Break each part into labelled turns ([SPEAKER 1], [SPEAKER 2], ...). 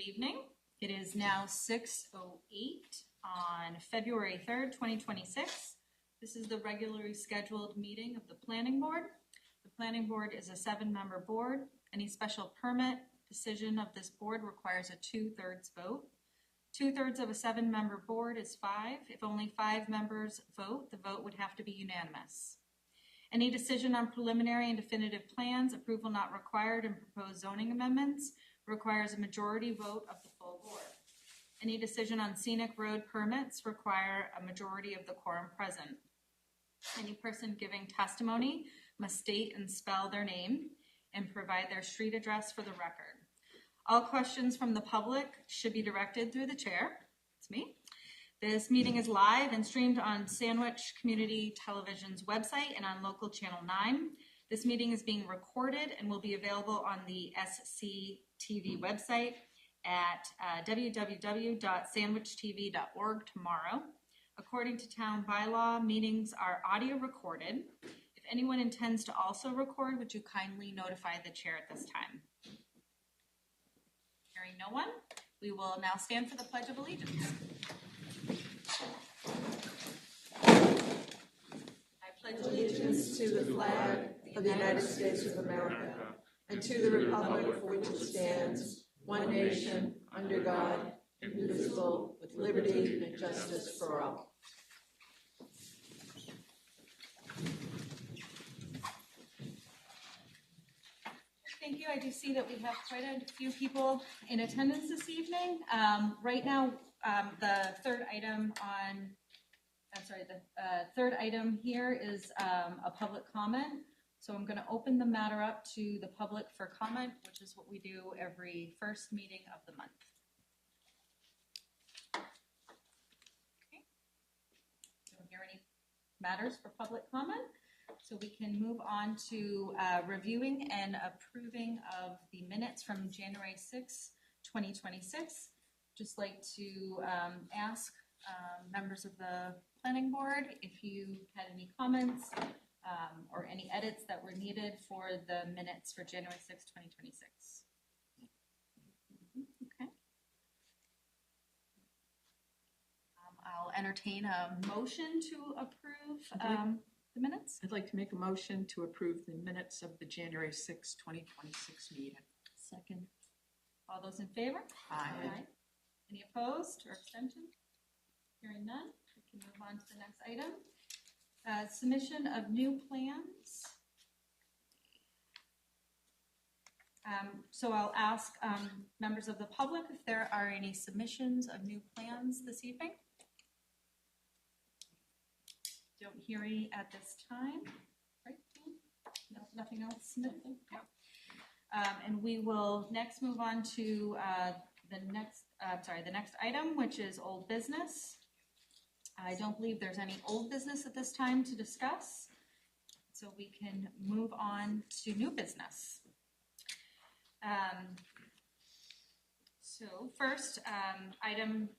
[SPEAKER 1] evening. It is now 6:08 on February 3rd, 2026. This is the regularly scheduled meeting of the Planning Board. The Planning Board is a 7-member board. Any special permit decision of this board requires a 2/3 vote. 2/3 of a 7-member board is 5. If only 5 members vote, the vote would have to be unanimous. Any decision on preliminary and definitive plans, approval not required, and proposed zoning amendments requires a majority vote of the full board. Any decision on scenic road permits require a majority of the quorum present. Any person giving testimony must state and spell their name and provide their street address for the record. All questions from the public should be directed through the chair. It's me. This meeting is live and streamed on Sandwich Community Television's website and on local channel 9. This meeting is being recorded and will be available on the SCTV website at www.sandwichtv.org tomorrow. According to town bylaw, meetings are audio recorded. If anyone intends to also record, would you kindly notify the chair at this time? Hearing no one, we will now stand for the Pledge of Allegiance. I pledge
[SPEAKER 2] allegiance to the flag of the United States of America and to the republic for which it stands, one nation, under God, indivisible, with liberty and justice for all.
[SPEAKER 1] Thank you. I do see that we have quite a few people in attendance this evening. Right now, the third item here is a public comment. So I'm going to open the matter up to the public for comment, which is what we do every first meeting of the month. Okay. Don't hear any matters for public comment. So we can move on to reviewing and approving of the minutes from January 6, 2026. Just like to ask members of the planning board if you had any comments or any edits that were needed for the minutes for January 6, 2026. Okay. I'll entertain a motion to approve the minutes.
[SPEAKER 2] I'd like to make a motion to approve the minutes of the January 6, 2026 meeting.
[SPEAKER 1] Second. All those in favor?
[SPEAKER 2] Aye.
[SPEAKER 1] Any opposed or abstention? Hearing none, we can move on to the next item. Submission of new plans. So I'll ask members of the public if there are any submissions of new plans this evening. Don't hear any at this time. Right? No, nothing else submitted? Yeah. And we will next move on to the next item, which is old business. I don't believe there's any old business at this time to discuss, so we can move on to new business. So first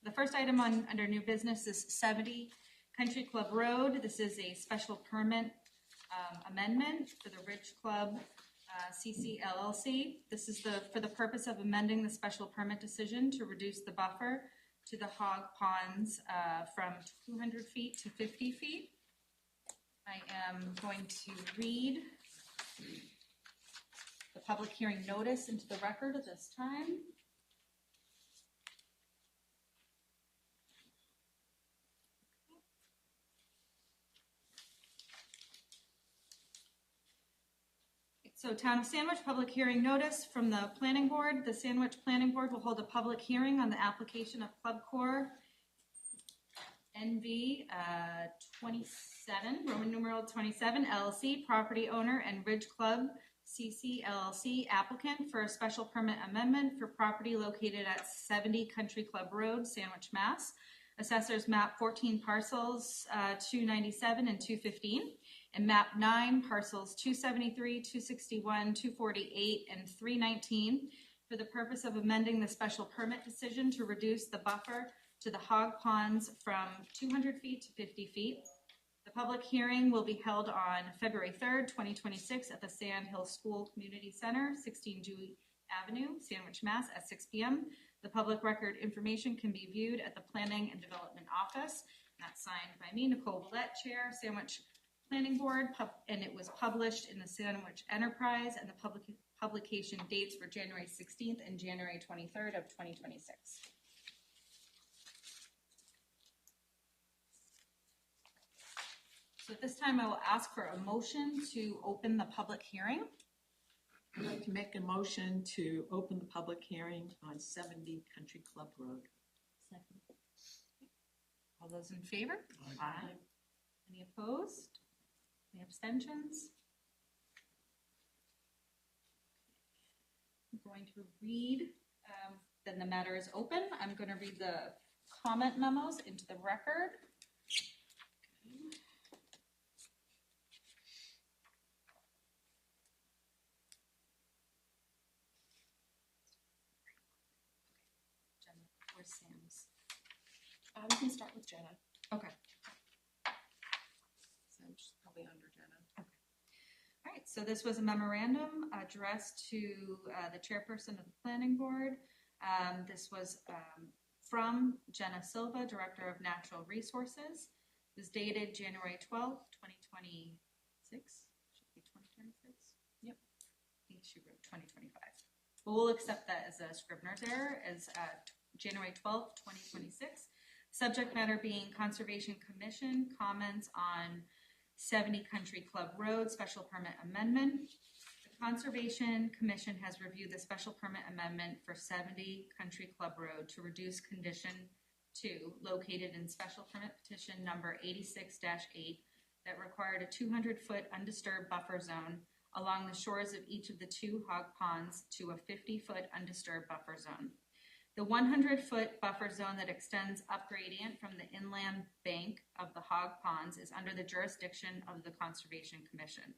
[SPEAKER 1] the first item under new business is 70 Country Club Road. This is a special permit amendment for the Ridge Club CC LLC. This is for the purpose of amending the special permit decision to reduce the buffer to the hog ponds from 200 feet to 50 feet. I am going to read the public hearing notice into the record at this time. So Town of Sandwich public hearing notice from the Planning Board. The Sandwich Planning Board will hold a public hearing on the application of Club Corps NV 27, Roman numeral 27, LLC, property owner, and Ridge Club CC LLC, applicant for a special permit amendment for property located at 70 Country Club Road, Sandwich, Mass. Assessors map 14 parcels 297 and 215. And map 9 parcels 273, 261, 248, and 319 for the purpose of amending the special permit decision to reduce the buffer to the hog ponds from 200 feet to 50 feet. The public hearing will be held on February 3rd, 2026 at the Sand Hill School Community Center, 16 Dewey Avenue, Sandwich, Mass. at 6 p.m. The public record information can be viewed at the Planning and Development Office. That's signed by me, Nicole Willett, Chair, Sandwich Planning Board, and it was published in the Sandwich Enterprise, and the publication dates for January 16th and January 23rd of 2026. So at this time, I will ask for a motion to open the public hearing.
[SPEAKER 2] I'd like to make a motion to open the public hearing on 70 Country Club Road.
[SPEAKER 3] Second.
[SPEAKER 1] All those in favor?
[SPEAKER 2] Aye.
[SPEAKER 1] Any opposed? Any abstentions? I'm going to read, then the matter is open. I'm going to read the comment memos into the record. Jenna, where's Sam's?
[SPEAKER 3] We can start with Jenna.
[SPEAKER 1] Okay.
[SPEAKER 3] So she's probably under Jenna.
[SPEAKER 1] All right, so this was a memorandum addressed to the chairperson of the planning board. This was from Jenna Silva, Director of Natural Resources. It was dated January 12th, 2026. Should be 2026? Yep. I think she wrote 2025. But we'll accept that as a Scribner's error as January 12th, 2026. Subject matter being Conservation Commission comments on 70 Country Club Road Special Permit Amendment. The Conservation Commission has reviewed the special permit amendment for 70 Country Club Road to reduce condition 2 located in special permit petition number 86-8 that required a 200-foot undisturbed buffer zone along the shores of each of the 2 hog ponds to a 50-foot undisturbed buffer zone. The 100-foot buffer zone that extends up gradient from the inland bank of the hog ponds is under the jurisdiction of the Conservation Commission.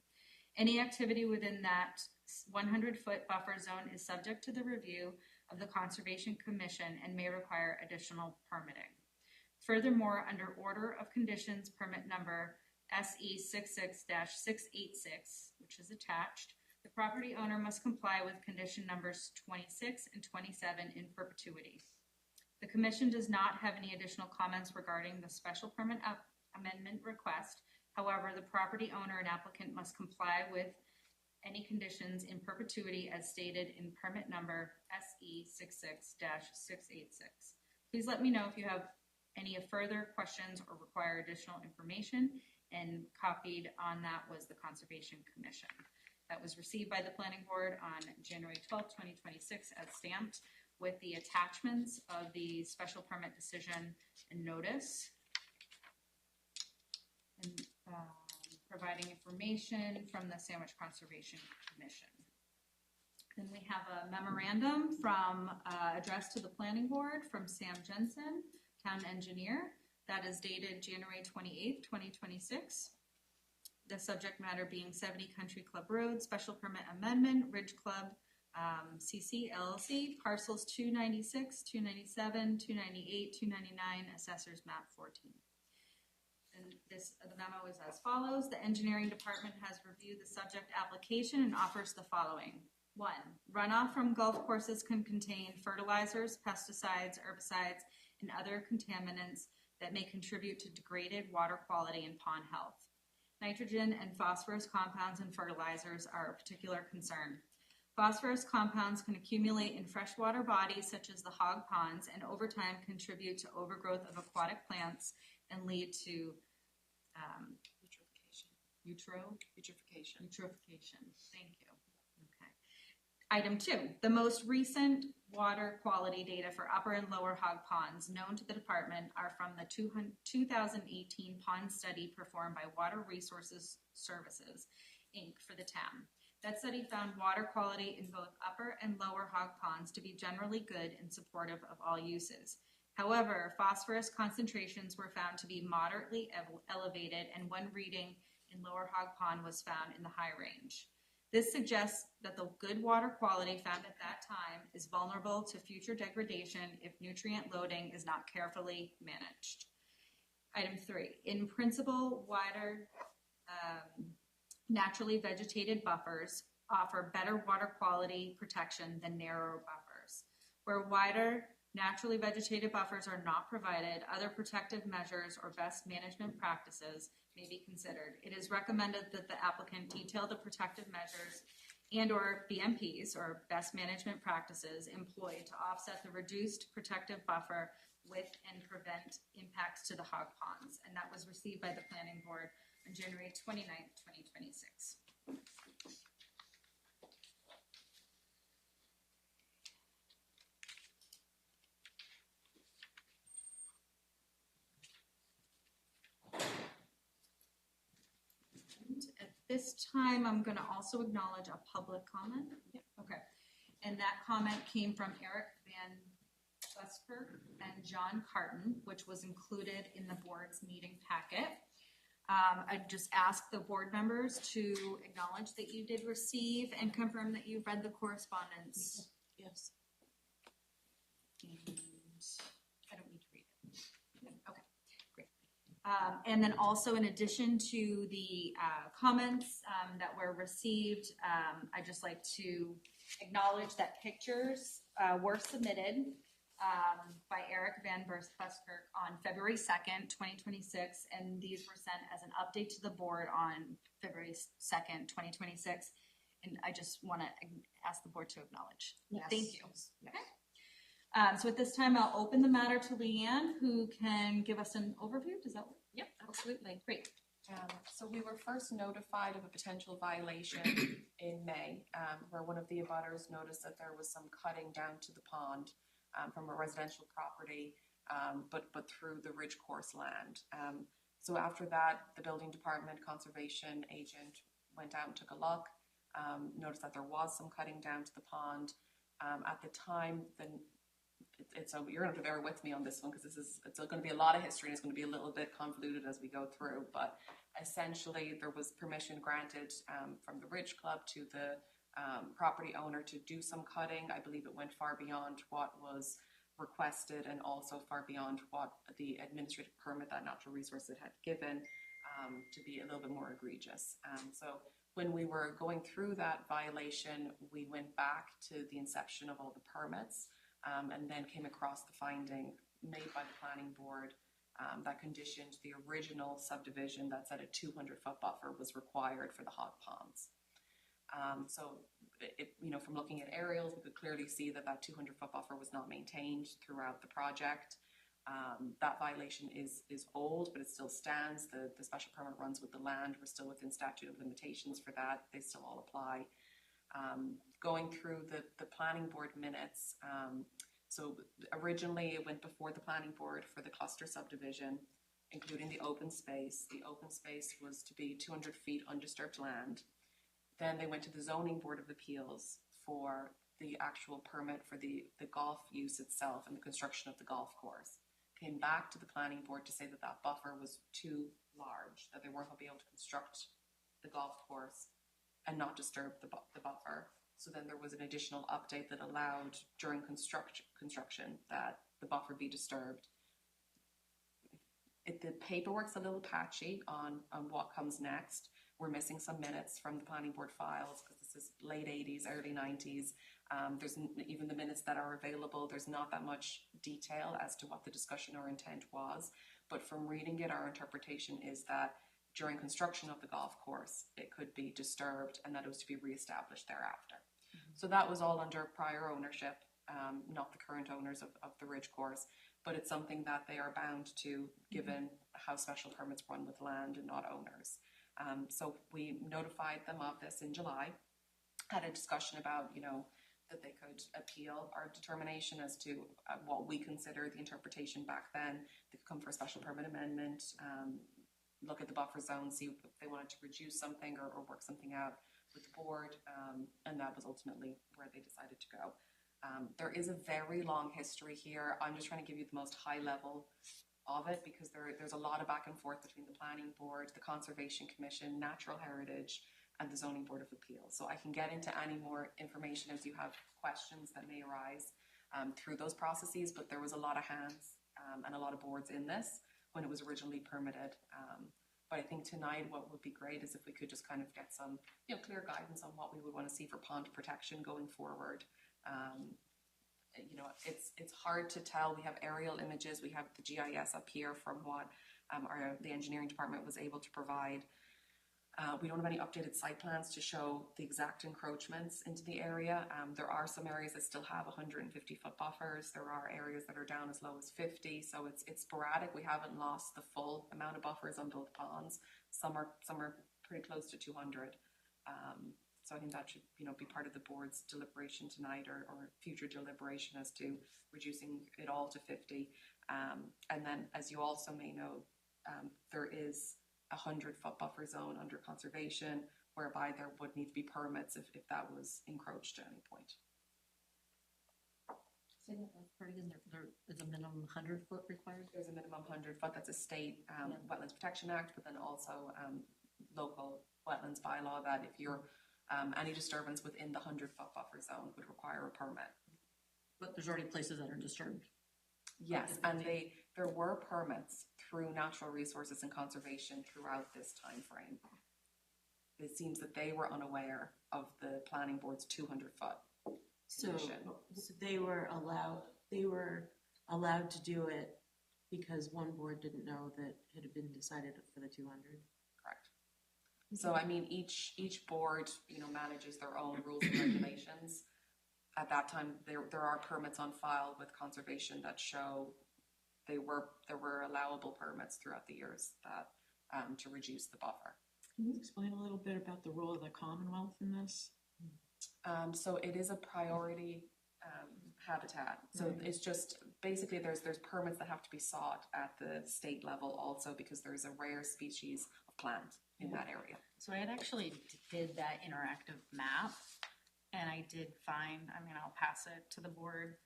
[SPEAKER 1] Any activity within that 100-foot buffer zone is subject to the review of the Conservation Commission and may require additional permitting. Furthermore, under Order of Conditions Permit Number SE 66-686, which is attached, the property owner must comply with condition numbers 26 and 27 in perpetuity. The Commission does not have any additional comments regarding the special permit amendment request. However, the property owner and applicant must comply with any conditions in perpetuity as stated in permit number SE 66-686. Please let me know if you have any further questions or require additional information, and copied on that was the Conservation Commission. That was received by the Planning Board on January 12th, 2026 as stamped with the attachments of the special permit decision and notice, and providing information from the Sandwich Conservation Commission. Then we have a memorandum from addressed to the Planning Board from Sam Jensen, Town Engineer, that is dated January 28th, 2026. The subject matter being 70 Country Club Road, Special Permit Amendment, Ridge Club, CC, LLC, parcels 296, 297, 298, 299, Assessors Map 14. And the memo is as follows. The Engineering Department has reviewed the subject application and offers the following. 1. Runoff from golf courses can contain fertilizers, pesticides, herbicides, and other contaminants that may contribute to degraded water quality and pond health. Nitrogen and phosphorus compounds in fertilizers are a particular concern. Phosphorus compounds can accumulate in freshwater bodies such as the hog ponds and over time contribute to overgrowth of aquatic plants and lead to eutrophication. Thank you. Okay. Item 2, the most recent water quality data for upper and lower hog ponds known to the department are from the 2018 pond study performed by Water Resources Services, Inc. for the town. That study found water quality in both upper and lower hog ponds to be generally good and supportive of all uses. However, phosphorus concentrations were found to be moderately elevated, and one reading in lower hog pond was found in the high range. This suggests that the good water quality found at that time is vulnerable to future degradation if nutrient loading is not carefully managed. Item 3, in principle, wider naturally vegetated buffers offer better water quality protection than narrower buffers. Where wider, naturally vegetated buffers are not provided, other protective measures or best management practices may be considered. It is recommended that the applicant detail the protective measures and/or BMPs, or best management practices, employed to offset the reduced protective buffer with and prevent impacts to the hog ponds. And that was received by the Planning Board on January 29th, 2026. At this time, I'm going to also acknowledge a public comment. Yeah. Okay. And that comment came from Eric Van Busker and John Carton, which was included in the board's meeting packet. I just ask the board members to acknowledge that you did receive and confirm that you read the correspondence.
[SPEAKER 3] Yes.
[SPEAKER 1] And I don't need to read it. Okay, great. And then also, in addition to the comments that were received, I'd just like to acknowledge that pictures were submitted by Eric Van Busker on February 2nd, 2026, and these were sent as an update to the board on February 2nd, 2026. And I just want to ask the board to acknowledge.
[SPEAKER 3] Yes.
[SPEAKER 1] Thank you.
[SPEAKER 3] Yes.
[SPEAKER 1] Okay. So at this time, I'll open the matter to Leanne, who can give us an overview. Does that work?
[SPEAKER 3] Yep, absolutely.
[SPEAKER 1] Great.
[SPEAKER 3] So we were first notified of a potential violation in May, where one of the abutters noticed that there was some cutting down to the pond from a residential property, but through the ridge course land. So after that, the building department conservation agent went out and took a look, noticed that there was some cutting down to the pond. At the time, so you're going to have to bear with me on this one, because it's going to be a lot of history and it's going to be a little bit convoluted as we go through. But essentially, there was permission granted from the Ridge Club to the property owner to do some cutting. I believe it went far beyond what was requested and also far beyond what the administrative permit that Natural Resources had given, to be a little bit more egregious. So when we were going through that violation, we went back to the inception of all the permits, and then came across the finding made by the planning board that conditioned the original subdivision that said a 200-foot buffer was required for the hog ponds. So, from looking at aerials, we could clearly see that 200-foot buffer was not maintained throughout the project. That violation is old, but it still stands. The special permit runs with the land. We're still within statute of limitations for that. They still all apply. Going through the planning board minutes, so originally it went before the planning board for the cluster subdivision, including the open space. The open space was to be 200 feet undisturbed land. Then they went to the zoning board of appeals for the actual permit for the golf use itself and the construction of the golf course. Came back to the planning board to say that buffer was too large, that they weren't going to be able to construct the golf course and not disturb the buffer. So then there was an additional update that allowed during construction that the buffer be disturbed. The paperwork's a little patchy on what comes next. We're missing some minutes from the planning board files because this is late 80s, early 90s. There's even the minutes that are available. There's not that much detail as to what the discussion or intent was. But from reading it, our interpretation is that during construction of the golf course, it could be disturbed and that it was to be reestablished thereafter. Mm-hmm. So that was all under prior ownership, not the current owners of the Ridge course, but it's something that they are bound to given how special permits run with land and not owners. So we notified them of this in July, had a discussion about, that they could appeal our determination as to what we consider the interpretation back then. They could come for a special permit amendment, look at the buffer zone, see if they wanted to reduce something or work something out with the board, and that was ultimately where they decided to go. There is a very long history here. I'm just trying to give you the most high level of it because there's a lot of back and forth between the planning board, the conservation commission, natural heritage, and the zoning board of appeals. So I can get into any more information as you have questions that may arise through those processes, but there was a lot of hands and a lot of boards in this when it was originally permitted. But I think tonight what would be great is if we could just kind of get some, clear guidance on what we would want to see for pond protection going forward. It's hard to tell. We have aerial images, we have the GIS up here from what the engineering department was able to provide. We don't have any updated site plans to show the exact encroachments into the area. There are some areas that still have 150-foot buffers. There are areas that are down as low as 50, so it's sporadic. We haven't lost the full amount of buffers on both ponds. Some are pretty close to 200. So I think that should, be part of the board's deliberation tonight or future deliberation as to reducing it all to 50. And then, as you also may know, there is a 100-foot buffer zone under conservation, whereby there would need to be permits if that was encroached at any point.
[SPEAKER 4] Say that last part again, there is a minimum 100-foot required?
[SPEAKER 3] There's a minimum 100-foot, that's a state Wetlands Protection Act, but then also local wetlands bylaw that if you're any disturbance within the 100-foot buffer zone would require a permit.
[SPEAKER 4] But there's already places that are disturbed.
[SPEAKER 3] Yes, and there were permits through Natural Resources and Conservation throughout this time frame. It seems that they were unaware of the planning board's 200-foot
[SPEAKER 5] So
[SPEAKER 3] condition.
[SPEAKER 5] they were allowed to do it because one board didn't know that it had been decided for the 200.
[SPEAKER 3] Correct. So I mean, each board, manages their own rules and regulations. At that time, there are permits on file with conservation that show there were allowable permits throughout the years that to reduce the buffer.
[SPEAKER 6] Can you explain a little bit about the role of the Commonwealth in this?
[SPEAKER 3] So it is a priority habitat. So it's just basically there's permits that have to be sought at the state level also because there's a rare species of plant in that area.
[SPEAKER 1] So I had actually did that interactive map, and I did find, I'll pass it to the board.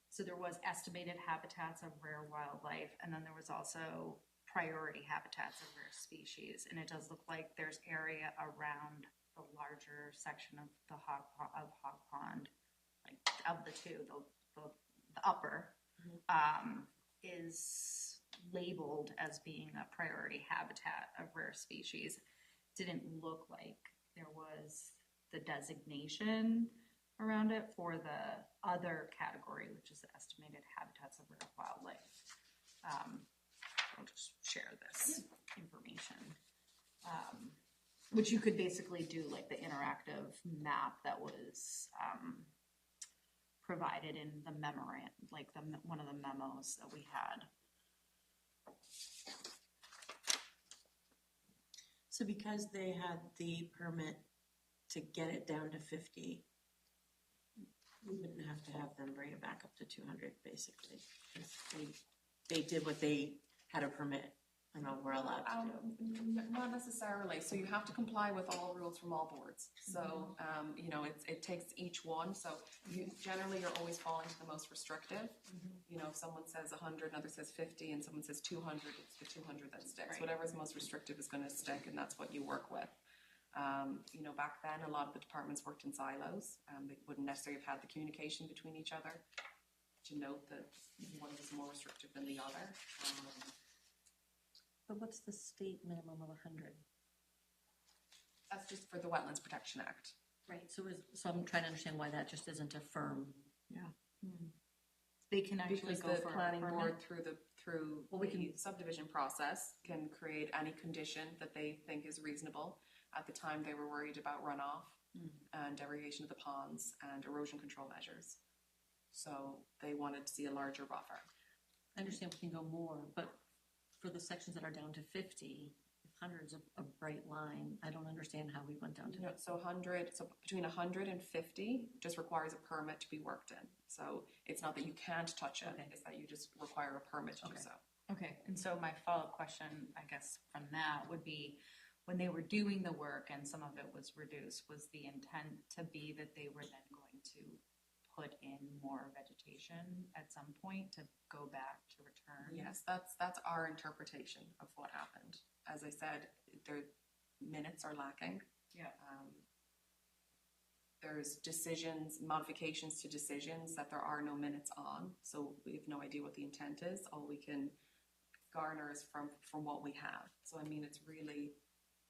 [SPEAKER 1] So there was estimated habitats of rare wildlife, and then there was also priority habitats of rare species. And it does look like there's area around the larger section of the Hog Pond, like of the two, the upper, is labeled as being a priority habitat of rare species. Didn't look like there was the designation around it for the other category, which is the estimated habitats of rare wildlife. I'll just share this information, which you could basically do like the interactive map that was provided in the memorandum, like one of the memos that we had.
[SPEAKER 5] So because they had the permit to get it down to 50, we wouldn't have to have them bring it back up to 200, basically. They did what they had a permit and we're allowed to do.
[SPEAKER 3] Not necessarily. So you have to comply with all rules from all boards. So, it takes each one. So generally you're always falling to the most restrictive. If someone says 100, another says 50, and someone says 200, it's the 200 that sticks.
[SPEAKER 1] Right.
[SPEAKER 3] Whatever's most restrictive is going to stick, and that's what you work with. Back then, a lot of the departments worked in silos. They wouldn't necessarily have had the communication between each other to note that one was more restrictive than the other.
[SPEAKER 4] But what's the state minimum of 100?
[SPEAKER 3] That's just for the Wetlands Protection Act.
[SPEAKER 4] Right. So I'm trying to understand why that just isn't a firm.
[SPEAKER 1] They can actually
[SPEAKER 3] Because
[SPEAKER 1] go
[SPEAKER 3] the
[SPEAKER 1] for a
[SPEAKER 3] planning
[SPEAKER 1] permit.
[SPEAKER 3] board through the subdivision process can create any condition that they think is reasonable. At the time, they were worried about runoff and derivation of the ponds and erosion control measures. So they wanted to see a larger buffer.
[SPEAKER 4] I understand we can go more, but for the sections that are down to 50, if 100 is a bright line, I don't understand how we went down to
[SPEAKER 3] So between 100 and 50 just requires a permit to be worked in. So it's not that you can't touch it,
[SPEAKER 4] Okay.
[SPEAKER 3] it's that you just require a permit to do so.
[SPEAKER 1] Okay, and so my follow-up question, I guess, from that would be, when they were doing the work and some of it was reduced, was the intent to be that they were then going to put in more vegetation at some point to go back to return?
[SPEAKER 3] Yes, that's our interpretation of what happened. As I said, their minutes are lacking.
[SPEAKER 1] Yeah.
[SPEAKER 3] There's modifications to decisions that there are no minutes on, so we have no idea what the intent is. All we can garners from what we have. So I mean, it's really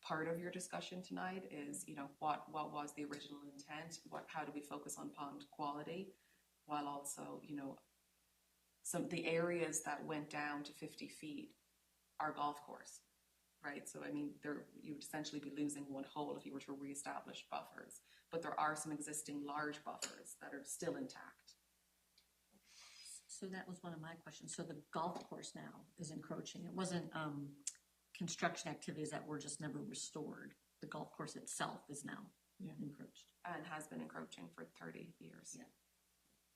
[SPEAKER 3] part of your discussion tonight is, you know, what was the original intent? How do we focus on pond quality while also, you know, the areas that went down to 50 feet are golf course, right? So I mean, you would essentially be losing one hole if you were to reestablish buffers, but there are some existing large buffers that are still intact.
[SPEAKER 4] So that was one of my questions. So the golf course now is encroaching. It wasn't construction activities that were just never restored. The golf course itself is now encroached.
[SPEAKER 3] And has been encroaching for 30 years.
[SPEAKER 4] Yeah.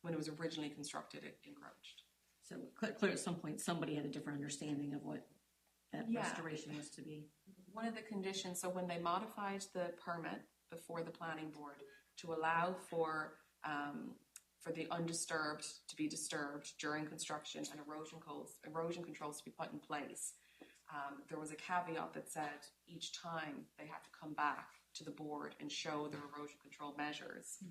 [SPEAKER 3] When it was originally constructed, it encroached.
[SPEAKER 4] So clear at some point, somebody had a different understanding of what that
[SPEAKER 3] Yeah.
[SPEAKER 4] restoration was to be.
[SPEAKER 3] One of the conditions, so when they modified the permit before the planning board to allow for the undisturbed to be disturbed during construction and erosion controls to be put in place, there was a caveat that said each time they had to come back to the board and show their erosion control measures.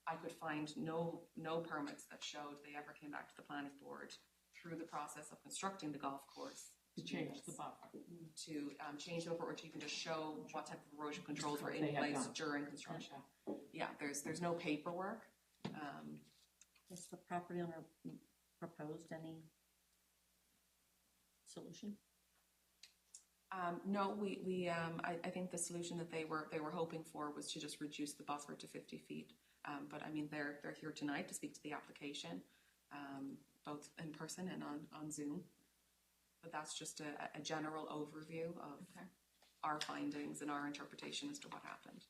[SPEAKER 3] I could find no permits that showed they ever came back to the planning board through the process of constructing the golf course
[SPEAKER 6] To change the buffer.
[SPEAKER 3] to change over, or to even just show what type of erosion controls were in
[SPEAKER 6] They had
[SPEAKER 3] place
[SPEAKER 6] done.
[SPEAKER 3] during construction. Yeah, there's no paperwork.
[SPEAKER 4] Has the property owner proposed any solution?
[SPEAKER 3] No, I think the solution that they were hoping for was to just reduce the buffer to 50 feet. But I mean, they're here tonight to speak to the application, both in person and on Zoom. But that's just a general overview of our findings and our interpretation as to what happened.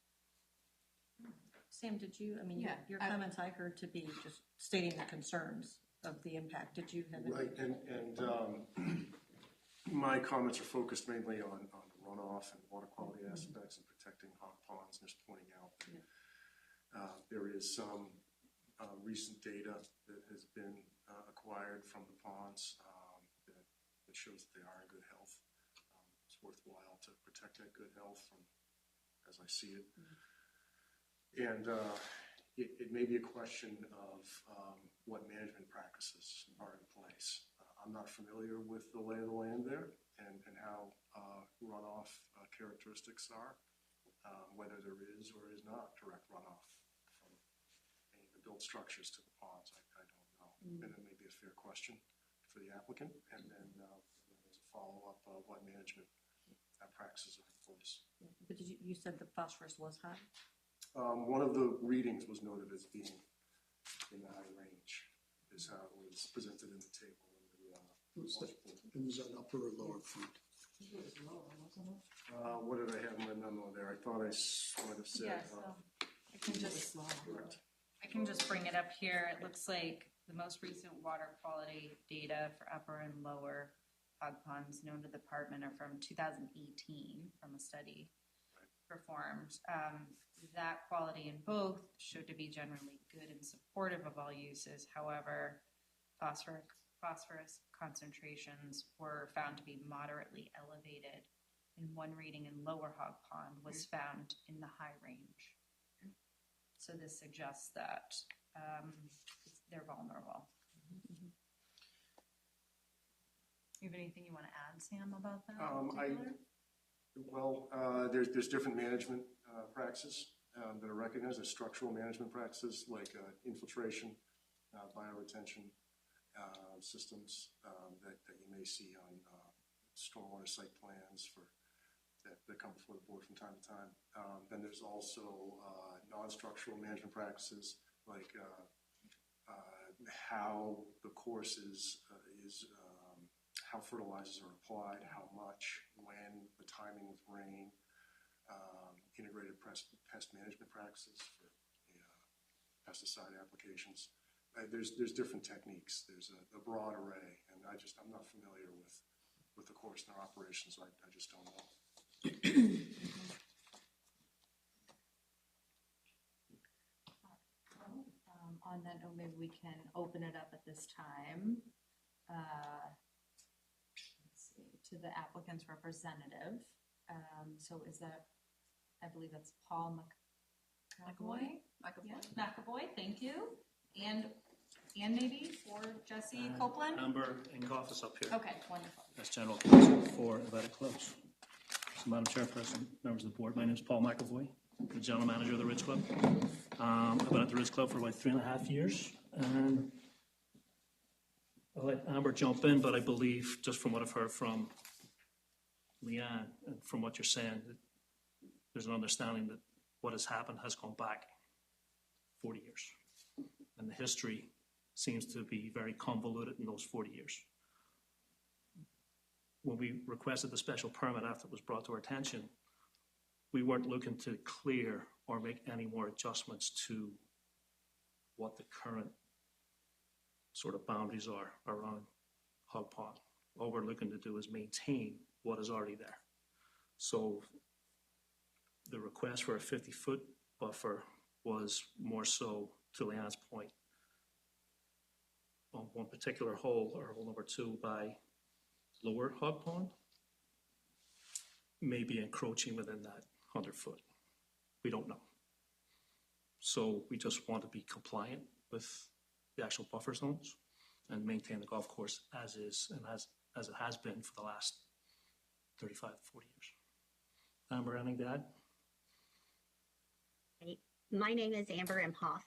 [SPEAKER 4] Sam, did you, I mean,
[SPEAKER 1] Yeah,
[SPEAKER 4] your comments I heard to be just stating the concerns of the impact. Did you have any?
[SPEAKER 7] Right, and my comments are focused mainly on runoff and water quality aspects and protecting hog ponds, and just pointing out that there is some recent data that has been acquired from the ponds that shows that they are in good health. It's worthwhile to protect that good health from, as I see it. And it may be a question of what management practices are in place. I'm not familiar with the lay of the land there and how runoff characteristics are, whether there is or is not direct runoff from any of the built structures to the ponds. I don't know. And it may be a fair question for the applicant. And then there's a follow-up of what management practices are in place.
[SPEAKER 4] But you said the phosphorus was high?
[SPEAKER 7] One of the readings was noted as being in the high range, is how it was presented in the table.
[SPEAKER 8] Was that upper or lower front?
[SPEAKER 7] What did I have in my memo there? I thought I might have said.
[SPEAKER 1] Yeah, so I can just bring it up here. It looks like the most recent water quality data for upper and lower hog ponds known to the department are from 2018 from a study performed. That quality in both showed to be generally good and supportive of all uses. However, phosphorus concentrations were found to be moderately elevated, and one reading in Lower Hog Pond was found in the high range. So this suggests that they're vulnerable. You have anything you want to add, Sam, about that? in particular?
[SPEAKER 7] There's different management practices that are recognized. There's structural management practices like infiltration, bioretention systems that you may see on stormwater site plans that come before the board from time to time. Then there's also non-structural management practices like how the course is how fertilizers are applied, how much, when, the timing with rain, integrated pest management practices for pesticide applications. There's different techniques. There's a broad array, and I'm not familiar with the course and their operations, so I just don't know.
[SPEAKER 1] On that note, maybe we can open it up at this time. Let's see, to the applicant's representative. So is that, I believe that's Paul McAvoy?
[SPEAKER 3] McAvoy.
[SPEAKER 1] Yeah, McAvoy, thank you. And and maybe for Jesse Copeland?
[SPEAKER 9] Amber Ingoff is up here
[SPEAKER 3] Okay, wonderful.
[SPEAKER 9] as general counsel for Invited Close. So, Madam Chairperson, members of the board, my name is Paul McAvoy, the general manager of the Ridge Club. I've been at the Ridge Club for about 3.5 years, and I'll let Amber jump in, but I believe, just from what I've heard from Leanne and from what you're saying, that there's an understanding that what has happened has gone back 40 years. And the history seems to be very convoluted in those 40 years. When we requested the special permit after it was brought to our attention, we weren't looking to clear or make any more adjustments to what the current sort of boundaries are around Hog Pond. All we're looking to do is maintain what is already there. So the request for a 50-foot buffer was more so, to Leanne's point, on one particular hole, or hole number 2 by Lower Hog Pond, may be encroaching within that 100-foot. We don't know. So we just want to be compliant with the actual buffer zones and maintain the golf course as is and as it has been for the last 35 to 40 years. Amber, anything to add?
[SPEAKER 10] My name is Amber Imhoff.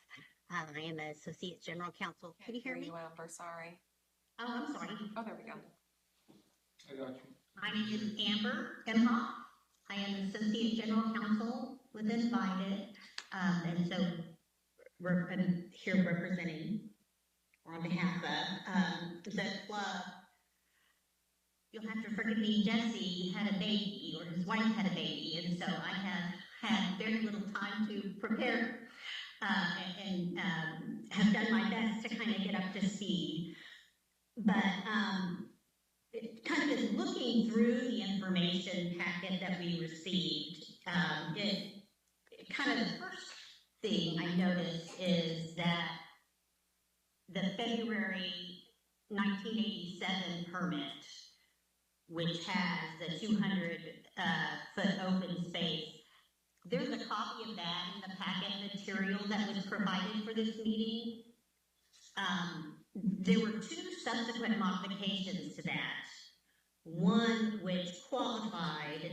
[SPEAKER 10] I am an Associate General Counsel. Can you hear me?
[SPEAKER 3] You, Amber, sorry.
[SPEAKER 10] Oh, I'm sorry.
[SPEAKER 3] Oh, there we go.
[SPEAKER 11] I got you.
[SPEAKER 10] My name is Amber Imhoff. I am Associate General Counsel with Invited. And so I'm here representing on behalf of the club. You'll have to forgive me, Jesse had a baby, or his wife had a baby, and so I have had very little time to prepare and have done my best to kind of get up to speed. But it kind of is looking through the information packet that we received. It kind of the first thing I noticed is that the February 1987 permit, which has the 200-foot open space, there's a copy of that in the packet material that was provided for this meeting. There were 2 subsequent modifications to that. One which qualified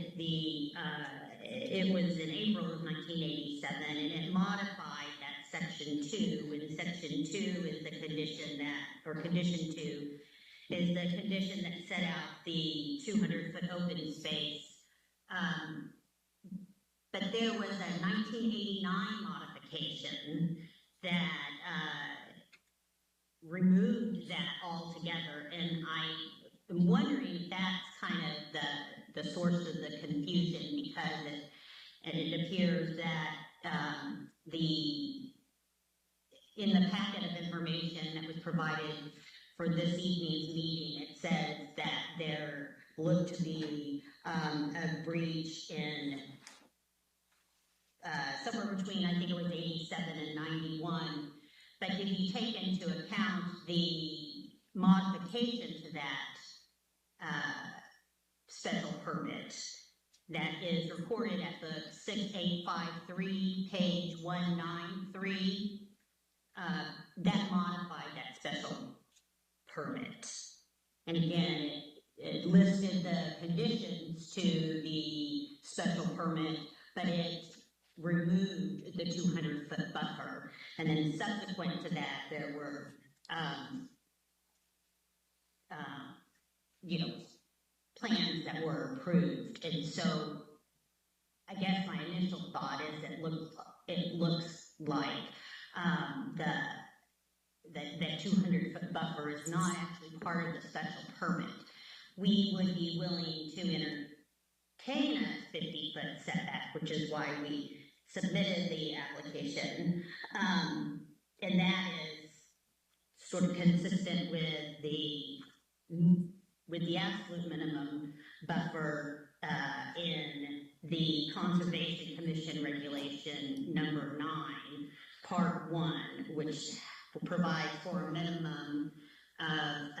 [SPEAKER 10] it was in April of 1987, and it modified that section 2. And section 2 is the condition that, or condition 2, is the condition that set out the 200-foot open space. But there was a 1989 modification that removed that altogether, and I am wondering if that's kind of the source of the confusion, because it appears that in the packet of information that was provided for this evening's meeting, it says that there looked to be a breach in somewhere between, I think it was 87 and 91. But if you take into account the modification to that special permit that is recorded at the 6853, page 193, that modified that special permit. And again, it listed the conditions to the special permit, but it removed the 200-foot buffer. And then subsequent to that, there were, plans that were approved. And so I guess my initial thought is it looks like that 200-foot buffer is not actually part of the special permit. We would be willing to entertain a 50-foot setback, which is why we submitted the application, and that is sort of consistent with the absolute minimum buffer in the Conservation Commission Regulation number 9, Part 1, which provides for a minimum of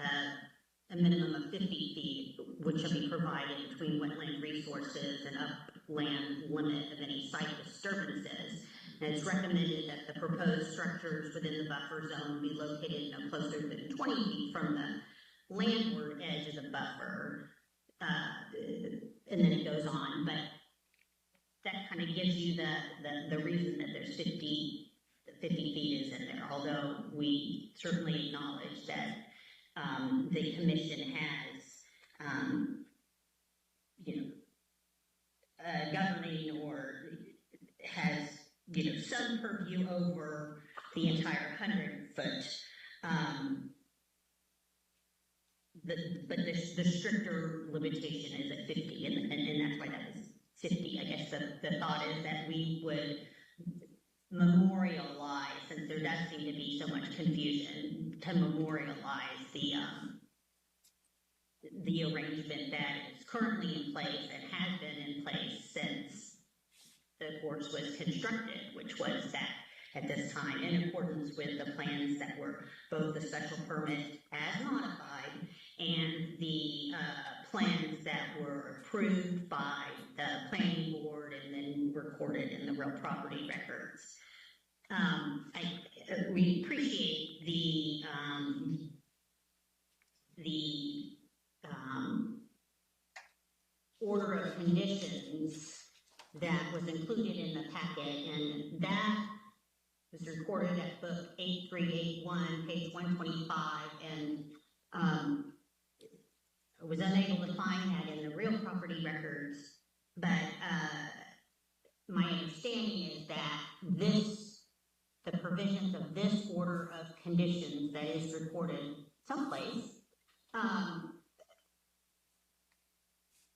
[SPEAKER 10] 50 feet, which shall be provided between wetland resources and upland limit of any site disturbances. And it's recommended that the proposed structures within the buffer zone be located no closer than 20 feet from the landward edge of the buffer. And then it goes on, but that kind of gives you the reason that there's 50 feet is in there, although we certainly acknowledge that the commission has, governing or has, some purview over the entire 100-foot. But the stricter limitation is at 50, and that's why that is 50. I guess the thought is that we would memorialize, since there does seem to be so much confusion, to memorialize the arrangement that is currently in place and has been in place since the course was constructed, which was that at this time, in accordance with the plans that were both the special permit as modified and the plans that were approved by the planning board and then recorded in the real property records. We appreciate the order of conditions that was included in the packet, and that was recorded at book 8381, page 125, and I was unable to find that in the real property records, but my understanding is that the provisions of this order of conditions that is recorded someplace,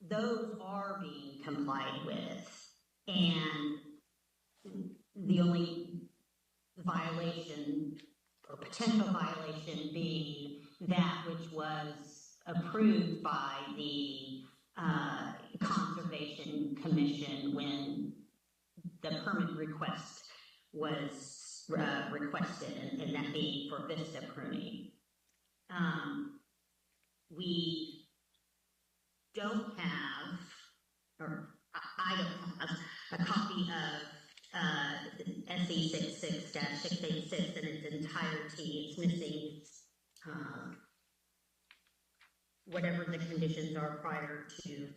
[SPEAKER 10] those are being complied with, and the only violation or potential violation being that which was approved by the Conservation Commission when the permit request was requested, and that being for vista pruning. We don't have, or I don't have, a copy of SE 66-686 in its entirety. It's missing whatever the conditions are prior to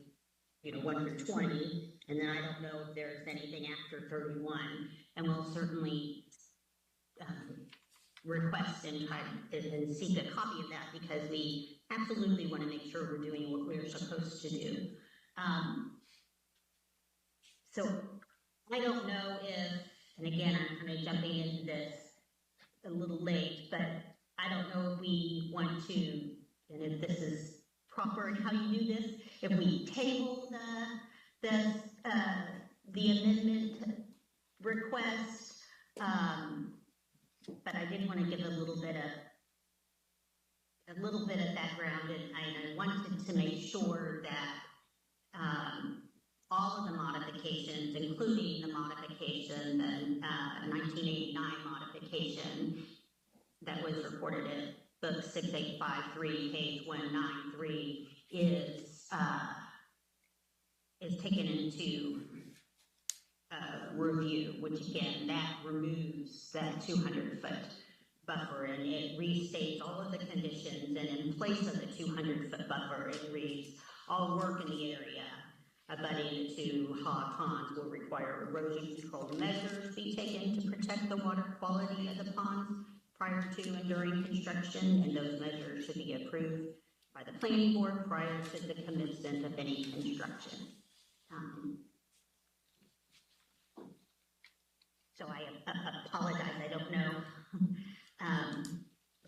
[SPEAKER 10] 1 through 20, and then I don't know if there's anything after 31, and we'll certainly request and seek a copy of that, because we absolutely want to make sure we're doing what we're supposed to do. So I don't know if, and again, I'm kind of jumping into this a little late, but I don't know if we want to, and if this is proper and how you do this, if we table the amendment request, but I did want to give a little bit of background, and I wanted to make sure that all of the modifications, including the modification, the 1989 modification that was reported at book 6853, page 193, is taken into review, which again, that removes that 200-foot buffer, and it restates all of the conditions, and in place of the 200-foot buffer, it reads, all work in the area abutting the two hog ponds will require erosion control measures be taken to protect the water quality of the ponds prior to and during construction, and those measures should be approved by the planning board prior to the commencement of any construction. So I apologize, I don't know.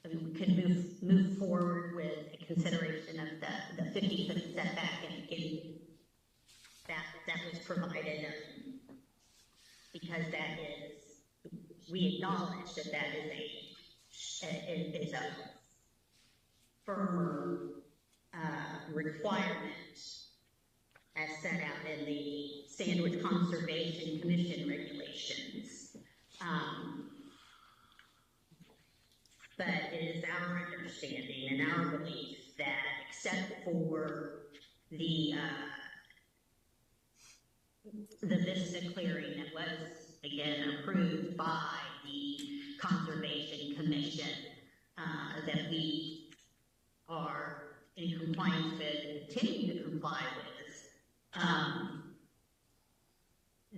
[SPEAKER 10] We could move forward with a consideration of the 50-foot setback, and again, that was provided because that is, we acknowledge that is a firmer requirement as set out in the Sandwich Conservation Commission regulations. But it is our understanding and our belief that except for the vista clearing that was again, approved by the Conservation Commission, that we are in compliance with and continue to comply with.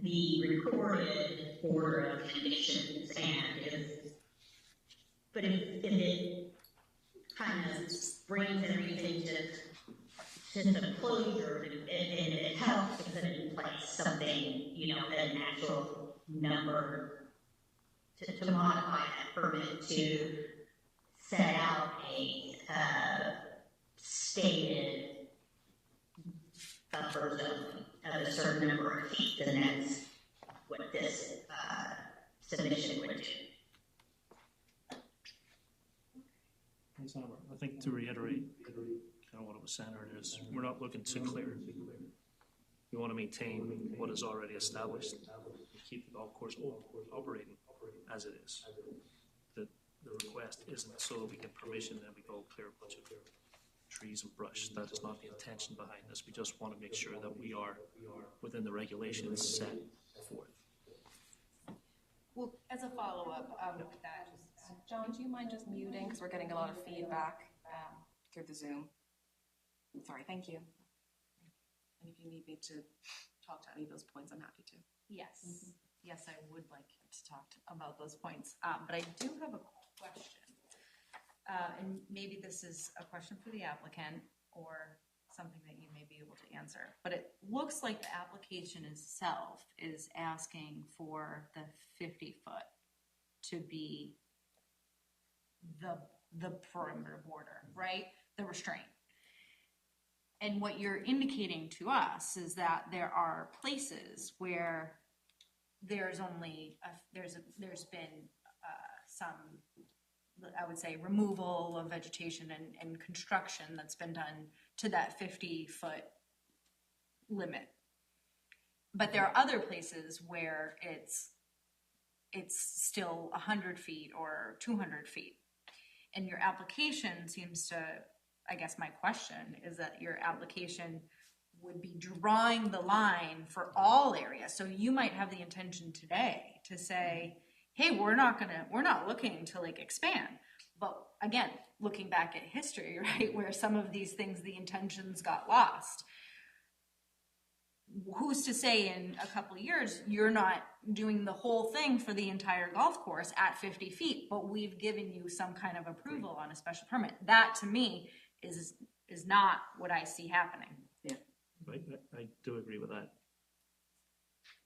[SPEAKER 10] The recorded order of conditions, but if it kind of brings everything to some closure, and it helps to put in place something, an actual number to modify that permit to set out a stated buffer zone of a certain number of feet, and that's what this submission would do.
[SPEAKER 9] I think to reiterate kind of what it was saying earlier is we're not looking to clear. We want to maintain what is already established and keep the golf course operating as it is. The request isn't so that we get permission and we go clear a bunch of trees and brush. That is not the intention behind this. We just want to make sure that we are within the regulations set forth.
[SPEAKER 1] Well, as a follow-up with that,
[SPEAKER 3] John, do you mind just muting, because we're getting a lot of feedback through the Zoom? Sorry, thank you. And if you need me to talk to any of those points, I'm happy to.
[SPEAKER 1] yes, yes, I would like to talk about those points, but I do have a question. And maybe this is a question for the applicant or something that you may be able to answer. But it looks like the application itself is asking for the 50-foot to be the perimeter border, right? The restraint. And what you're indicating to us is that there are places where there's only there's been some, I would say, removal of vegetation and construction that's been done to that 50-foot limit. But there are other places where it's still 100 feet or 200 feet. And your application seems to, I guess my question is that your application would be drawing the line for all areas. So you might have the intention today to say, hey, we're not looking to like expand. But again, looking back at history, right, where some of these things, the intentions got lost. Who's to say in a couple of years you're not doing the whole thing for the entire golf course at 50 feet, but we've given you some kind of approval on a special permit? That to me is not what I see happening.
[SPEAKER 5] Yeah.
[SPEAKER 9] I do agree with that.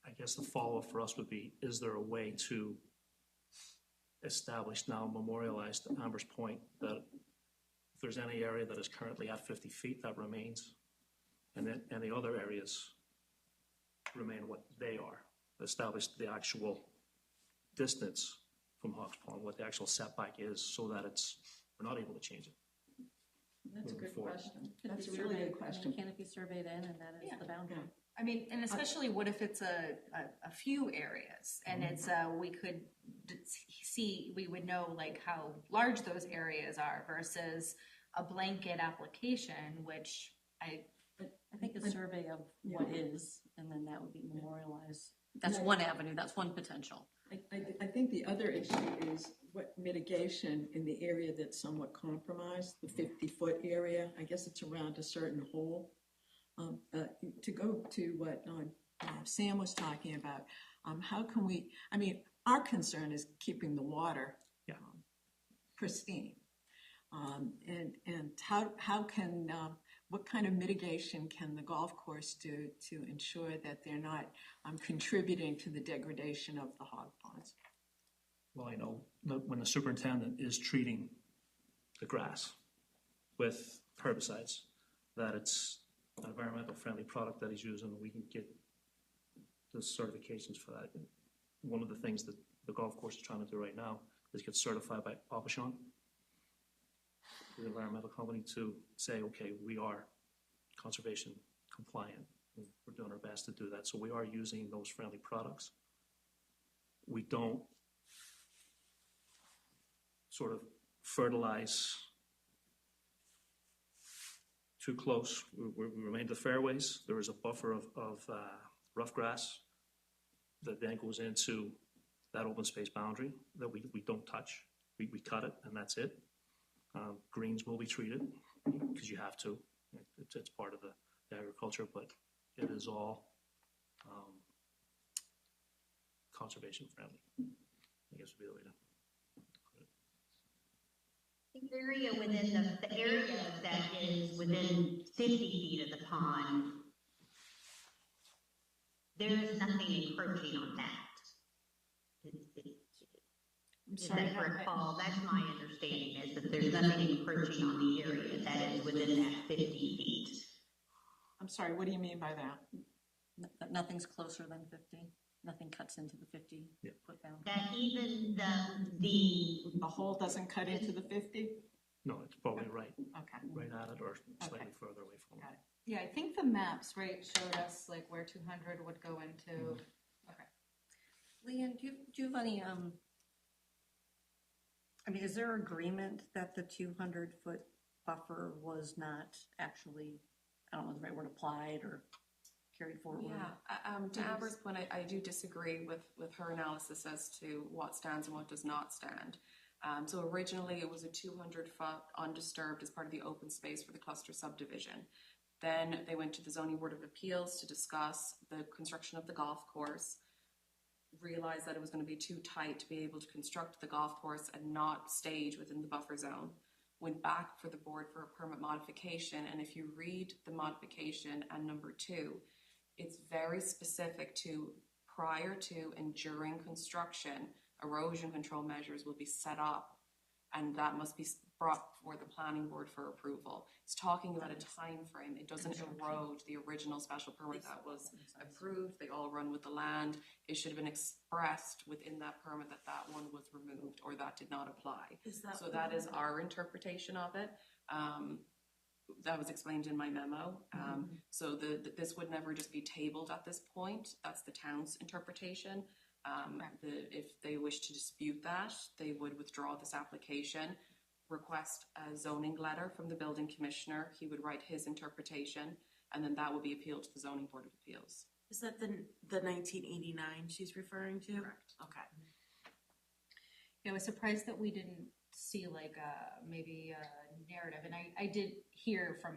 [SPEAKER 9] I guess the follow-up for us would be, is there a way to establish now, memorialize to Amber's point, that if there's any area that is currently at 50 feet, that remains, and then any other areas remain what they are, establish the actual distance from Hawks Pond, what the actual setback is, so that we're not able to change it.
[SPEAKER 5] That's a good
[SPEAKER 9] forward.
[SPEAKER 5] question. That's a really good question.
[SPEAKER 4] Canopy surveyed in, and that is the boundary.
[SPEAKER 1] I mean, and especially what if it's a few areas and it's we could see, we would know like how large those areas are versus a blanket application, which I
[SPEAKER 4] think a survey of what is, and then that would be memorialized. That's one avenue, that's one potential.
[SPEAKER 6] I think the other issue is what mitigation in the area that's somewhat compromised, the 50-foot area. I guess it's around a certain hole. To go to what Sam was talking about, how can we, I mean, our concern is keeping the water pristine. And how can, what kind of mitigation can the golf course do to ensure that they're not contributing to the degradation of the hog ponds?
[SPEAKER 9] Well, I know when the superintendent is treating the grass with herbicides, that it's an environmental friendly product that he's using, we can get the certifications for that. One of the things that the golf course is trying to do right now is get certified by Aubuchon, the environmental company, to say, okay, we are conservation compliant. We're doing our best to do that. So we are using those friendly products. We don't sort of fertilize too close. We remain to fairways. There is a buffer of rough grass that then goes into that open space boundary that we don't touch. We cut it and that's it. Greens will be treated because you have to. It's part of the agriculture, but it is all conservation friendly, I guess would be the way to put it.
[SPEAKER 10] The area within the area that is within 50 feet of the pond, there is nothing encroaching on that.
[SPEAKER 4] I'm
[SPEAKER 10] Is
[SPEAKER 4] sorry,
[SPEAKER 10] that correct, Paul? That's my understanding, is that there's nothing encroaching on the area that is within that 50 feet.
[SPEAKER 5] I'm sorry, what do you mean by that?
[SPEAKER 4] Nothing's closer than 50? Nothing cuts into the 50 foot boundary?
[SPEAKER 10] That even the
[SPEAKER 5] The hole doesn't cut into the 50?
[SPEAKER 9] No, it's probably right
[SPEAKER 5] Okay.
[SPEAKER 9] at it or slightly
[SPEAKER 5] Okay.
[SPEAKER 9] further away from it.
[SPEAKER 5] Got it.
[SPEAKER 1] Yeah, I think the maps, right, showed us like where 200 would go into. Okay.
[SPEAKER 4] Leanne, do you have any, I mean, is there agreement that the 200-foot buffer was not actually, I don't know the right word, applied or carried forward?
[SPEAKER 3] Yeah, to Amber's point, I do disagree with her analysis as to what stands and what does not stand. So originally it was a 200-foot undisturbed as part of the open space for the cluster subdivision. Then they went to the Zoning Board of Appeals to discuss the construction of the golf course, realized that it was going to be too tight to be able to construct the golf course and not stage within the buffer zone. Went back for the board for a permit modification, and if you read the modification and number 2, it's very specific to prior to and during construction, erosion control measures will be set up, and that must be brought before the planning board for approval. It's talking about a time frame. It doesn't erode the original special permit that was approved. They all run with the land. It should have been expressed within that permit that that one was removed or that did not apply. So that is our interpretation of it. That was explained in my memo. So this would never just be tabled at this point. That's the town's interpretation. If they wish to dispute that, they would withdraw this application, request a zoning letter from the building commissioner. He would write his interpretation, and then that would be appealed to the Zoning Board of Appeals.
[SPEAKER 5] Is that the 1989 she's referring to?
[SPEAKER 3] Correct.
[SPEAKER 5] Okay.
[SPEAKER 1] Yeah, I was surprised that we didn't see like maybe a narrative, and I did hear from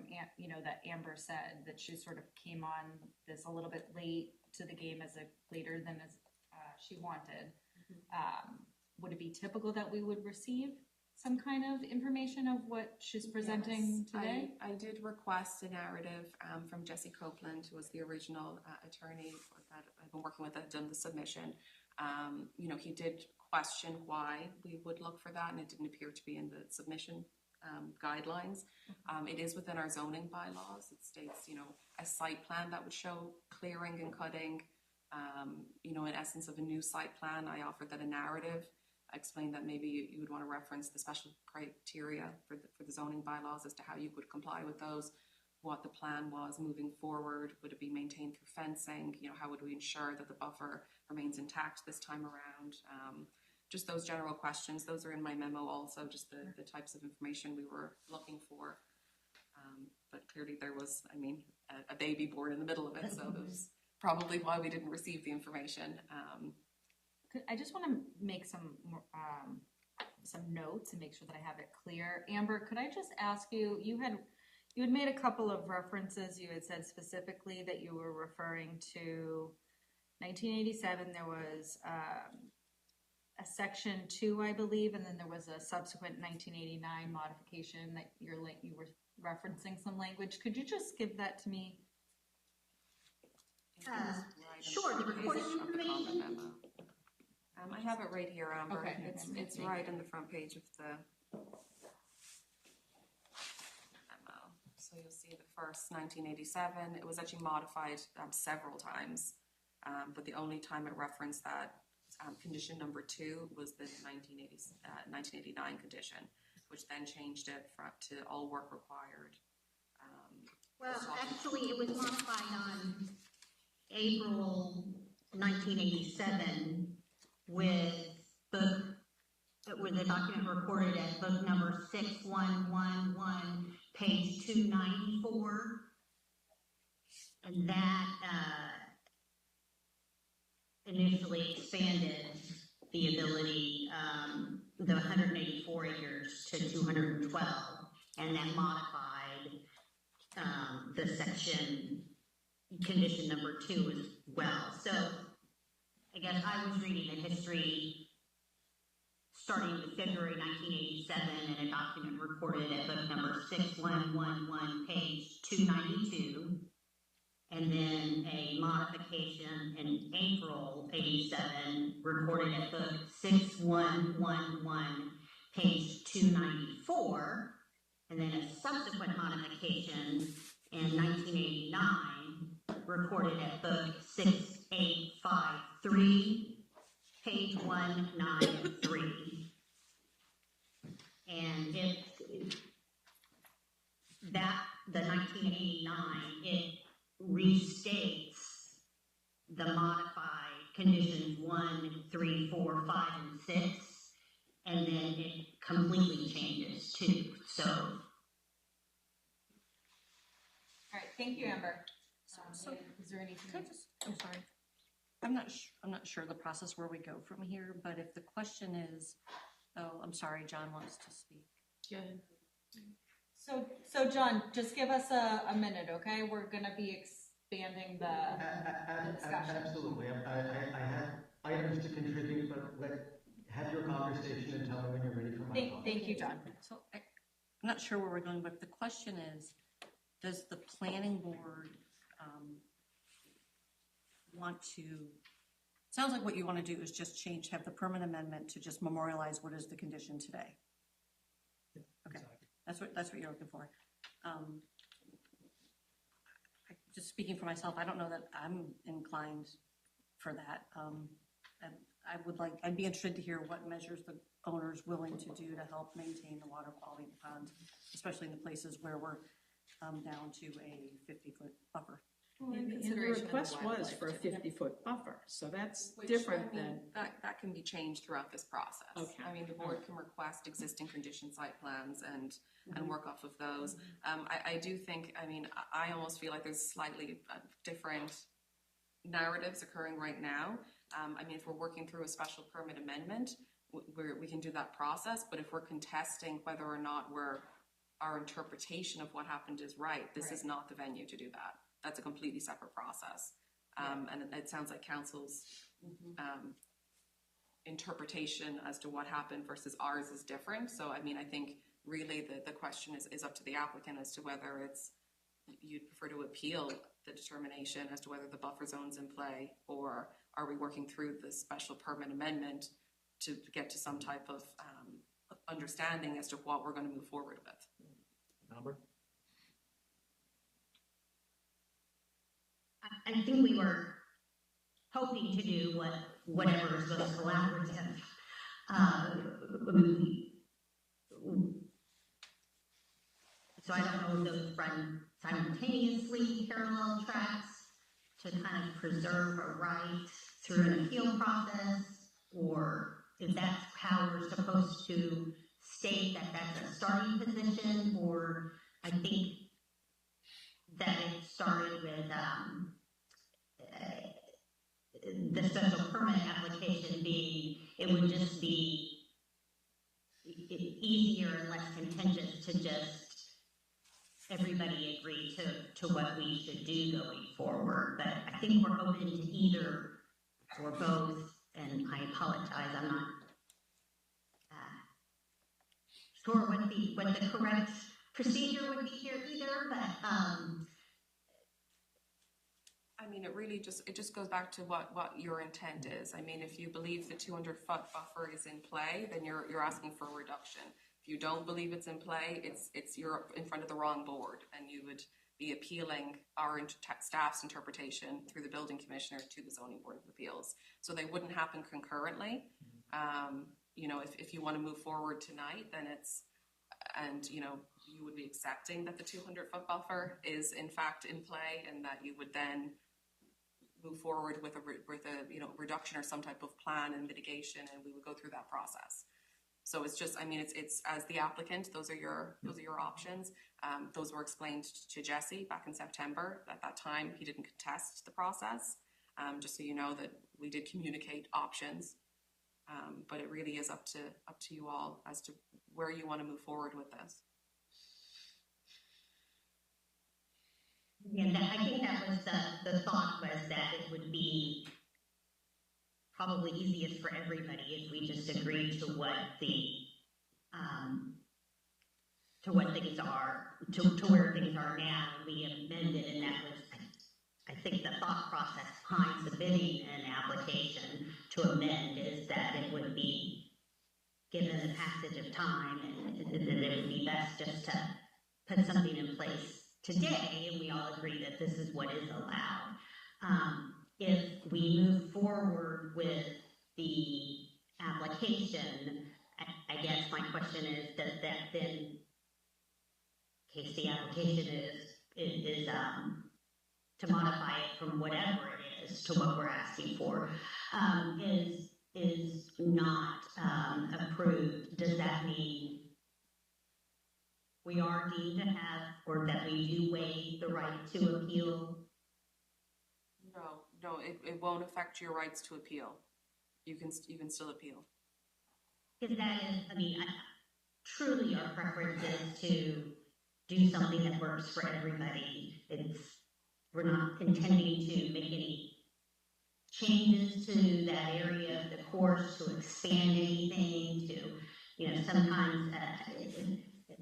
[SPEAKER 1] that Amber said that she sort of came on this a little bit late to the game later than as she wanted. Would it be typical that we would receive some kind of information of what she's presenting today?
[SPEAKER 3] I did request a narrative from Jesse Copeland, who was the original attorney that I've been working with that done the submission. He did question why we would look for that, and it didn't appear to be in the submission guidelines. It is within our zoning bylaws. It states, a site plan that would show clearing and cutting. In essence of a new site plan, I offered that a narrative. I explained that maybe you would want to reference the special criteria for the zoning bylaws as to how you would comply with those, what the plan was moving forward. Would it be maintained through fencing? How would we ensure that the buffer remains intact this time around? Just those general questions. Those are in my memo also, just the types of information we were looking for. But clearly there was, a baby born in the middle of it, so that was probably why we didn't receive the information.
[SPEAKER 1] I just want to make some notes and make sure that I have it clear. Amber, could I just ask you? You had made a couple of references. You had said specifically that you were referring to 1987. There was a section 2, I believe, and then there was a subsequent 1989 modification that you were referencing some language. Could you just give that to me?
[SPEAKER 10] Sure, the recording information.
[SPEAKER 3] I have it right here, Amber.
[SPEAKER 1] Okay.
[SPEAKER 3] It's right in the front page of the memo. So you'll see the first 1987. It was actually modified several times, but the only time it referenced that condition number 2 was the 1989 condition, which then changed it to all work required.
[SPEAKER 10] Well, actually, it was modified on April 1987 with the document recorded as book number 6111, page 294. And that initially expanded the ability, the 184 acres to 212, and that modified the section condition number 2 as well. So I guess I was reading the history starting with February 1987 in a document recorded at book number 6111, page 292, and then a modification in April 87 recorded at book 6111, page 294, and then a subsequent modification in 1989 recorded at book 6853, page 193. And the 1989, it restates the modified conditions 1, 3, 4, 5, and 6, and then it completely changes too. So,
[SPEAKER 1] All right, thank you, Amber.
[SPEAKER 4] So
[SPEAKER 1] Is there anything?
[SPEAKER 4] Could I just, I'm sorry. I'm not sure the process where we go from here, but if the question is, oh, I'm sorry, John wants to speak.
[SPEAKER 3] Good.
[SPEAKER 1] So John, just give us a minute, okay? We're gonna be expanding the discussion.
[SPEAKER 12] Absolutely. I have items to contribute, but have your conversation and tell me when you're ready for my thoughts.
[SPEAKER 1] Thank you, John.
[SPEAKER 4] So I'm not sure where we're going, but the question is, does the planning board want to, sounds like what you want to do is just have the permanent amendment to just memorialize what is the condition today. Okay, that's what you're looking for. Just speaking for myself, I don't know that I'm inclined for that. And I'd be interested to hear what measures the owner's willing to do to help maintain the water quality of the ponds, especially in the places where we're down to a 50-foot buffer.
[SPEAKER 6] And the request was for a 50-foot buffer, so that's different than.
[SPEAKER 3] That can be changed throughout this process.
[SPEAKER 6] Okay.
[SPEAKER 3] I mean, the board can request existing condition site plans and work off of those. I do think, I mean, I almost feel like there's slightly different narratives occurring right now. I mean, if we're working through a special permit amendment, we can do that process, but if we're contesting whether or not our interpretation of what happened is right, this is not the venue to do that. That's a completely separate process. And it sounds like council's interpretation as to what happened versus ours is different. So, I mean, I think really the question is up to the applicant as to whether you'd prefer to appeal the determination as to whether the buffer zone's in play, or are we working through the special permit amendment to get to some type of understanding as to what we're going to move forward with.
[SPEAKER 9] Amber?
[SPEAKER 10] I think we were hoping to do whatever is most collaborative. So I don't know if those run simultaneously, parallel tracks, to kind of preserve a right through an appeal process, or if that's how we're supposed to state that that's a starting position, or I think that it started with the special permit application being, it would just be easier and less contentious to just everybody agree to what we should do going forward. But I think we're open to either or both, and I apologize, I'm not sure what the correct procedure would be here either, but
[SPEAKER 3] I mean, it just goes back to what your intent is. I mean, if you believe the 200-foot buffer is in play, then you're asking for a reduction. If you don't believe it's in play, you're in front of the wrong board, and you would be appealing our staff's interpretation through the building commissioner to the zoning board of appeals. So they wouldn't happen concurrently. You know, if you want to move forward tonight, then you would be accepting that the 200-foot buffer is in fact in play, and that you would then move forward with a reduction or some type of plan and mitigation, and we would go through that process. So it's just, I mean, it's as the applicant, those are your options. Those were explained to Jesse back in September. At that time, he didn't contest the process. just so you know that we did communicate options. But it really is up to you all as to where you want to move forward with this.
[SPEAKER 10] Yeah, I think that was the thought was that it would be probably easiest for everybody if we just agreed to what things are, to where things are now, and we amended, and that was, I think the thought process behind submitting an application to amend is that it would be, given the passage of time, and that it would be best just to put something in place today, and we all agree that this is what is allowed. If we move forward with the application, I guess my question is, does that then, in case the application is to modify it from whatever it is to what we're asking for, is not approved, does that mean we are deemed to have, or that we do waive the right to appeal?
[SPEAKER 3] No, it won't affect your rights to appeal. You can still appeal.
[SPEAKER 10] Because that is, I mean, truly our preference is to do something that works for everybody. We're not intending to make any changes to that area of the course, to expand anything, to, sometimes,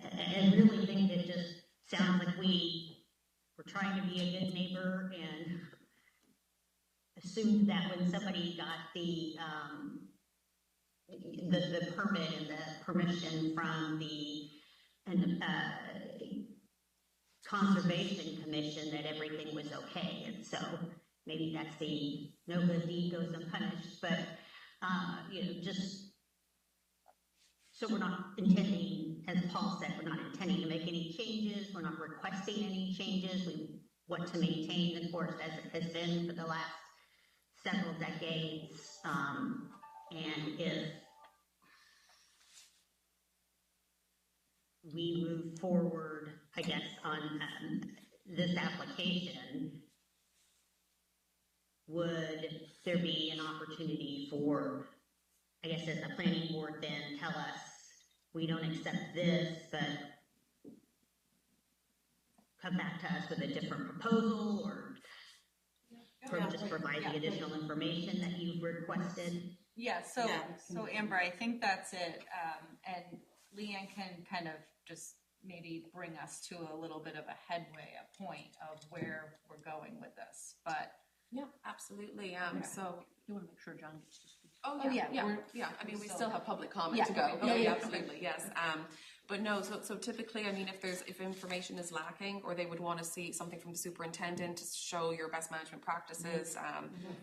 [SPEAKER 10] I really think it just sounds like we're trying to be a good neighbor and assumed that when somebody got the permit and the permission from the Conservation Commission that everything was okay, and so maybe that's the no good deed goes unpunished, but just so we're not intending, as Paul said, we're not intending to make any changes, we're not requesting any changes, we want to maintain the course as it has been for the last several decades, and if we move forward, I guess, on this application, would there be an opportunity for, I guess, as the planning board then tell us, we don't accept this, but come back to us with a different proposal, or just provide the additional information that you've requested?
[SPEAKER 1] Yeah, so Amber, I think that's it. And Leanne can kind of just maybe bring us to a little bit of a headway, a point of where we're going with this. But
[SPEAKER 3] yeah, absolutely. So
[SPEAKER 4] You want to make sure John gets to speak.
[SPEAKER 3] Yeah. I mean, we still have public comment to go. Absolutely, yes. But no, so typically, I mean, if information is lacking, or they would want to see something from the superintendent to show your best management practices,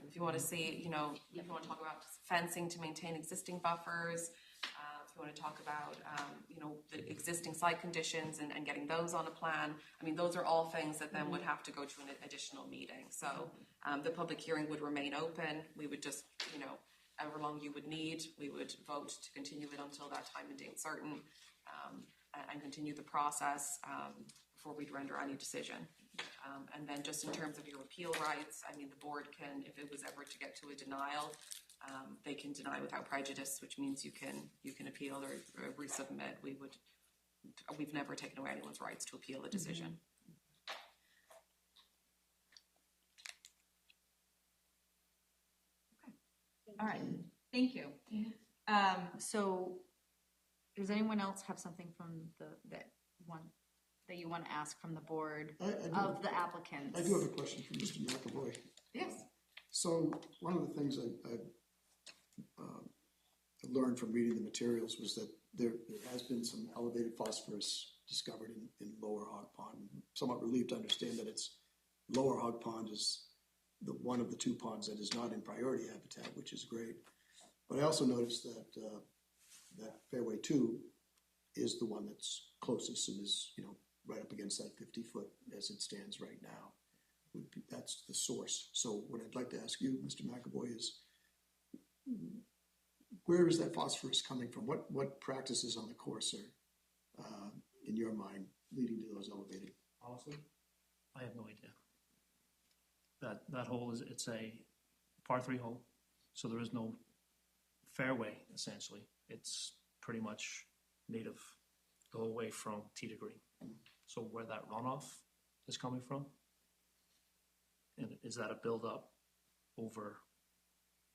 [SPEAKER 3] if you want to see, if you want to talk about fencing to maintain existing buffers, if you want to talk about, the existing site conditions and getting those on a plan, I mean, those are all things that then would have to go to an additional meeting. So the public hearing would remain open. We would just, however long you would need, we would vote to continue it until that time and date certain, and continue the process before we'd render any decision. And then just in terms of your appeal rights, I mean, the board can, if it was ever to get to a denial, they can deny without prejudice, which means you can appeal or resubmit. We've never taken away anyone's rights to appeal a decision.
[SPEAKER 1] all right, thank you. So does anyone else have something from that you want to ask from the board of the applicants?
[SPEAKER 8] I do have a question for Mr. McAvoy.
[SPEAKER 1] Yes.
[SPEAKER 8] So one of the things I learned from reading the materials was that there has been some elevated phosphorus discovered in Lower Hog Pond. I'm somewhat relieved to understand that it's Lower Hog Pond is one of the two ponds that is not in priority habitat, which is great. But I also noticed that Fairway 2 is the one that's closest and is right up against that 50-foot as it stands right now. That's the source. So what I'd like to ask you, Mr. McAvoy, is where is that phosphorus coming from? What practices on the course are, in your mind, leading to those elevated?
[SPEAKER 9] Honestly, I have no idea. That hole it's a par 3 hole, so there is no fairway, essentially. It's pretty much native, go away from tee to green. So where that runoff is coming from, and is that a build-up over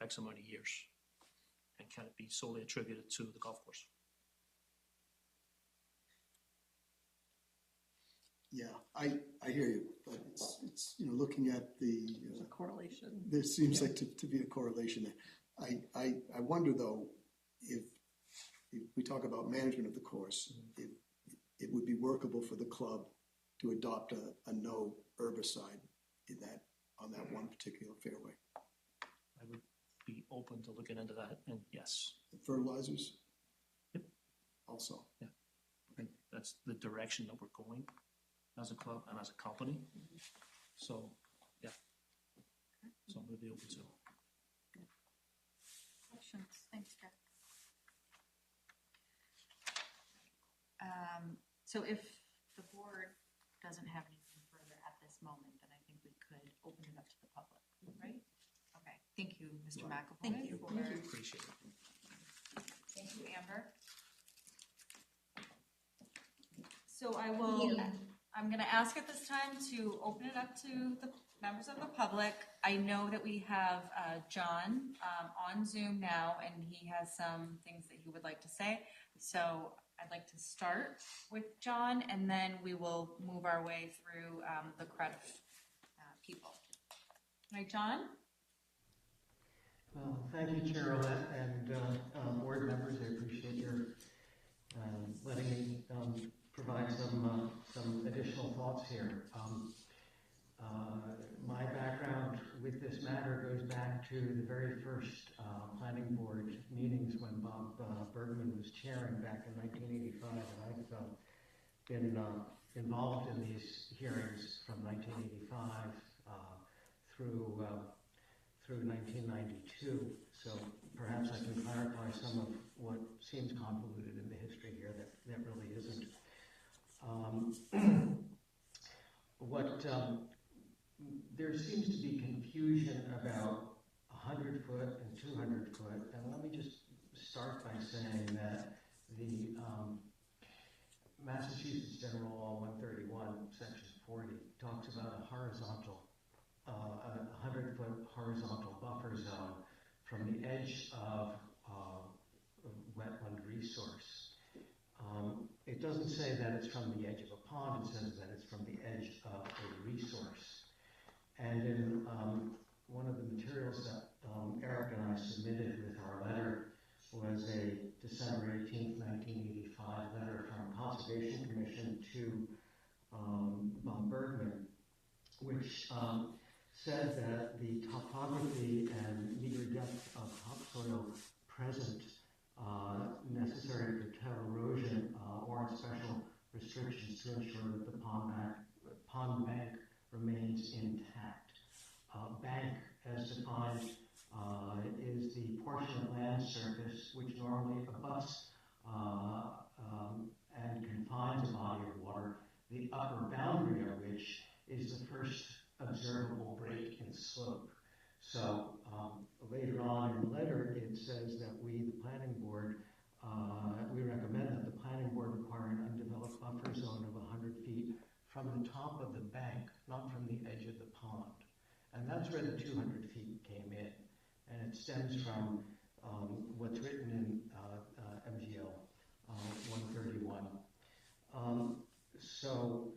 [SPEAKER 9] X amount of years? And can it be solely attributed to the golf course?
[SPEAKER 8] Yeah, I hear you, but it's looking at the,
[SPEAKER 4] There's a correlation.
[SPEAKER 8] there seems like to be a correlation there. I wonder though, if we talk about management of the course, if it would be workable for the club to adopt a no herbicide on that one particular fairway.
[SPEAKER 9] I would be open to looking into that, and yes.
[SPEAKER 8] Fertilizers?
[SPEAKER 9] Yep.
[SPEAKER 8] Also.
[SPEAKER 9] Yeah. I think that's the direction that we're going as a club and as a company. So, yeah. So I'm going to be open to.
[SPEAKER 1] Questions? Thanks, Jeff. So if the board doesn't have anything further at this moment, then I think we could open it up to the public, right? Okay, thank you, Mr. McAvoy.
[SPEAKER 4] Thank you.
[SPEAKER 9] Appreciate it.
[SPEAKER 1] Thank you, Amber. So I'm gonna ask at this time to open it up to the members of the public. I know that we have John on Zoom now, and he has some things that he would like to say. So I'd like to start with John, and then we will move our way through the crowd of people. All right, John?
[SPEAKER 12] Well, thank you, Chair Olet, and board members. I appreciate your letting me provide some additional thoughts here. My background with this matter goes back to the very first planning board meetings when Bob Bergman was chairing back in 1985, and I've been involved in these hearings from 1985 through 1992. So perhaps I can clarify some of what seems convoluted in the history here that really isn't. There seems to be confusion about 100 foot and 200 foot, and let me just start by saying that the Massachusetts General Law 131, Section 40, talks about a 100-foot horizontal buffer zone from the edge of wetland resource. It doesn't say that it's from the edge of a pond, it says that it's from the edge of a resource. And in one of the materials that Eric and I submitted with our letter was a December 18th, 1985 letter from Conservation Commission to Bob Bergman, which said that the topography and meter depth of topsoil present necessary to curtail erosion warrant special restrictions to ensure that the pond bank remains intact. Bank, as defined, is the portion of land surface which normally abuts and confines a body of water, the upper boundary of which is the first observable break in slope. So later on in the letter, it says that we, the planning board, we recommend that the planning board require an undeveloped buffer zone of 100 feet from the top of the bank, not from the edge of the pond. And that's where the 200 feet came in. And it stems from what's written in MGL 131. So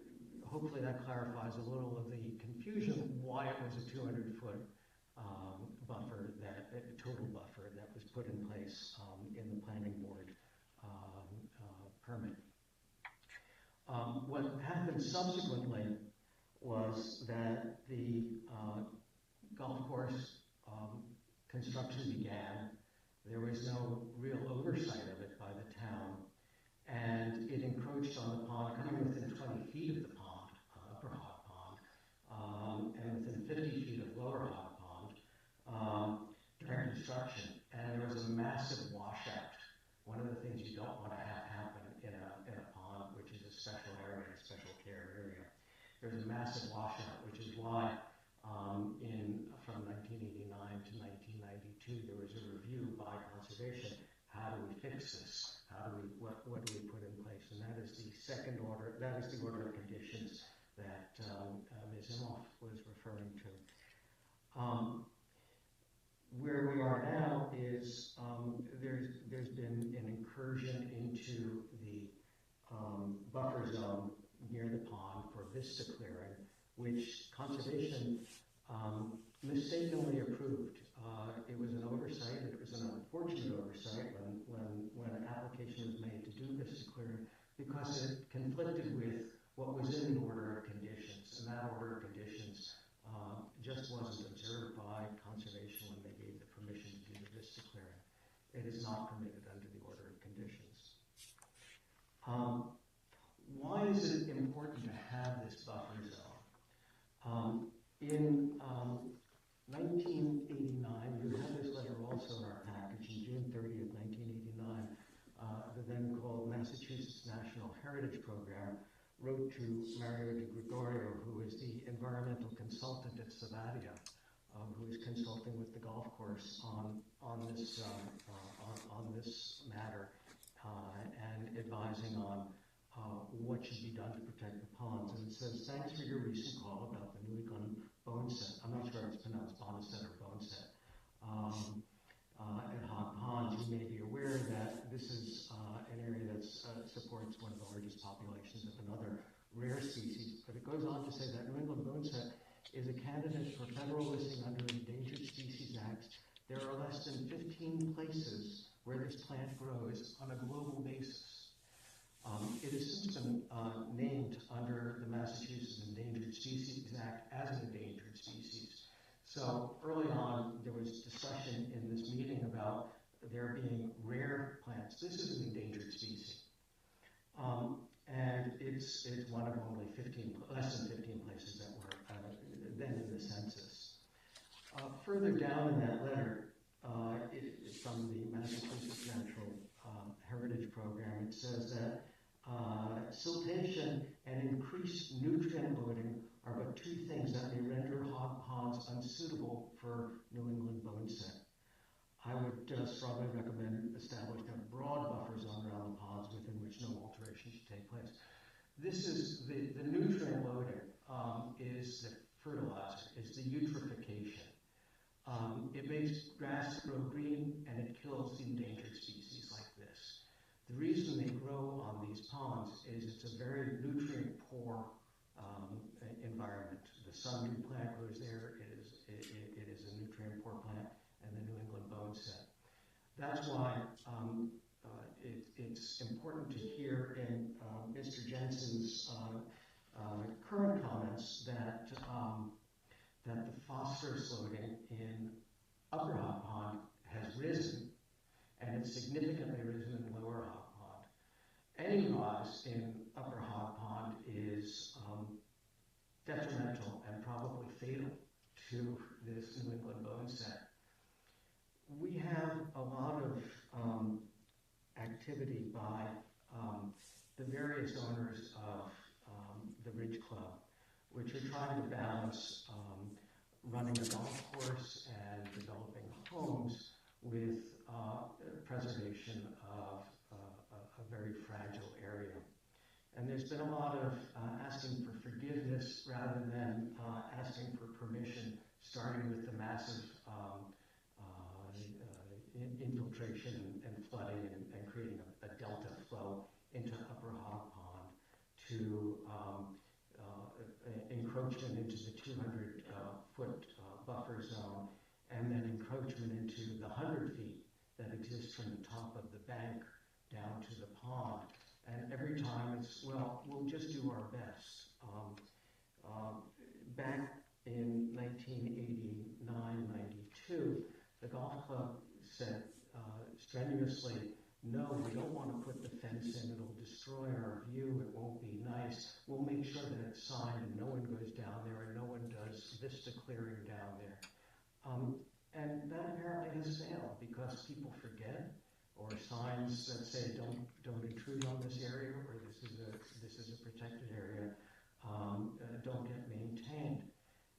[SPEAKER 12] hopefully that clarifies a little of the confusion why it was a 200-foot buffer, a total buffer that was put in place in the planning board permit. What happened subsequently was that the golf course construction began. There was no real oversight of it by the town, and it encroached on the pond, coming within 20 feet of the pond, Upper Hog Pond, and within 50 feet of Lower Hog Pond during construction. And there was a massive washout. One of the things you don't want to have happen in a pond, which is a special area, a special care area. There's a massive washout, which is why in from 1989 to 1992, there was a review by conservation. How do we fix this? What do we put in place? And that is the second order, that is the order of conditions that Ms. Imhoff was referring to. Where we are now is there's been an incursion into the buffer zone near the pond for vista clearing, which conservation mistakenly approved. It was an oversight. It was an unfortunate oversight when an application was made to do vista clearing because it conflicted with what was in the order of conditions, and that order of conditions just wasn't observed by conservation when they gave the permission to do the vista clearing. It is not permitted under the order of conditions. Why is it important to have this buffer zone? In 1989, you have this letter also in our package, in June 30th, 1989, the then called Massachusetts National Heritage Program wrote to Mario de Gregorio, who is the environmental consultant at Savadia, who is consulting with the golf course on this matter and advising on what should be done to protect the ponds. And it says, thanks for your recent call about the New England boneset. I'm not sure if it's pronounced boneset or boneset. At Hog Ponds, you may be aware that this is an area that supports one of the largest populations of another rare species. But it goes on to say that New England boneset is a candidate for federal listing under the Endangered Species Act. There are less than 15 places where this plant grows on a global basis. It has since been named under the Massachusetts Endangered Species Act as an endangered species. So early on, there was discussion in this meeting about there being rare plants. This is an endangered species. And it's one of only less than 15 places that were then in the census. Further down in that letter, from the Massachusetts Natural Heritage Program, it says that siltation and increased nutrient loading are but two things that may render hog ponds unsuitable for New England boneset. I would strongly recommend establishing a broad buffer zone around the ponds within which no alteration should take place. This is the nutrient loading is the fertilizer, is the eutrophication. It makes grass grow green and it kills the endangered species like this. The reason they grow on these ponds is it's a very nutrient poor environment. The sundew plant grows there. It is a nutrient poor plant, and the New England boneset. That's why it's important to hear in Mr. Jensen's current comments that the phosphorus loading in Upper Hog Pond has risen, and it's significantly risen in Lower Hog Pond. Any rise in Upper Hog Pond is detrimental and probably fatal to this New England boneset. We have a lot of activity by the various owners of the Ridge Club, which are trying to balance running a golf course and developing homes with preservation of a very fragile area. And there's been a lot of asking for forgiveness rather than asking for permission, starting with the massive infiltration and flooding and creating a delta flow into Upper Hog Pond to encroachment into the 200-foot buffer zone, and then encroachment into the 100 feet that exists from the top of the bank down to the pond. And every time it's, well, we'll just do our best. Back in 1989, 92, the golf club said strenuously, no, we don't want to put the fence in. It'll destroy our view. It won't be nice. We'll make sure that it's signed and no one goes down there and no one does vista clearing down there. And that apparently has failed because people forget, or signs that say don't intrude on this area, or this is a protected area, don't get maintained.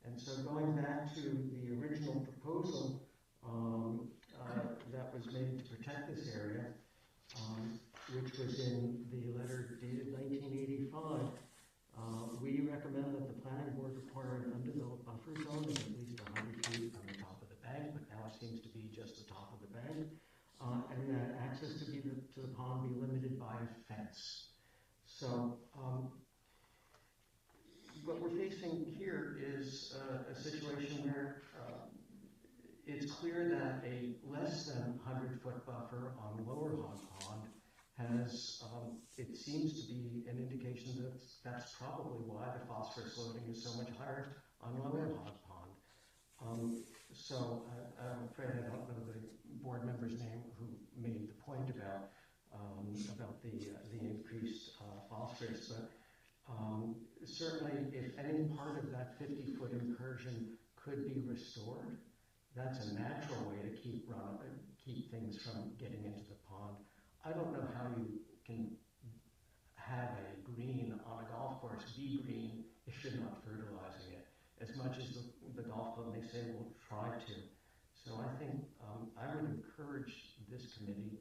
[SPEAKER 12] And so going back to the original proposal that was made to protect this area, which was in the letter dated 1985, we recommend that the planning board require an undeveloped buffer zone of at least 100 feet from the top of the bank, but now it seems to be just the top of the bank, and that access to the pond be limited by a fence. So what we're facing here is a situation where it's clear that a less than 100-foot buffer on Lower Hog Pond has, it seems to be an indication that that's probably why the phosphorus loading is so much higher on Lower Hog Pond. So I'm afraid I don't know the board member's name who made the point about the increased phosphorus, but certainly if any part of that 50-foot incursion could be restored, that's a natural way to keep things from getting into the pond. I don't know how you can have a green on a golf course be green if you're not fertilizing it, as much as the golf club may say will try to. So I think I would encourage this committee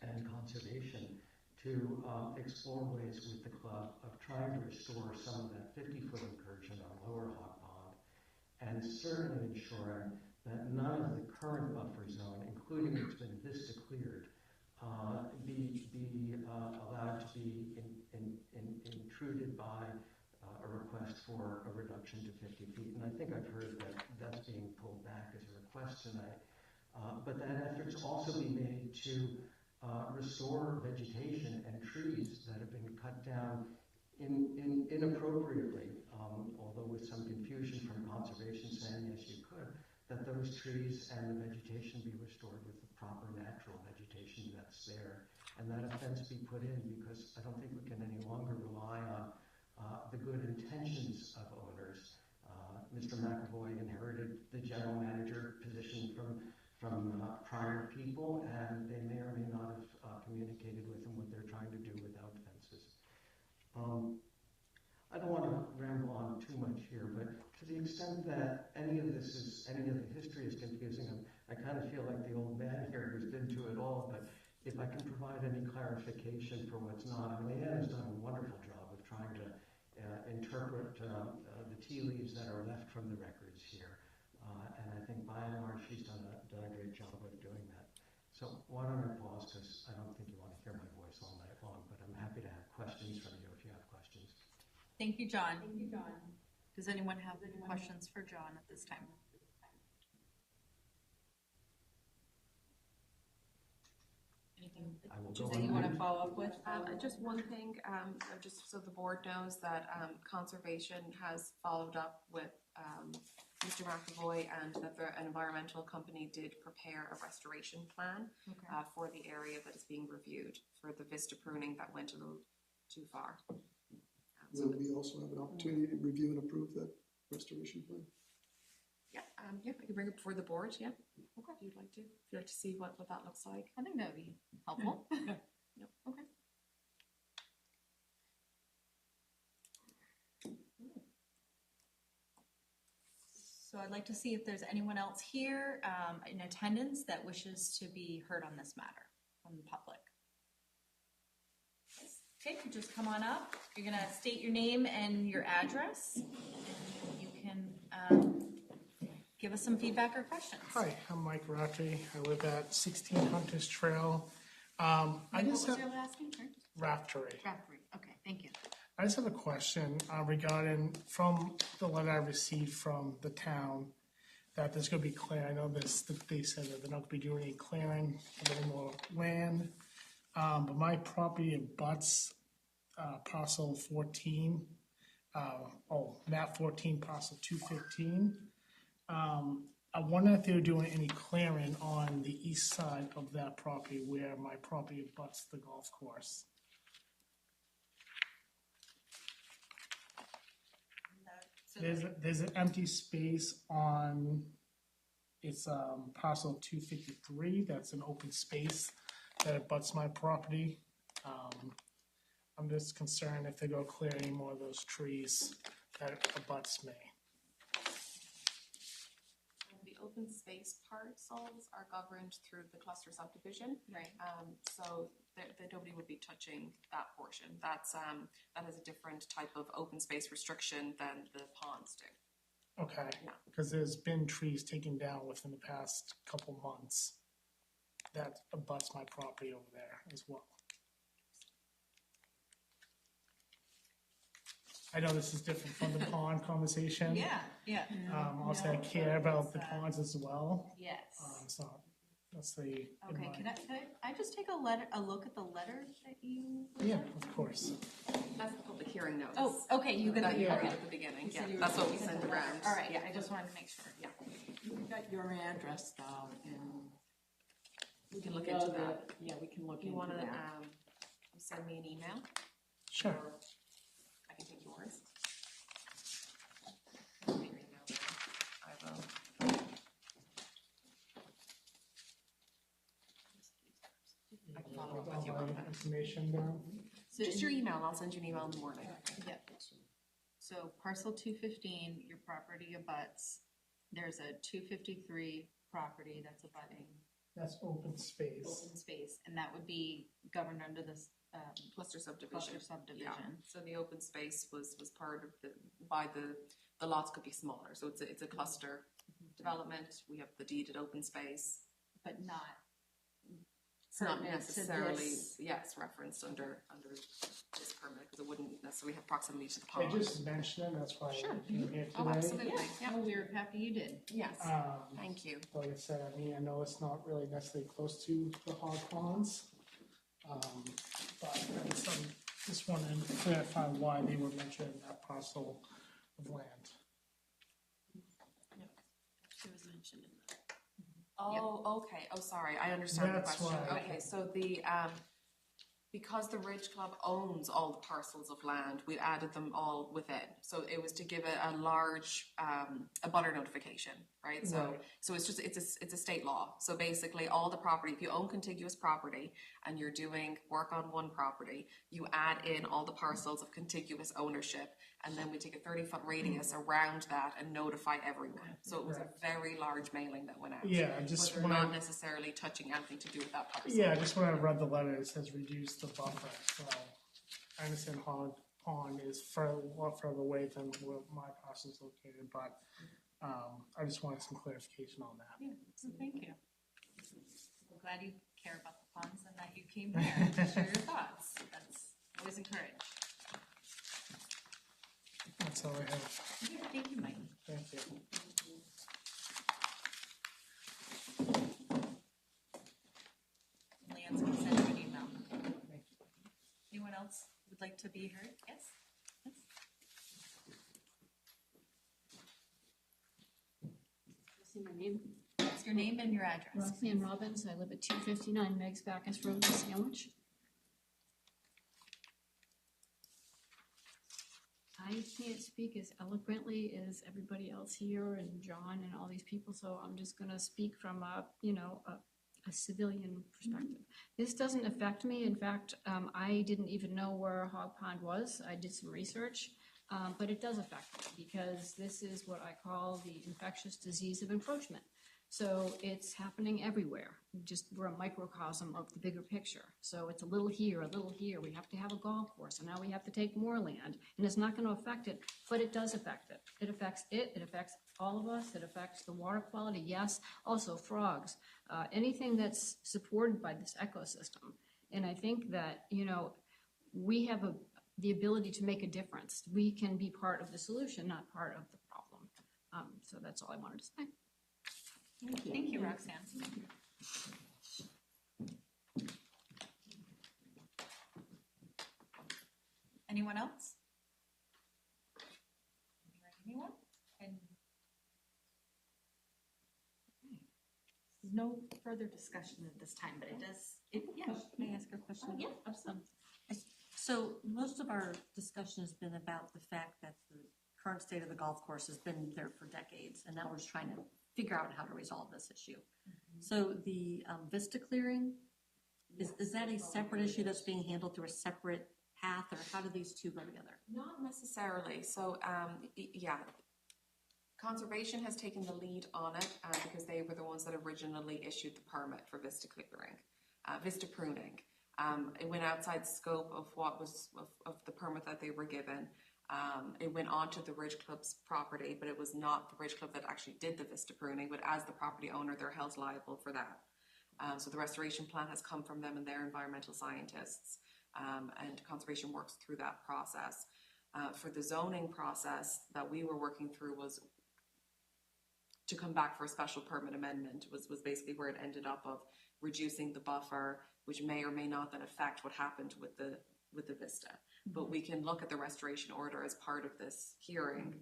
[SPEAKER 12] and conservation to explore ways with the club of trying to restore some of that 50-foot incursion on Lower Hog Pond, and certainly ensuring that none of the current buffer zone, including what's been vista cleared, be allowed to be intruded by a request for a reduction to 50 feet. And I think I've heard that that's being pulled back as a request tonight. But that efforts also be made to restore vegetation and trees that have been cut down inappropriately, although with some confusion from conservation saying yes you could, that those trees and the vegetation be restored with the proper natural vegetation that's there, and that a fence be put in, because I don't think we can any longer rely on the good intentions of owners. Mr. McAvoy inherited the general manager position from prior people, and they may or may not have communicated with them what they're trying to do without fences. I don't want to ramble on too much here, but to the extent that any of the history is confusing, I kind of feel like the old man here who's been to it all, but if I can provide any clarification for what's not, Leanne has done a wonderful job of trying to interpret the tea leaves that are left from the records here, and I think by and large she's done a great job of doing that. So why don't I pause, because I don't think you want to hear my voice all night long, but I'm happy to have questions from you if you have questions.
[SPEAKER 1] Thank you, John. Does anyone have any questions for John at this time? Anything you want to follow up with?
[SPEAKER 3] Just one thing, just so the board knows that conservation has followed up with Mr. McAvoy, and that an environmental company did prepare a restoration plan for the area that is being reviewed for the vista pruning that went a little too far.
[SPEAKER 8] Will we also have an opportunity to review and approve that restoration plan?
[SPEAKER 3] Yeah, I can bring it before the board, yeah. Okay. If you'd like to. If you'd like to see what that looks like.
[SPEAKER 1] I think that would be helpful.
[SPEAKER 3] Yep.
[SPEAKER 1] Okay. So I'd like to see if there's anyone else here in attendance that wishes to be heard on this matter from the public. Okay, just come on up. You're going to state your name and your address, and you can give us some feedback or questions.
[SPEAKER 13] Hi, I'm Mike Raftery. I live at 16 Hunters Trail.
[SPEAKER 1] What was your last name? Sorry?
[SPEAKER 13] Raftery.
[SPEAKER 1] Raftery. Okay, thank you.
[SPEAKER 13] I just have a question regarding from the letter I received from the town that there's going to be clearing. I know they said that they're not going to be doing any clearing of any more land, but my property abuts parcel 14, map 14, parcel 215. I wonder if they were doing any clearing on the east side of that property where my property abuts the golf course. There's an empty space on, it's parcel 253, that's an open space that abuts my property. I'm just concerned if they go clear any more of those trees that abuts me.
[SPEAKER 3] open space parcels are governed through the cluster subdivision.
[SPEAKER 1] Right.
[SPEAKER 3] So nobody would be touching that portion. That is a different type of open space restriction than the ponds do.
[SPEAKER 13] Okay,
[SPEAKER 3] Yeah.
[SPEAKER 13] because there's been trees taken down within the past couple months that abuts my property over there as well. I know this is different from the pond conversation.
[SPEAKER 1] Yeah.
[SPEAKER 13] Also, I
[SPEAKER 1] No,
[SPEAKER 13] care about the
[SPEAKER 1] that's,
[SPEAKER 13] ponds as well.
[SPEAKER 1] Yes.
[SPEAKER 13] So that's the.
[SPEAKER 1] Okay, can I just take a look at the letter that you?
[SPEAKER 13] Yeah, of course.
[SPEAKER 3] That's the public hearing notice.
[SPEAKER 1] Oh, okay, you got
[SPEAKER 3] That
[SPEAKER 1] the,
[SPEAKER 3] you
[SPEAKER 1] okay.
[SPEAKER 3] read at the beginning,
[SPEAKER 2] You
[SPEAKER 3] yeah,
[SPEAKER 2] said you
[SPEAKER 3] that's
[SPEAKER 2] were
[SPEAKER 3] what we
[SPEAKER 2] gonna
[SPEAKER 3] send
[SPEAKER 2] send
[SPEAKER 3] around.
[SPEAKER 1] All right,
[SPEAKER 3] Yeah.
[SPEAKER 1] I just wanted to make sure.
[SPEAKER 3] Yeah,
[SPEAKER 2] We got your address though, and
[SPEAKER 3] we can look
[SPEAKER 2] know
[SPEAKER 3] into that.
[SPEAKER 2] Yeah, we can look
[SPEAKER 3] You
[SPEAKER 2] into
[SPEAKER 3] wanna,
[SPEAKER 2] that.
[SPEAKER 3] send me an email?
[SPEAKER 13] Sure.
[SPEAKER 3] Or I can take yours. Your email there. I will. I can follow up with you
[SPEAKER 13] All
[SPEAKER 3] on
[SPEAKER 13] my
[SPEAKER 3] that.
[SPEAKER 13] information down.
[SPEAKER 3] Just your email, I'll send you an email in the morning.
[SPEAKER 1] Yep. So parcel 215, your property abuts, there's a 253 property that's abutting
[SPEAKER 13] That's open space.
[SPEAKER 1] open space, and that would be governed under this,
[SPEAKER 3] Cluster subdivision.
[SPEAKER 1] cluster subdivision.
[SPEAKER 3] Yeah, so the open space was part of the lots could be smaller, so it's a cluster development, we have the deeded open space.
[SPEAKER 1] But not
[SPEAKER 3] It's not
[SPEAKER 1] pertinent to
[SPEAKER 3] necessarily,
[SPEAKER 1] this.
[SPEAKER 3] yes, referenced under this permit, because it wouldn't necessarily have proximity to the
[SPEAKER 13] I
[SPEAKER 3] pond.
[SPEAKER 13] just mentioned it, that's why
[SPEAKER 3] Sure.
[SPEAKER 13] I came here today.
[SPEAKER 3] Oh, absolutely,
[SPEAKER 1] Yeah,
[SPEAKER 3] yeah,
[SPEAKER 1] oh, we're happy you did.
[SPEAKER 3] yes,
[SPEAKER 13] Um,
[SPEAKER 3] thank you.
[SPEAKER 13] Like I said, I mean, I know it's not really necessarily close to the hog ponds. But I just wanted to clarify why they were mentioned in that parcel of land.
[SPEAKER 5] She was mentioned in that.
[SPEAKER 3] Oh, okay, oh, sorry, I understand the
[SPEAKER 13] That's
[SPEAKER 3] question.
[SPEAKER 13] why.
[SPEAKER 3] Okay, so because the Ridge Club owns all the parcels of land, we added them all within. So it was to give it a large, a butter notification, right?
[SPEAKER 13] Right.
[SPEAKER 3] So it's a state law. So basically, all the property, if you own contiguous property and you're doing work on one property, you add in all the parcels of contiguous ownership, and then we take a 30-foot radius around that and notify everyone. So it was a very large mailing that went out.
[SPEAKER 13] Yeah, I just
[SPEAKER 3] But they're
[SPEAKER 13] wanna-
[SPEAKER 3] not necessarily touching anything to do with that parcel.
[SPEAKER 13] Yeah, just when I read the letter, it says reduce the buffer, so I understand Hog Pond is a lot further away than where my parcel is located, but I just wanted some clarification on that.
[SPEAKER 1] Yeah, so thank you. I'm glad you care about the ponds and that you came here to share your thoughts. That's always encouraged.
[SPEAKER 13] That's all I have.
[SPEAKER 1] Yeah, thank you, Mike.
[SPEAKER 13] Thank you.
[SPEAKER 1] Leanne's gonna send you an email. Anyone else would like to be heard? Yes? Yes?
[SPEAKER 14] See my name?
[SPEAKER 1] What's your name and your address?
[SPEAKER 14] Roxanne Robbins. I live at 259 Meg's Bacchus Road in Sandwich. I can't speak as eloquently as everybody else here and John and all these people, so I'm just gonna speak from a civilian perspective. This doesn't affect me. In fact, I didn't even know where Hog Pond was. I did some research, but it does affect me because this is what I call the infectious disease of encroachment. So it's happening everywhere. We're a microcosm of the bigger picture. So it's a little here, a little here. We have to have a golf course, and now we have to take more land. And it's not going to affect it, but it does affect it. It affects all of us. It affects the water quality, yes. Also frogs, anything that's supported by this ecosystem. And I think that, we have the ability to make a difference. We can be part of the solution, not part of the problem. So that's all I wanted to say.
[SPEAKER 1] Thank you, Roxanne. Anyone else? Anyone? And no further discussion at this time, but yeah.
[SPEAKER 4] May I ask a question?
[SPEAKER 1] Yeah, absolutely.
[SPEAKER 4] So most of our discussion has been about the fact that the current state of the golf course has been there for decades, and now we're just trying to figure out how to resolve this issue. So the vista clearing, is that a separate issue that's being handled through a separate path, or how do these two go together?
[SPEAKER 3] Not necessarily. So, yeah, Conservation has taken the lead on it because they were the ones that originally issued the permit for vista clearing, vista pruning. It went outside the scope of what was of the permit that they were given. It went onto the Ridge Club's property, but it was not the Ridge Club that actually did the vista pruning, but as the property owner, they're held liable for that. So the restoration plan has come from them and their environmental scientists, and conservation works through that process. For the zoning process that we were working through was to come back for a special permit amendment was basically where it ended up of reducing the buffer, which may or may not then affect what happened with the vista. But we can look at the restoration order as part of this hearing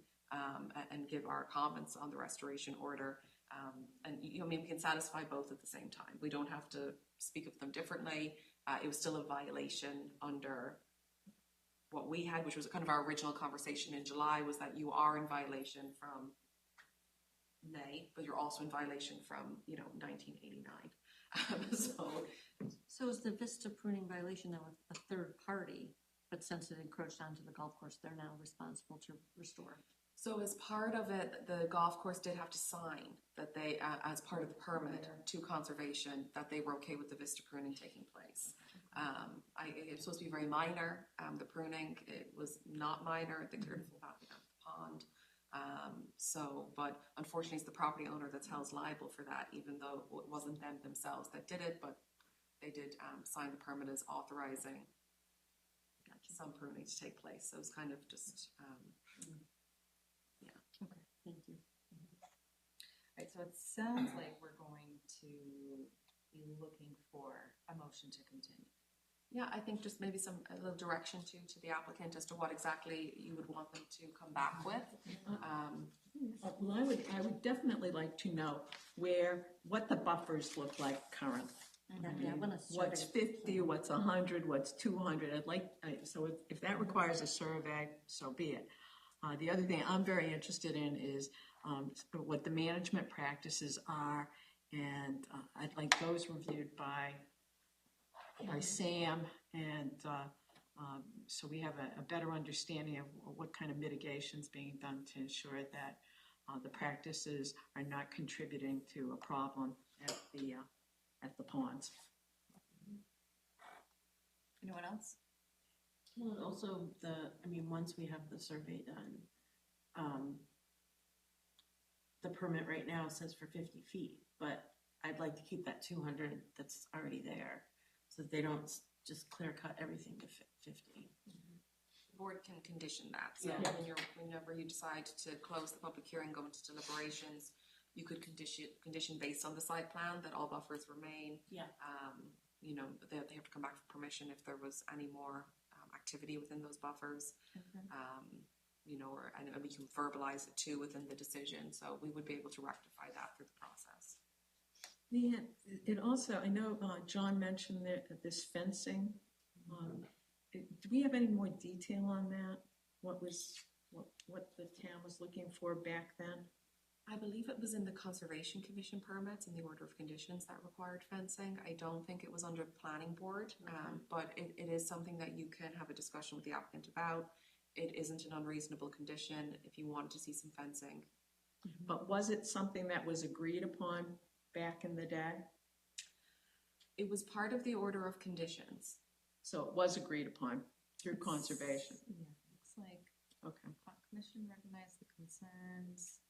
[SPEAKER 3] and give our comments on the restoration order. And I mean, we can satisfy both at the same time. We don't have to speak of them differently. It was still a violation under what we had, which was kind of our original conversation in July, was that you are in violation from May, but you're also in violation from 1989.
[SPEAKER 4] So is the vista pruning violation now a third party, but since it encroached onto the golf course, they're now responsible to restore?
[SPEAKER 3] So as part of it, the golf course did have to sign that they, as part of the permit to conservation, that they were okay with the vista pruning taking place. It was supposed to be very minor. The pruning, it was not minor. They cleared the full back down the pond. But unfortunately, it's the property owner that's held liable for that, even though it wasn't them themselves that did it, but they did sign the permit as authorizing some pruning to take place. So it was kind of just,
[SPEAKER 4] Okay, thank you.
[SPEAKER 1] Right, so it sounds like we're going to be looking for a motion to continue.
[SPEAKER 3] Yeah, I think just maybe a little direction to the applicant as to what exactly you would want them to come back with.
[SPEAKER 6] Well, I would definitely like to know what the buffers look like currently.
[SPEAKER 4] Yeah, I wanna
[SPEAKER 6] What's 50, what's 100, what's 200, so if that requires a survey, so be it. The other thing I'm very interested in is what the management practices are, and I'd like those reviewed by Sam, and so we have a better understanding of what kind of mitigation is being done to ensure that the practices are not contributing to a problem at the ponds.
[SPEAKER 3] Anyone else?
[SPEAKER 5] Well, and also once we have the survey done, the permit right now says for 50 feet, but I'd like to keep that 200 that's already there, so that they don't just clear cut everything to 50.
[SPEAKER 3] The board can condition that. So
[SPEAKER 5] Yeah.
[SPEAKER 3] whenever you decide to close the public hearing, go into deliberations, you could condition based on the site plan that all buffers remain.
[SPEAKER 5] Yeah.
[SPEAKER 3] They have to come back for permission if there was any more activity within those buffers. And we can verbalize it too within the decision. So we would be able to rectify that through the process.
[SPEAKER 6] It also, I know John mentioned this fencing. Do we have any more detail on that? What the town was looking for back then?
[SPEAKER 3] I believe it was in the Conservation Commission permits in the order of conditions that required fencing. I don't think it was under the planning board, but it is something that you can have a discussion with the applicant about. It isn't an unreasonable condition if you wanted to see some fencing.
[SPEAKER 6] But was it something that was agreed upon back in the day?
[SPEAKER 3] It was part of the order of conditions.
[SPEAKER 6] So it was agreed upon through conservation?
[SPEAKER 1] Yeah, looks like.
[SPEAKER 6] Okay.
[SPEAKER 1] Commission recognized the concerns.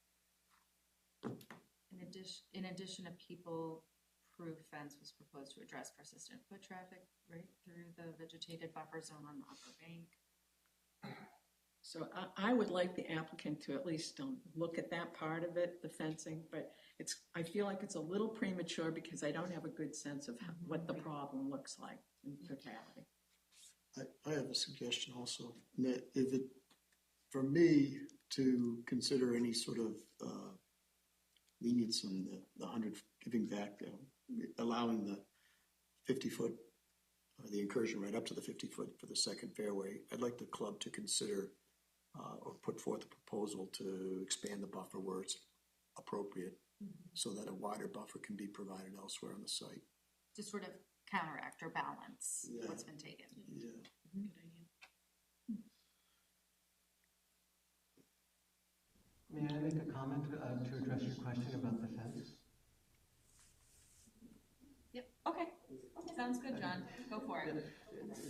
[SPEAKER 1] In addition, a people-proof fence was proposed to address persistent foot traffic right through the vegetated buffer zone on the upper bank.
[SPEAKER 6] So I would like the applicant to at least look at that part of it, the fencing, but I feel like it's a little premature because I don't have a good sense of what the problem looks like in totality.
[SPEAKER 8] I have a suggestion also. For me to consider any sort of lenience on the 100, giving back, allowing the 50-foot, the incursion right up to the 50-foot for the second fairway, I'd like the club to consider or put forth a proposal to expand the buffer where it's appropriate, so that a wider buffer can be provided elsewhere on the site.
[SPEAKER 1] To sort of counteract or balance what's been taken.
[SPEAKER 8] Yeah.
[SPEAKER 5] Good idea.
[SPEAKER 12] May I make a comment question about the fence?
[SPEAKER 1] Yep, okay, sounds good, John, go for it.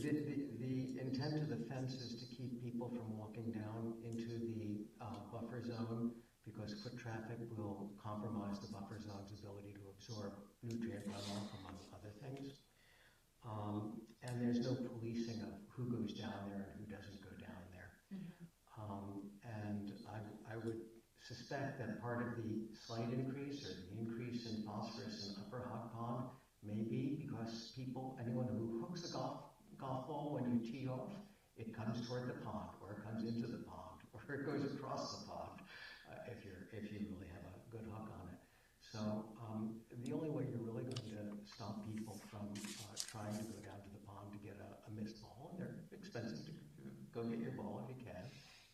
[SPEAKER 12] The intent of the fence is to keep people from walking down into the buffer zone because foot traffic will compromise the buffer zone's ability to absorb nutrient runoff, among other things. And there's no policing of who goes down there and who doesn't go down there. And I would suspect that part of the slight increase or the increase in phosphorus in Upper Hog Pond may be because anyone who hooks a golf ball when you tee off, it comes toward the pond, or it comes into the pond, or it goes across the pond, if you really have a good hook on it. So the only way you're really going to stop people from trying to go down to the pond to get a missed ball, and they're expensive to go get your ball if you can,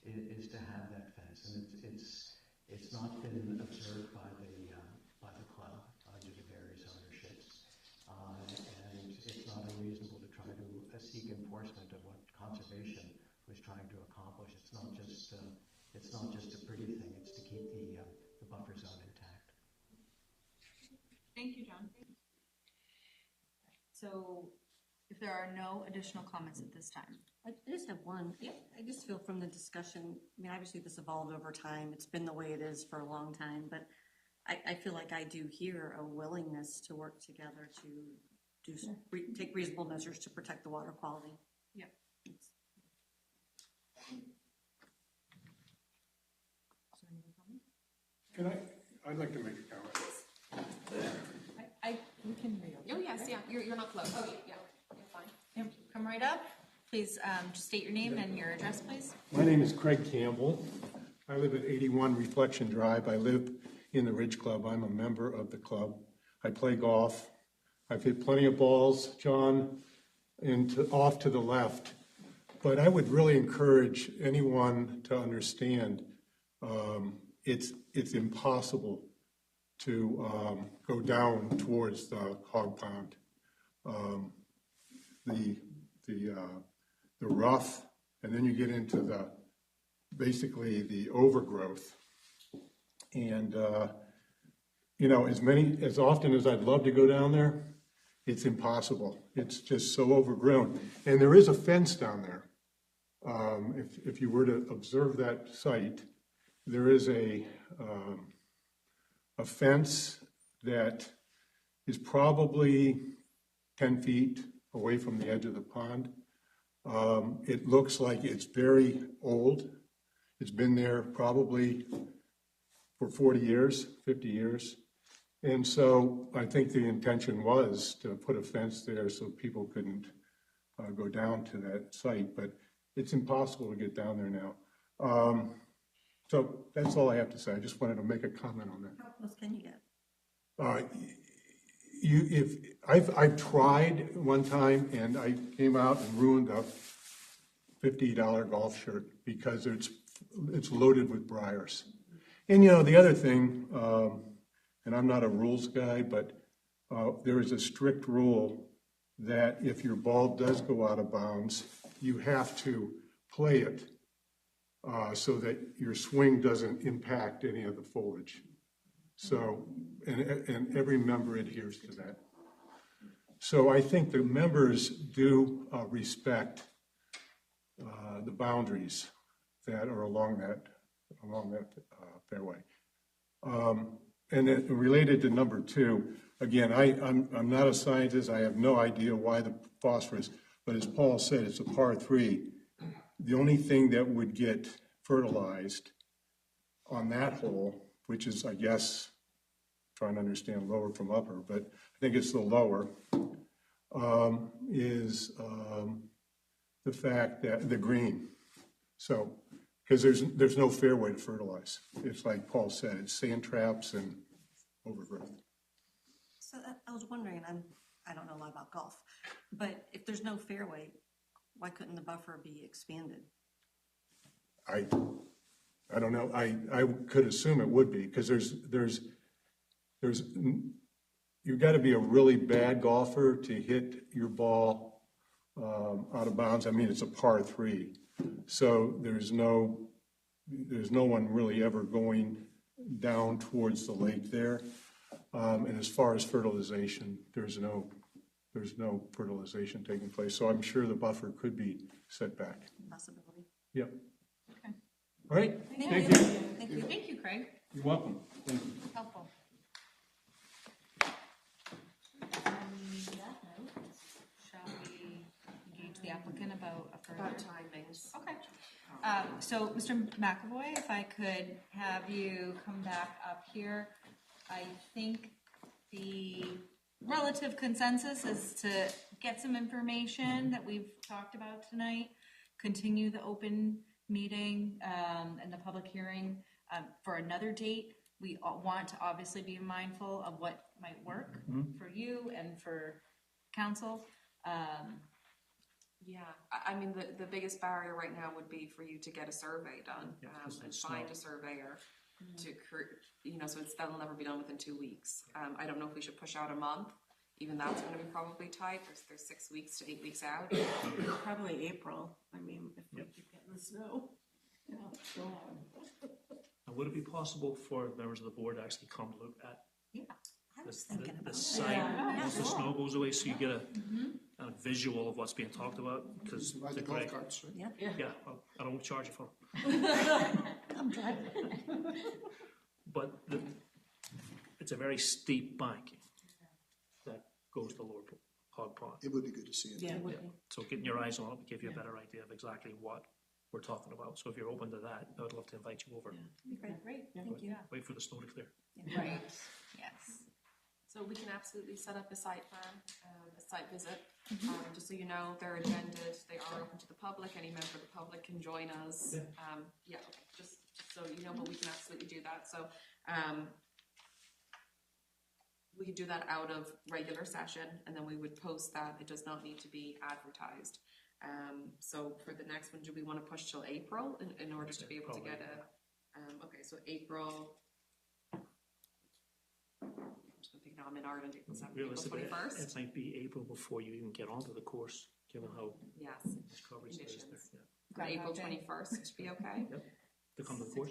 [SPEAKER 12] is to have that fence. And it's not been observed by the club under the various ownerships, and it's not unreasonable to try to seek enforcement of what conservation was trying to accomplish. It's not just a pretty thing; it's to keep the buffer zone intact.
[SPEAKER 1] Thank you, John. So if there are no additional comments at this time.
[SPEAKER 4] I just have one. I just feel from the discussion, I mean, obviously this evolved over time. It's been the way it is for a long time, but I feel like I do hear a willingness to work together to take reasonable measures to protect the water quality.
[SPEAKER 1] Yep.
[SPEAKER 11] I'd like to make a comment.
[SPEAKER 1] We can read.
[SPEAKER 3] Oh, yes, yeah, you're not close. Oh, yeah, you're fine.
[SPEAKER 1] Yep, come right up. Please just state your name and your address, please.
[SPEAKER 11] My name is Craig Campbell. I live at 81 Reflection Drive. I live in the Ridge Club. I'm a member of the club. I play golf. I've hit plenty of balls, John, off to the left. But I would really encourage anyone to understand it's impossible to go down towards the hog pond. The rough, and then you get into basically the overgrowth. And as often as I'd love to go down there, it's impossible. It's just so overgrown. And there is a fence down there. If you were to observe that site, there is a fence that is probably 10 feet away from the edge of the pond. It looks like it's very old. It's been there probably for 40 years, 50 years. And so I think the intention was to put a fence there so people couldn't go down to that site, but it's impossible to get down there now. So that's all I have to say. I just wanted to make a comment on that.
[SPEAKER 4] How close can you get?
[SPEAKER 11] I've tried one time, and I came out and ruined a $50 golf shirt because it's loaded with briars. And the other thing, and I'm not a rules guy, but there is a strict rule that if your ball does go out of bounds, you have to play it so that your swing doesn't impact any of the foliage. So, and every member adheres to that. So I think the members do respect the boundaries that are along that fairway. And then related to number 2, again, I'm not a scientist. I have no idea why the phosphorus, but as Paul said, it's a par 3. The only thing that would get fertilized on that hole, which is, I guess, trying to understand lower from upper, but I think it's the lower, is the fact that the green. So, because there's no fairway to fertilize. It's like Paul said, it's sand traps and overgrowth.
[SPEAKER 4] So I was wondering, and I don't know a lot about golf, but if there's no fairway, why couldn't the buffer be expanded?
[SPEAKER 11] I don't know. I could assume it would be, because you've got to be a really bad golfer to hit your ball out of bounds. I mean, it's a par 3, so there's no one really ever going down towards the lake there. And as far as fertilization, there's no fertilization taking place, so I'm sure the buffer could be set back.
[SPEAKER 4] Possibility.
[SPEAKER 11] Yep.
[SPEAKER 1] Okay.
[SPEAKER 11] All right,
[SPEAKER 1] Thank
[SPEAKER 11] thank
[SPEAKER 1] you.
[SPEAKER 11] you.
[SPEAKER 1] Thank you. Thank you, Craig.
[SPEAKER 11] You're welcome. Thank you.
[SPEAKER 1] Helpful. Shall we engage the applicant about a further?
[SPEAKER 3] About timings.
[SPEAKER 1] Okay. So, Mr. McAvoy, if I could have you come back up here. I think the relative consensus is to get some information that we've talked about tonight, continue the open meeting and the public hearing for another date. We all want to obviously be mindful of what might work for you and for council.
[SPEAKER 3] Yeah, I mean, the biggest barrier right now would be for you to get a survey done,
[SPEAKER 9] Yeah,
[SPEAKER 3] and find a surveyor to create, so that'll never be done within 2 weeks. I don't know if we should push out a month, even that's gonna be probably tight, there's 6 weeks to 8 weeks out.
[SPEAKER 5] Probably April, I mean, if we keep getting the snow.
[SPEAKER 9] And would it be possible for members of the board to actually come look at
[SPEAKER 4] I was thinking about
[SPEAKER 9] the
[SPEAKER 4] that.
[SPEAKER 9] site once the snow goes away, so you get a visual of what's being talked about? Because
[SPEAKER 8] Ride the golf carts, right?
[SPEAKER 9] yeah, well, I don't charge you for them.
[SPEAKER 4] I'm driving.
[SPEAKER 9] But it's a very steep bank that goes to Lower Hog Pond.
[SPEAKER 8] It would be good to see it.
[SPEAKER 5] Yeah,
[SPEAKER 9] Yeah. So getting your eyes on it will give you a better idea of exactly what we're talking about. So if you're open to that, I would love to invite you over.
[SPEAKER 1] Great.
[SPEAKER 4] Thank you.
[SPEAKER 9] Wait for the snow to clear.
[SPEAKER 1] Right, yes.
[SPEAKER 3] So we can absolutely set up a site plan, a site visit. Just so you know, they're agended, they are open to the public, any member of the public can join us. Okay, just so you know, but we can absolutely do that. So, we could do that out of regular session, and then we would post that. It does not need to be advertised. So for the next one, do we want to push till April in order to be able to get a, okay, so April, now I'm in Ireland, April 7th, April
[SPEAKER 9] Realistically,
[SPEAKER 3] 21st.
[SPEAKER 9] it might be April before you even get onto the course, given how
[SPEAKER 3] Yes,
[SPEAKER 9] much coverage there is there.
[SPEAKER 3] conditions.
[SPEAKER 9] Yeah.
[SPEAKER 3] Would April 21st be okay?
[SPEAKER 9] Yep. To come to the course?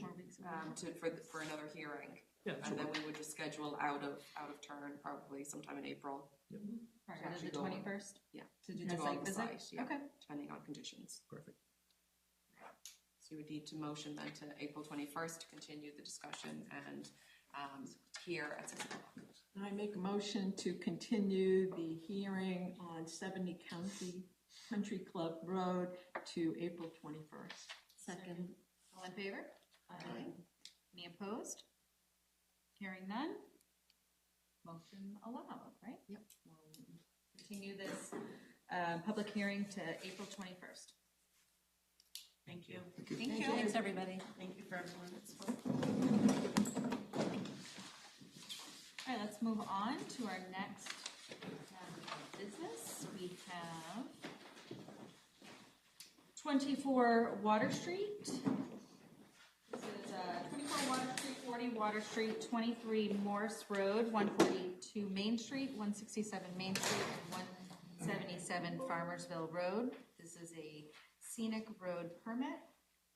[SPEAKER 3] For another hearing.
[SPEAKER 9] Yeah,
[SPEAKER 3] And then we would just schedule out of turn, probably sometime in April.
[SPEAKER 1] Prior
[SPEAKER 3] actually
[SPEAKER 1] to the
[SPEAKER 3] go on.
[SPEAKER 1] 21st?
[SPEAKER 3] Yeah.
[SPEAKER 1] To do
[SPEAKER 3] To
[SPEAKER 1] the
[SPEAKER 3] go on
[SPEAKER 1] site
[SPEAKER 3] the
[SPEAKER 1] visit?
[SPEAKER 3] site, yeah.
[SPEAKER 1] Okay.
[SPEAKER 3] Depending on conditions.
[SPEAKER 9] Perfect.
[SPEAKER 3] So you would need to motion then to April 21st to continue the discussion and here at 6 o'clock.
[SPEAKER 6] I make a motion to continue the hearing on 70 Country Club Road to April 21st.
[SPEAKER 4] Second.
[SPEAKER 1] All in favor? Aye. Any opposed? Hearing none? Motion allowed, right?
[SPEAKER 3] Yep.
[SPEAKER 1] We'll continue this public hearing to April 21st.
[SPEAKER 5] Thank you.
[SPEAKER 1] Thank you.
[SPEAKER 4] Thanks, everybody.
[SPEAKER 5] Thank you for everyone that's
[SPEAKER 1] All right, let's move on to our next business. We have 24 Water Street. This is 24 Water Street, 40 Water Street, 23 Morse Road, 142 Main Street, 167 Main Street, and 177 Farmersville Road. This is a scenic road permit,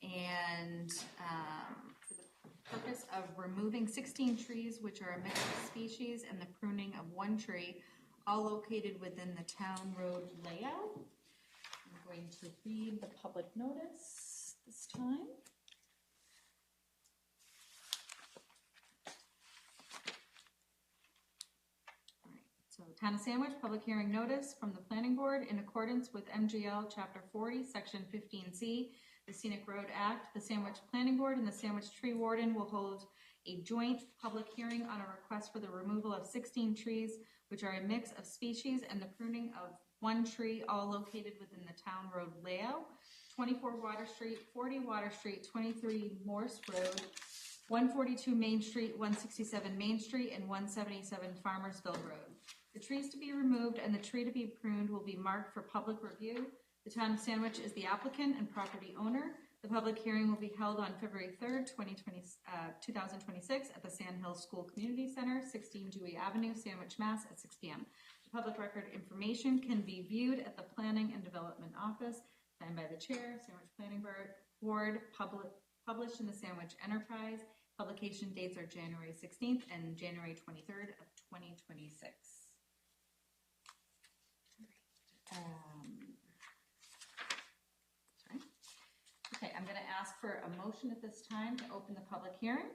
[SPEAKER 1] and for the purpose of removing 16 trees, which are a mix of species, and the pruning of 1 tree, all located within the town road layout. I'm going to read the public notice this time. So, Town of Sandwich, public hearing notice from the planning board in accordance with MGL Chapter 40, Section 15C, the Scenic Road Act. The Sandwich Planning Board and the Sandwich Tree Warden will hold a joint public hearing on a request for the removal of 16 trees, which are a mix of species, and the pruning of 1 tree, all located within the town road layout. 24 Water Street, 40 Water Street, 23 Morse Road, 142 Main Street, 167 Main Street, and 177 Farmersville Road. The trees to be removed and the tree to be pruned will be marked for public review. The Town of Sandwich is the applicant and property owner. The public hearing will be held on February 3rd, 2026 at the Sand Hill School Community Center, 16 Dewey Avenue, Sandwich, Mass. at 6 p.m. The public record information can be viewed at the Planning and Development Office, signed by the Chair, Sandwich Planning Board, published in the Sandwich Enterprise, Publication dates are January 16th and January 23rd of 2026. Sorry. Okay, I'm going to ask for a motion at this time to open the public hearing.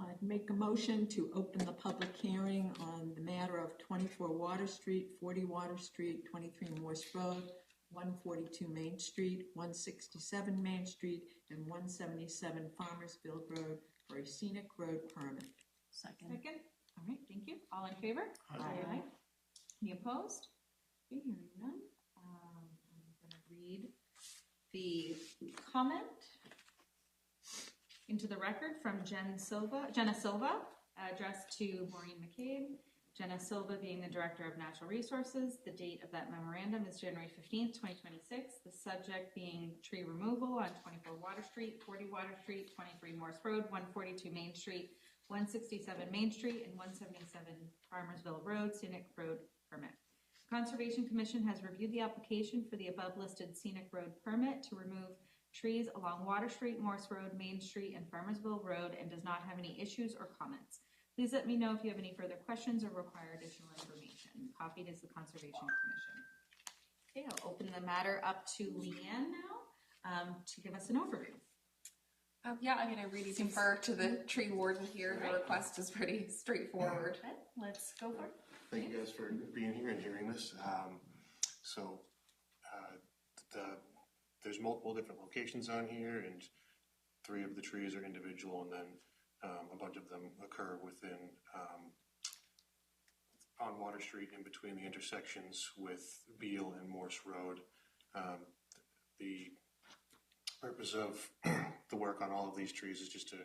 [SPEAKER 6] I'd make a motion to open the public hearing on the matter of 24 Water Street, 40 Water Street, 23 Morse Road, 142 Main Street, 167 Main Street, and 177 Farmersville Road for a scenic road permit.
[SPEAKER 4] Second.
[SPEAKER 1] Second. All right, thank you. All in favor? Aye. Any opposed? Okay, hearing none. I'm going to read the comment into the record from Jenna Silva, addressed to Maureen McCabe. Jenna Silva being the Director of Natural Resources. The date of that memorandum is January 15th, 2026. The subject being tree removal on 24 Water Street, 40 Water Street, 23 Morse Road, 142 Main Street, 167 Main Street, and 177 Farmersville Road, scenic road permit. The Conservation Commission has reviewed the application for the above listed scenic road permit to remove trees along Water Street, Morse Road, Main Street, and Farmersville Road and does not have any issues or comments. Please let me know if you have any further questions or require additional information. Copied is the Conservation Commission. Okay, I'll open the matter up to Leanne now to give us an overview.
[SPEAKER 3] Yeah, I mean, I really defer to the tree warden here. The request is pretty straightforward.
[SPEAKER 1] Okay, let's go for it.
[SPEAKER 7] Thank you guys for being here and hearing this. There's multiple different locations on here, and 3 of the trees are individual, and then a bunch of them occur within on Water Street in between the intersections with Beale and Morse Road. The purpose of the work on all of these trees is just to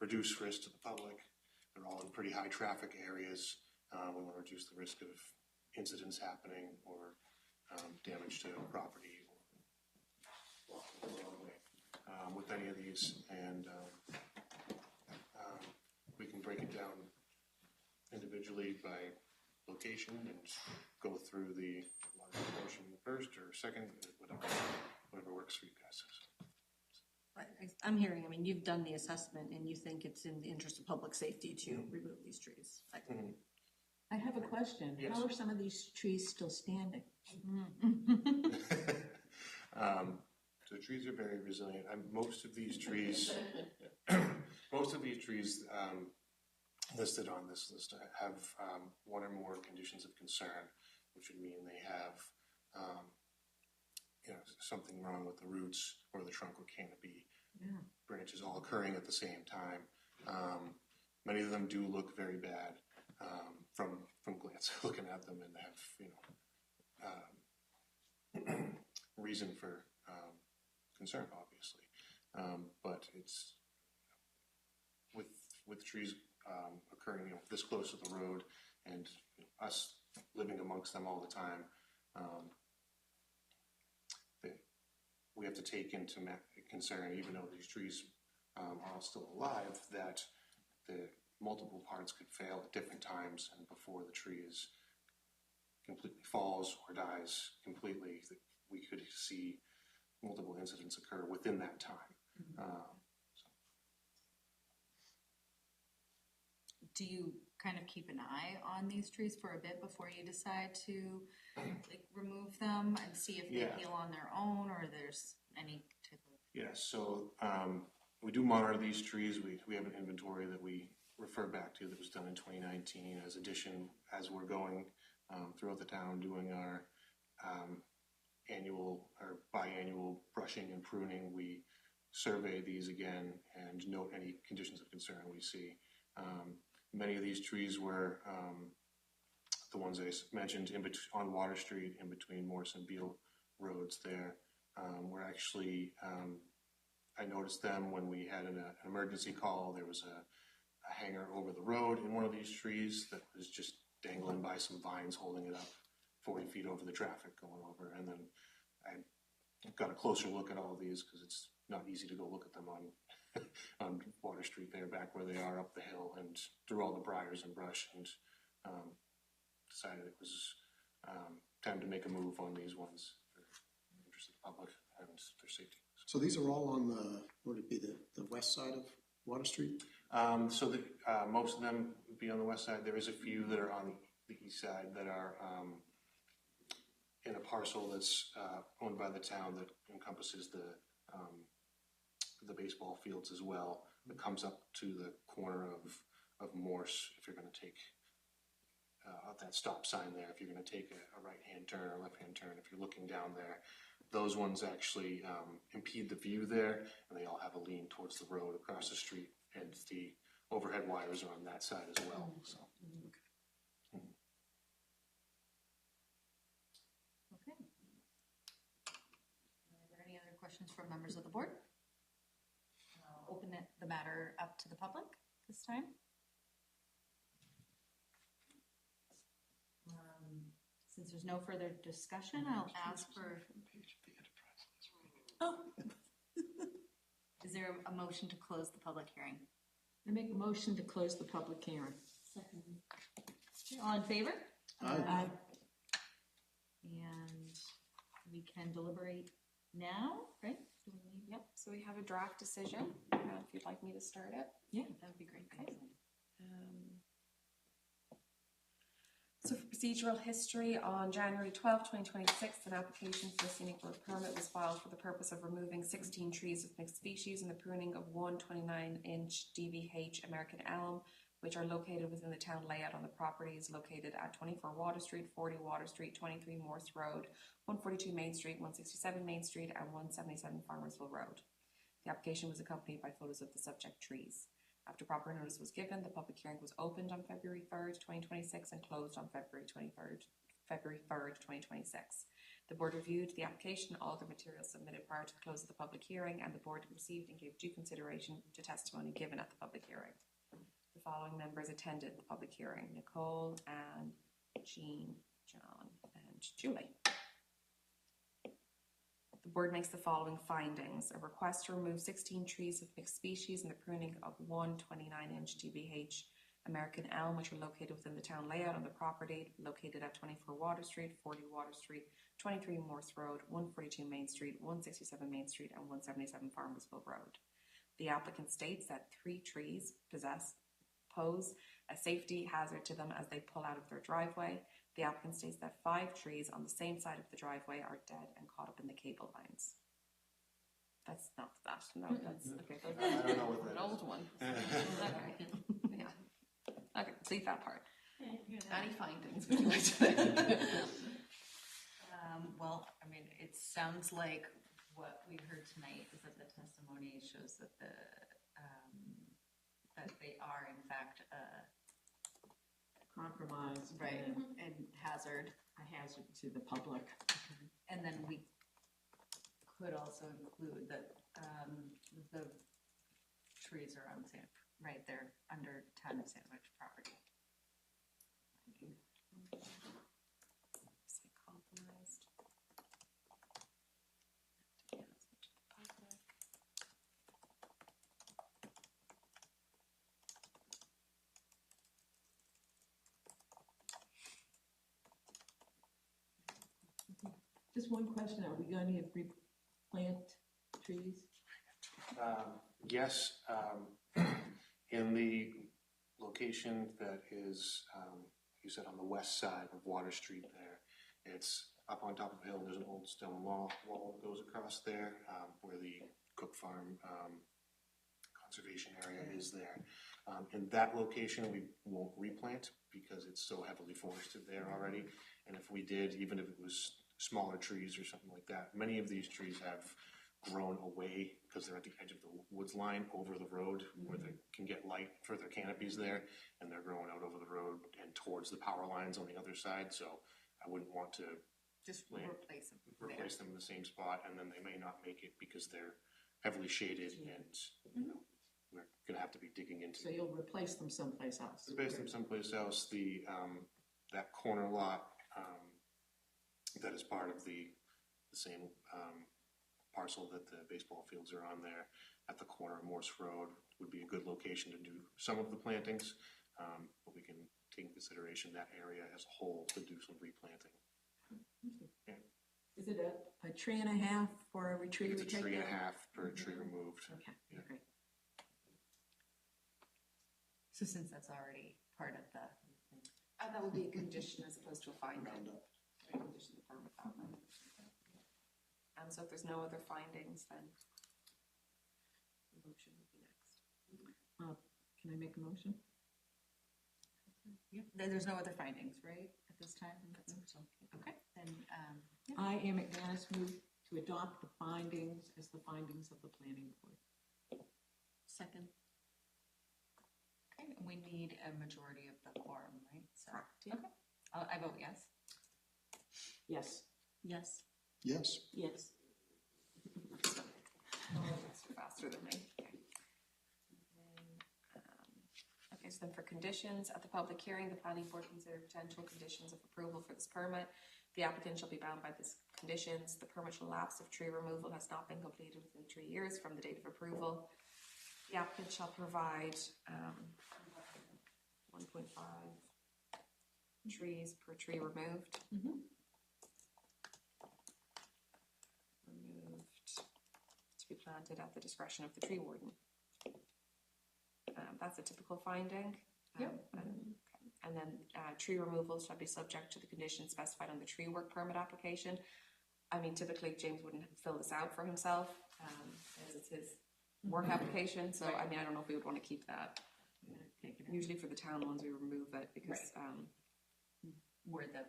[SPEAKER 7] reduce risk to the public. They're all in pretty high traffic areas. We want to reduce the risk of incidents happening or damage to property or walking the wrong way with any of these. And we can break it down individually by location and go through the larger portion first or second, whatever works for you guys.
[SPEAKER 4] I'm hearing, I mean, you've done the assessment and you think it's in the interest of public safety to remove these trees.
[SPEAKER 6] I have a question.
[SPEAKER 7] Yes.
[SPEAKER 6] How are some of these trees still standing?
[SPEAKER 7] So the trees are very resilient. Most of these trees listed on this list have 1 or more conditions of concern, which would mean they have something wrong with the roots or the trunk or canopy, branches all occurring at the same time. Many of them do look very bad from glance looking at them, and have reason for concern, obviously. But it's with trees occurring this close to the road, and us living amongst them all the time, we have to take into concern, even though these trees are all still alive, that the multiple parts could fail at different times, and before the tree is completely falls or dies completely, we could see multiple incidents occur within that time.
[SPEAKER 1] Do you kind of keep an eye on these trees for a bit before you decide to remove them and see if they heal on their own, or there's any type of...
[SPEAKER 7] So we do monitor these trees. We have an inventory that we refer back to that was done in 2019 as we're going throughout the town doing our annual or biannual brushing and pruning. We survey these again and note any conditions of concern we see. Many of these trees were the ones I mentioned on Water Street in between Morse and Beale roads there. Were actually, I noticed them when we had an emergency call. There was a hanger over the road in one of these trees that was just dangling by some vines holding it up 40 feet over the traffic going over. And then I got a closer look at all of these because it's not easy to go look at them on Water Street there, back where they are up the hill, and through all the briars and brush, and decided it was time to make a move on these ones for the interest of the public and their safety.
[SPEAKER 8] So these are all on the, would it be the west side of Water Street?
[SPEAKER 15] So most of them would be on the west side. There is a few that are on the east side that are in a parcel that's owned by the town that encompasses the baseball fields as well. It comes up to the corner of Morse if you're going to take that stop sign there. If you're going to take a right-hand turn or left-hand turn, if you're looking down there, those ones actually impede the view there, and they all have a lean towards the road across the street, and the overhead wires are on that side as well. So.
[SPEAKER 4] Okay. Are there any other questions from members of the board? I'll open the matter up to the public this time. Since there's no further discussion, I'll ask for. Oh. Is there a motion to close the public hearing?
[SPEAKER 6] I make a motion to close the public hearing.
[SPEAKER 4] Second. All in favor?
[SPEAKER 6] Aye.
[SPEAKER 4] And we can deliberate now, right? Do we need?
[SPEAKER 3] Yep, so we have a draft decision, if you'd like me to start it.
[SPEAKER 4] Yeah, that would be great.
[SPEAKER 3] Okay. So for procedural history, on January 12, 2026, an application for a scenic road permit was filed for the purpose of removing 16 trees of mixed species and the pruning of one 29-inch DBH American elm, which are located within the town layout on the properties located at 24 Water Street, 40 Water Street, 23 Morse Road, 142 Main Street, 167 Main Street, and 177 Farmersville Road. The application was accompanied by photos of the subject trees. After proper notice was given, the public hearing was opened on February 3rd, 2026 and closed on February 3rd, 2026. The board reviewed the application, all the materials submitted prior to the close of the public hearing, and the board received and gave due consideration to testimony given at the public hearing. The following members attended the public hearing: Nicole, Anne, Jean, John, and Julie. The board makes the following findings: a request to remove 16 trees of mixed species and the pruning of one 29-inch DBH American elm, which are located within the town layout on the property located at 24 Water Street, 40 Water Street, 23 Morse Road, 142 Main Street, 167 Main Street, and 177 Farmersville Road. The applicant states that 3 trees pose a safety hazard to them as they pull out of their driveway. The applicant states that 5 trees on the same side of the driveway are dead and caught up in the cable lines. That's not that. No, that's okay.
[SPEAKER 15] I don't know what that
[SPEAKER 3] an
[SPEAKER 15] is.
[SPEAKER 3] old one. Okay. Yeah. Okay, leave that part. Any findings would you like to
[SPEAKER 4] Well, I mean, it sounds like what we heard tonight is that the testimony shows that that they are in fact
[SPEAKER 6] Compromise.
[SPEAKER 4] right
[SPEAKER 6] Yeah.
[SPEAKER 4] and hazard.
[SPEAKER 6] A hazard to the public.
[SPEAKER 4] And then we could also include that the trees are on right there under town of Sandwich property.
[SPEAKER 3] say compromised?
[SPEAKER 6] Just one question, are we going to replant trees?
[SPEAKER 15] Yes, in the location that is, you said on the west side of Water Street there, it's up on top of a hill. There's an old stone wall that goes across there where the Cook Farm conservation area is there. In that location, we won't replant because it's so heavily forested there already. And if we did, even if it was smaller trees or something like that, many of these trees have grown away because they're at the edge of the woods line over the road where they can get light for their canopies there, and they're growing out over the road and towards the power lines on the other side. So I wouldn't want to
[SPEAKER 4] just replace them
[SPEAKER 15] in the same spot, and then they may not make it because they're heavily shaded, and you know, we're gonna have to be digging into.
[SPEAKER 6] So you'll replace them someplace else?
[SPEAKER 15] Replace them someplace else. The that corner lot that is part of the same parcel that the baseball fields are on there at the corner of Morse Road would be a good location to do some of the plantings, but we can take into consideration that area as a whole to do some replanting. Yeah.
[SPEAKER 6] Is it a tree and a half for every tree we
[SPEAKER 15] It's
[SPEAKER 6] take
[SPEAKER 15] a tree and a
[SPEAKER 6] down?
[SPEAKER 15] half per tree removed.
[SPEAKER 6] Okay,
[SPEAKER 15] Yeah.
[SPEAKER 6] great.
[SPEAKER 4] So since that's already part of the.
[SPEAKER 3] That would be a condition as opposed to a finding. Condition of the permit that way. So if there's no other findings, then the motion would be next.
[SPEAKER 6] Can I make a motion?
[SPEAKER 1] Yeah, there's no other findings, right, at this time? Okay, then, yeah.
[SPEAKER 6] I, Ann McManus, move to adopt the findings as the findings of the planning board.
[SPEAKER 4] Second.
[SPEAKER 1] Okay, and we need a majority of the quorum, right? So,
[SPEAKER 3] Correct, yeah.
[SPEAKER 1] okay. I vote yes.
[SPEAKER 6] Yes.
[SPEAKER 4] Yes.
[SPEAKER 8] Yes.
[SPEAKER 6] Yes.
[SPEAKER 3] You're faster than me. Okay. Okay, so then for conditions, at the public hearing, the planning board considered potential conditions of approval for this permit. The applicant shall be bound by these conditions. The permit shall lapse if tree removal has not been completed within 3 years from the date of approval. The applicant shall provide 1.5 trees per tree removed. Removed to be planted at the discretion of the tree warden. That's a typical finding. And then tree removal shall be subject to the conditions specified on the tree work permit application. I mean, typically James wouldn't fill this out for himself, as it's his work application. So, I mean, I don't know if we would want to keep that. Usually for the town ones, we remove it because
[SPEAKER 1] We're the,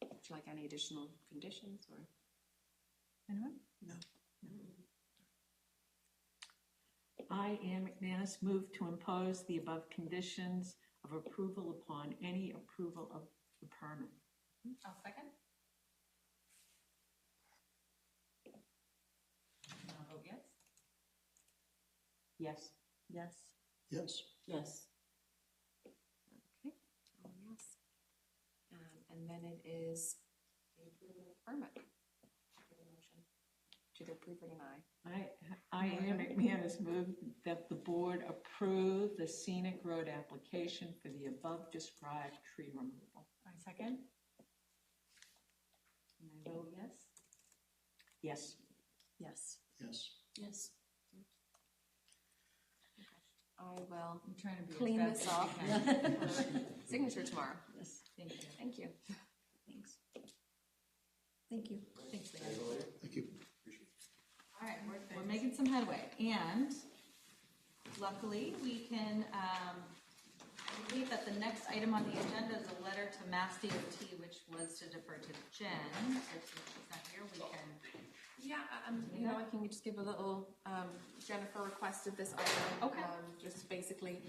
[SPEAKER 3] Would you like any additional conditions or?
[SPEAKER 1] anyone?
[SPEAKER 8] No.
[SPEAKER 6] I, Ann McManus, move to impose the above conditions of approval upon any approval of the permit.
[SPEAKER 1] I'll second. I'll vote yes.
[SPEAKER 6] Yes.
[SPEAKER 4] Yes.
[SPEAKER 8] Yes.
[SPEAKER 6] Yes.
[SPEAKER 3] Okay, oh yes. And then it is the approval of the permit. Motion to either approve or deny.
[SPEAKER 6] I, Ann McManus, move that the board approve the scenic road application for the above described tree removal.
[SPEAKER 1] I second. And I vote yes.
[SPEAKER 6] Yes.
[SPEAKER 4] Yes.
[SPEAKER 8] Yes.
[SPEAKER 4] Yes.
[SPEAKER 3] I will
[SPEAKER 1] I'm trying to be
[SPEAKER 3] clean
[SPEAKER 1] as
[SPEAKER 3] this
[SPEAKER 1] fast
[SPEAKER 3] up.
[SPEAKER 1] as you can.
[SPEAKER 3] Signature tomorrow.
[SPEAKER 4] Yes.
[SPEAKER 1] Thank you.
[SPEAKER 3] Thank you.
[SPEAKER 4] Thanks. Thank you.
[SPEAKER 1] Thanks, Leanne.
[SPEAKER 8] Thank you.
[SPEAKER 1] All right, we're making some headway, and luckily, we can, I believe that the next item on the agenda is a letter to Mass DOT, which was to defer to Jen. If she's not here, we can.
[SPEAKER 3] Yeah, you know, I can just give a little, Jennifer requested this item.
[SPEAKER 1] Okay.
[SPEAKER 3] Just basically,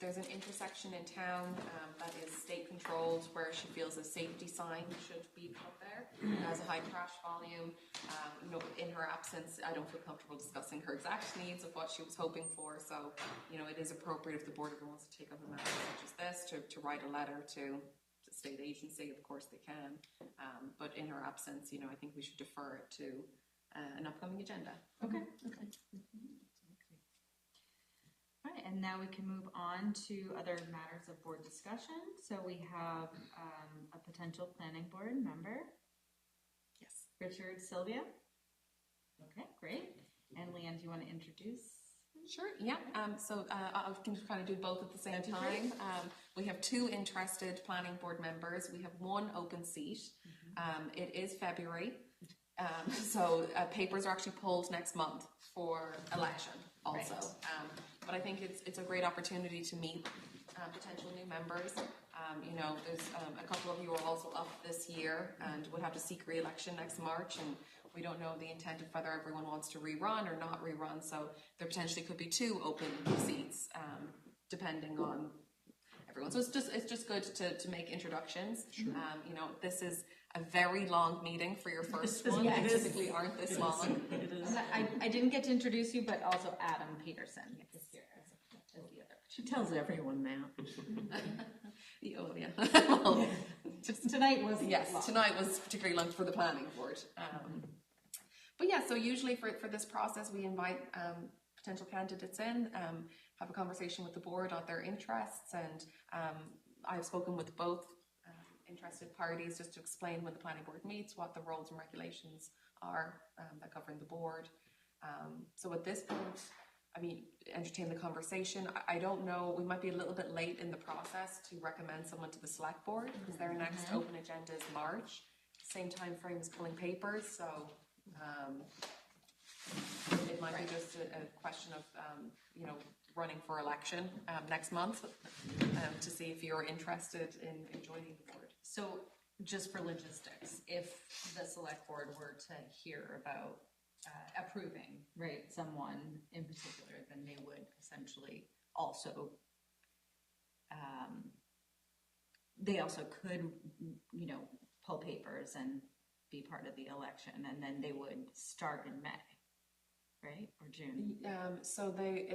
[SPEAKER 3] there's an intersection in town, that is state controlled where she feels a safety sign should be put there. It has a high crash volume. You know, in her absence, I don't feel comfortable discussing her exact needs of what she was hoping for. So, you know, it is appropriate if the board ever wants to take up a matter such as this to write a letter to the state agency. Of course they can. But in her absence, you know, I think we should defer it to an upcoming agenda.
[SPEAKER 1] Okay. Okay. All right, and now we can move on to other matters of board discussion. So we have a potential planning board member.
[SPEAKER 3] Yes.
[SPEAKER 1] Richard Sylvia. Okay, great. And Leanne, do you want to introduce?
[SPEAKER 3] Sure, yeah. So I can kind of do both at the same
[SPEAKER 1] That'd be great.
[SPEAKER 3] time. We have 2 interested planning board members. We have 1 open seat. It is February. So papers are actually pulled next month for election also.
[SPEAKER 1] Right.
[SPEAKER 3] But I think it's a great opportunity to meet potential new members. You know, there's a couple of you are also up this year and would have to seek re-election next March, and we don't know the intent of whether everyone wants to rerun or not rerun, so there potentially could be 2 open seats, depending on everyone. So it's just good to make introductions.
[SPEAKER 8] Sure.
[SPEAKER 3] You know, this is a very long meeting for your first one.
[SPEAKER 1] Yeah,
[SPEAKER 3] They
[SPEAKER 1] it is.
[SPEAKER 3] typically aren't this long.
[SPEAKER 1] I didn't get to introduce you, but also Adam Peterson is here as the other.
[SPEAKER 6] She tells everyone now.
[SPEAKER 3] Oh, yeah. Well,
[SPEAKER 1] Just tonight was
[SPEAKER 3] yes,
[SPEAKER 1] long.
[SPEAKER 3] tonight was particularly long for the planning board. But yeah, so usually for this process, we invite potential candidates in, have a conversation with the board on their interests, and I've spoken with both interested parties, just to explain when the planning board meets, what the roles and regulations are that govern the board. So at this point, I mean, entertain the conversation. I don't know, we might be a little bit late in the process to recommend someone to the select board, because their next open agenda is March. Same time frame as pulling papers, so it might be just a question of, you know, running for election next month to see if you're interested in joining the board.
[SPEAKER 1] So just for logistics, if the select board were to hear about approving, right, someone in particular, then they would essentially also, they also could, you know, pull papers and be part of the election, and then they would start in May, right, or June?
[SPEAKER 3] So they,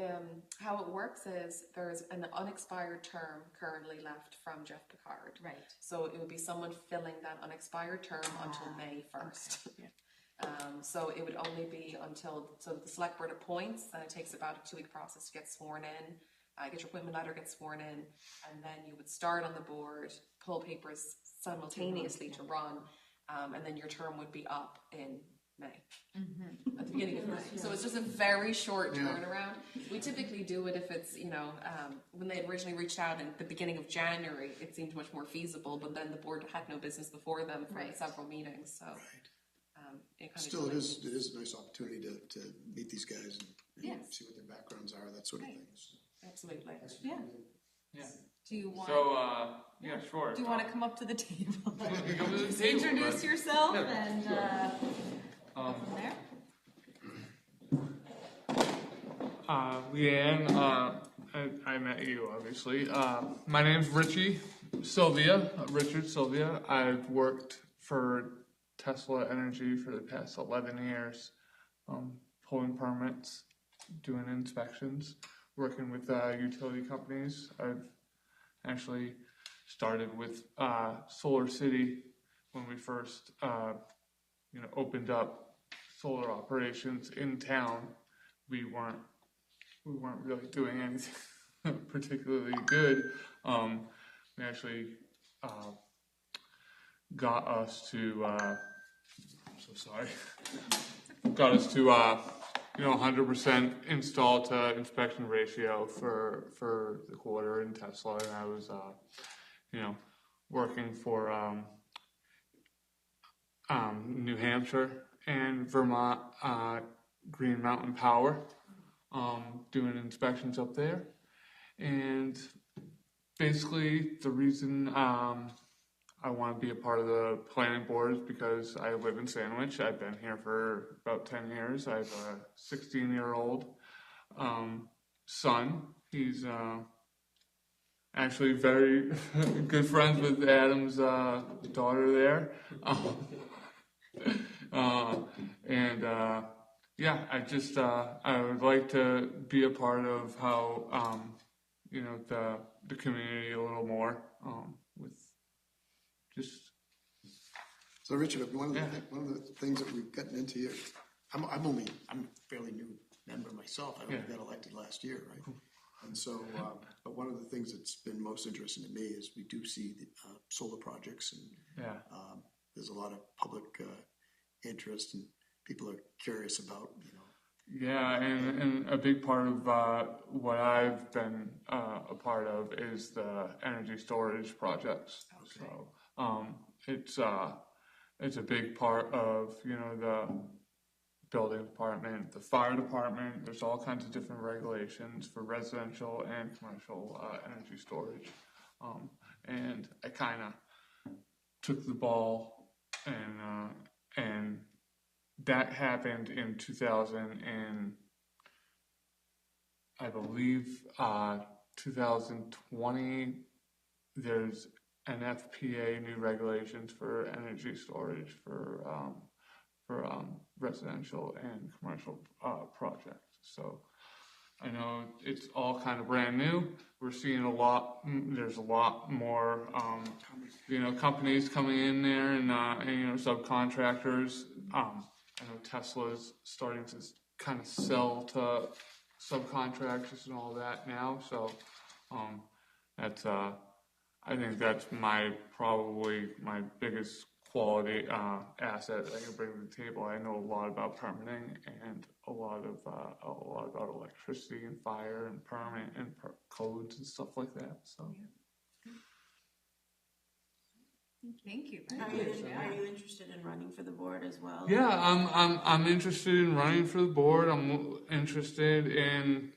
[SPEAKER 3] how it works is there's an unexpired term currently left from Jeff Picard.
[SPEAKER 1] Right.
[SPEAKER 3] So it would be someone filling that unexpired term until May 1st.
[SPEAKER 1] Okay.
[SPEAKER 3] So it would only be until, so the select board appoints, then it takes about a 2-week process to get sworn in, get your appointment letter, get sworn in, and then you would start on the board, pull papers simultaneously to run, and then your term would be up in May, at the beginning of May. So it's just a very short turnaround. We typically do it if it's, you know, when they originally reached out in the beginning of January, it seemed much more feasible, but then the board had no business before them for several meetings, so. It kind
[SPEAKER 8] Still,
[SPEAKER 3] of
[SPEAKER 8] it is a nice opportunity to meet these guys and see what their backgrounds are, that sort of thing.
[SPEAKER 3] Absolutely.
[SPEAKER 1] Yeah.
[SPEAKER 16] Yeah.
[SPEAKER 1] Do you want?
[SPEAKER 16] So, yeah, sure.
[SPEAKER 1] Do you want to come up to the table?
[SPEAKER 16] Come to the
[SPEAKER 1] Just
[SPEAKER 16] table,
[SPEAKER 1] introduce
[SPEAKER 16] but-
[SPEAKER 1] yourself
[SPEAKER 16] Yeah.
[SPEAKER 1] and go from there.
[SPEAKER 16] Leanne, I met you, obviously. My name's Richard Sylvia. I've worked for Tesla Energy for the past 11 years, pulling permits, doing inspections, working with utility companies. I've actually started with Solar City when we first, opened up solar operations in town. We weren't really doing anything particularly good. We actually got us to, got us to 100% install to inspection ratio for the quarter in Tesla, and I was working for New Hampshire and Vermont Green Mountain Power, doing inspections up there. And basically the reason I want to be a part of the planning board is because I live in Sandwich. I've been here for about 10 years. I have a 16-year-old son. He's actually very good friends with Adam's daughter there. I would like to be a part of how, the community a little more, with just.
[SPEAKER 8] So Richard, one of the things that we've gotten into here, I'm a fairly new member myself. I only got elected last year, right? And so, but one of the things that's been most interesting to me is we do see the solar projects, and there's a lot of public interest, and people are curious about,
[SPEAKER 16] Yeah, and a big part of what I've been a part of is the energy storage projects. Okay. So it's a big part of the building department, the fire department. There's all kinds of different regulations for residential and commercial energy storage, and I kind of took the ball and that happened in 2000 and I believe 2020. There's NFPA new regulations for energy storage for residential and commercial projects. So I know it's all kind of brand new. We're seeing there's a lot more companies coming in there and subcontractors. I know Tesla's starting to kind of sell to subcontractors and all that now. So that's I think that's probably my biggest quality asset that I can bring to the table. I know a lot about permitting and a lot about electricity and fire and permit and codes and stuff like that. So.
[SPEAKER 1] Thank you.
[SPEAKER 5] Are you interested in running for the board as well?
[SPEAKER 16] Yeah, I'm interested in running for the board. I'm interested in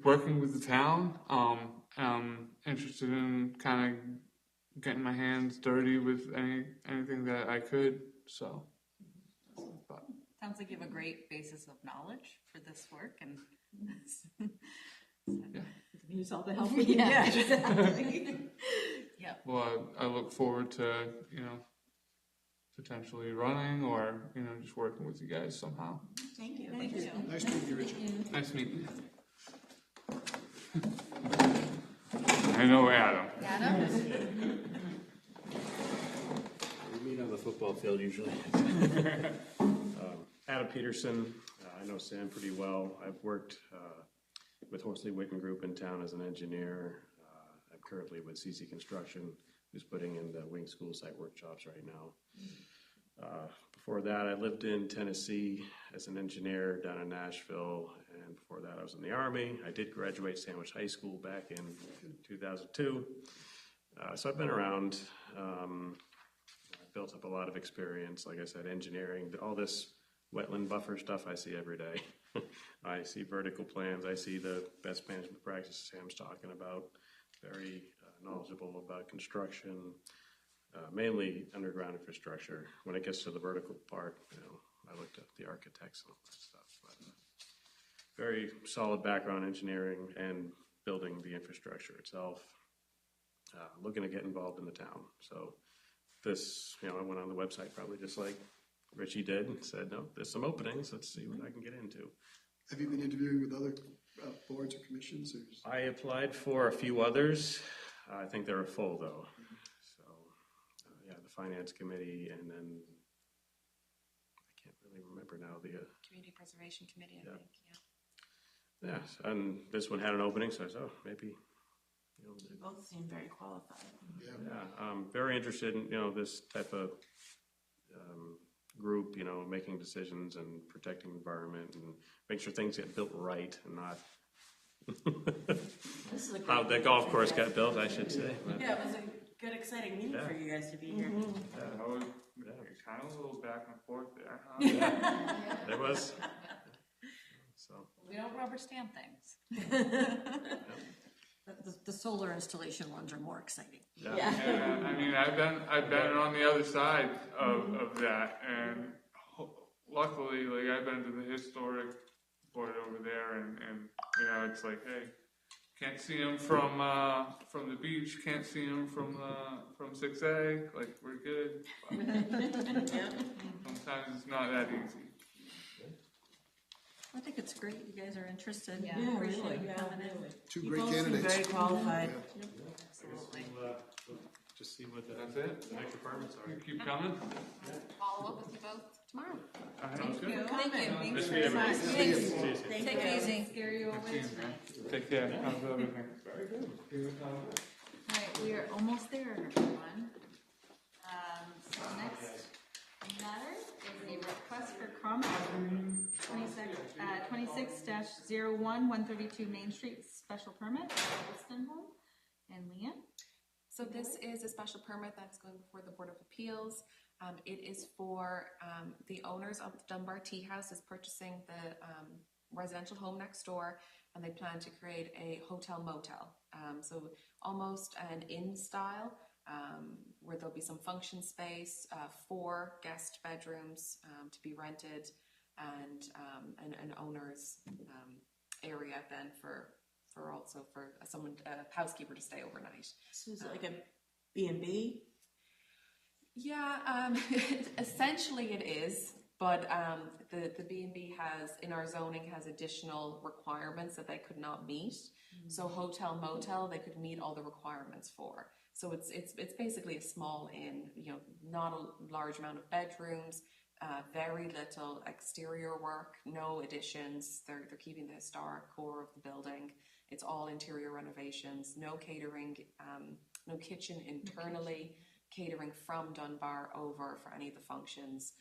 [SPEAKER 16] working with the town. I'm interested in kind of getting my hands dirty with anything that I could. So, but.
[SPEAKER 1] Sounds like you have a great basis of knowledge for this work, and use all the help we can get. Exactly. Yeah.
[SPEAKER 16] Well, I look forward to potentially running or just working with you guys somehow.
[SPEAKER 5] Thank you.
[SPEAKER 1] Thank you.
[SPEAKER 8] Nice to meet you, Richard.
[SPEAKER 16] Nice meeting you. I know Adam.
[SPEAKER 17] We meet on the football field usually. Adam Peterson. I know Sam pretty well. I've worked with Horsley Witten Group in town as an engineer. I'm currently with CC Construction, who's putting in the wing school site workshops right now. Before that, I lived in Tennessee as an engineer down in Nashville, and before that, I was in the Army. I did graduate Sandwich High School back in 2002. So I've been around. I've built up a lot of experience. Like I said, engineering, all this wetland buffer stuff I see every day. I see vertical plans. I see the best management practices Sam's talking about. Very knowledgeable about construction, mainly underground infrastructure. When it gets to the vertical part, I looked at the architects and all that stuff. But, very solid background engineering and building the infrastructure itself. Looking to get involved in the town. So this, I went on the website probably just like Richie did and said, no, there's some openings. Let's see what I can get into.
[SPEAKER 8] Have you been interviewing with other boards or commissions?
[SPEAKER 17] I applied for a few others. I think they were full though. So, the finance committee, and then I can't really remember now the
[SPEAKER 3] Community Preservation Committee, I think.
[SPEAKER 17] Yeah, and this one had an opening, so I said, maybe.
[SPEAKER 5] You both seem very qualified.
[SPEAKER 17] Yeah, I'm very interested in this type of group, making decisions and protecting the environment and make sure things get built right and not how the golf course got built, I should say. But,
[SPEAKER 5] yeah, it was a good, exciting meeting for you guys to be here.
[SPEAKER 16] Yeah, I was kind of a little back and forth there, huh?
[SPEAKER 17] Yeah, there was. So
[SPEAKER 1] we don't rubber stamp things.
[SPEAKER 4] The solar installation ones are more exciting.
[SPEAKER 16] Yeah. I mean, I've been on the other side of that, and luckily, I've been to the historic board over there, and it's like, hey, can't see them from the beach, can't see them from 6A, we're good. Sometimes it's not that easy.
[SPEAKER 4] I think it's great you guys are interested.
[SPEAKER 1] Yeah,
[SPEAKER 4] Appreciate
[SPEAKER 1] really.
[SPEAKER 4] you coming in.
[SPEAKER 8] Two
[SPEAKER 5] You
[SPEAKER 8] great
[SPEAKER 5] both seem
[SPEAKER 8] candidates.
[SPEAKER 5] very qualified.
[SPEAKER 1] Absolutely.
[SPEAKER 17] we'll just see what
[SPEAKER 16] That's it?
[SPEAKER 17] the next requirements are.
[SPEAKER 16] You keep coming?
[SPEAKER 3] Follow up with you both tomorrow.
[SPEAKER 16] All right.
[SPEAKER 1] Thank you.
[SPEAKER 5] Thank you.
[SPEAKER 1] Thanks
[SPEAKER 17] Nice to
[SPEAKER 1] very
[SPEAKER 17] meet
[SPEAKER 1] much.
[SPEAKER 17] everybody.
[SPEAKER 1] Thanks.
[SPEAKER 5] Thank
[SPEAKER 1] Take
[SPEAKER 5] you.
[SPEAKER 1] it easy. Scare you
[SPEAKER 16] Good seeing
[SPEAKER 1] always.
[SPEAKER 16] you, man. Take care. How's everything?
[SPEAKER 17] Very good.
[SPEAKER 1] All right, we are almost there, everyone. So next matter is a request for comment, 26-01, 132 Main Street, special permit, Wilson Home, and Leanne.
[SPEAKER 3] So this is a special permit that's going before the Board of Appeals. It is for the owners of the Dunbar Tea House is purchasing the residential home next door, and they plan to create a hotel motel. So almost an inn style, where there'll be some function space, 4 guest bedrooms to be rented, and an owner's area then for someone, a housekeeper to stay overnight.
[SPEAKER 5] So is it like a B&B?
[SPEAKER 3] Yeah, essentially it is, but the B&B in our zoning has additional requirements that they could not meet. So hotel motel they could meet all the requirements for. So it's basically a small inn, not a large amount of bedrooms, very little exterior work, no additions. They're keeping the historic core of the building. It's all interior renovations, no catering no kitchen internally, catering from Dunbar over for any of the functions.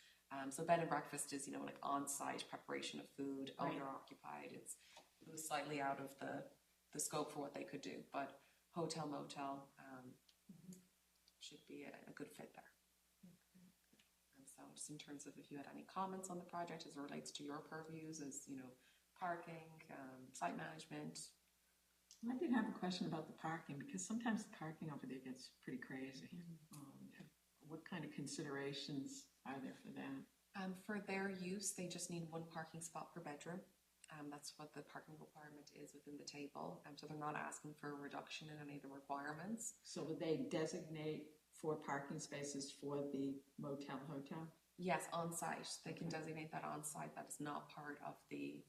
[SPEAKER 3] So bed and breakfast is, like on-site preparation of food,
[SPEAKER 5] Right.
[SPEAKER 3] owner occupied. It was slightly out of the scope for what they could do, but hotel, motel should be a good fit there. And so just in terms of if you had any comments on the project as it relates to your purviews, as, parking, site management.
[SPEAKER 6] I did have a question about the parking, because sometimes the parking over there gets pretty crazy. What kind of considerations are there for that?
[SPEAKER 3] For their use, they just need one parking spot per bedroom. That's what the parking requirement is within the table. So they're not asking for a reduction in any of the requirements.
[SPEAKER 6] So would they designate 4 parking spaces for the motel, hotel?
[SPEAKER 3] Yes, on site. They can designate that on site. That is not part of the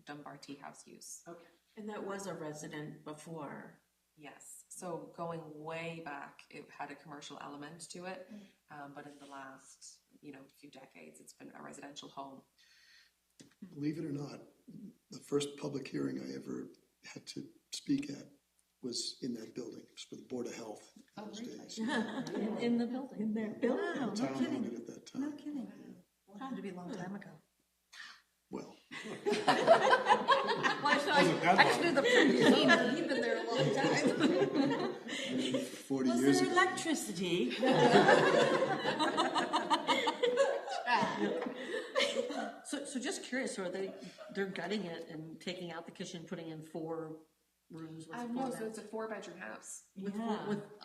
[SPEAKER 3] Dunbar Tea House use.
[SPEAKER 5] Okay. And that was a resident before.
[SPEAKER 3] Yes. So going way back, it had a commercial element to it. But in the last, few decades, it's been a residential home.
[SPEAKER 8] Believe it or not, the first public hearing I ever had to speak at was in that building. It was for the Board of Health in those days.
[SPEAKER 4] In the building?
[SPEAKER 6] In their building?
[SPEAKER 4] Wow,
[SPEAKER 8] The
[SPEAKER 4] no
[SPEAKER 8] town
[SPEAKER 4] kidding.
[SPEAKER 8] owned it at that time.
[SPEAKER 4] No kidding. Had to be a long time ago.
[SPEAKER 8] Well,
[SPEAKER 4] I just knew the previous owner. He'd been there a long time.
[SPEAKER 8] 40
[SPEAKER 5] Was
[SPEAKER 8] years
[SPEAKER 5] there
[SPEAKER 8] ago.
[SPEAKER 5] electricity?
[SPEAKER 4] So just curious, so they're gutting it and taking out the kitchen, putting in 4 rooms with
[SPEAKER 3] No,
[SPEAKER 4] 4
[SPEAKER 3] so it's a 4-bedroom house.
[SPEAKER 4] with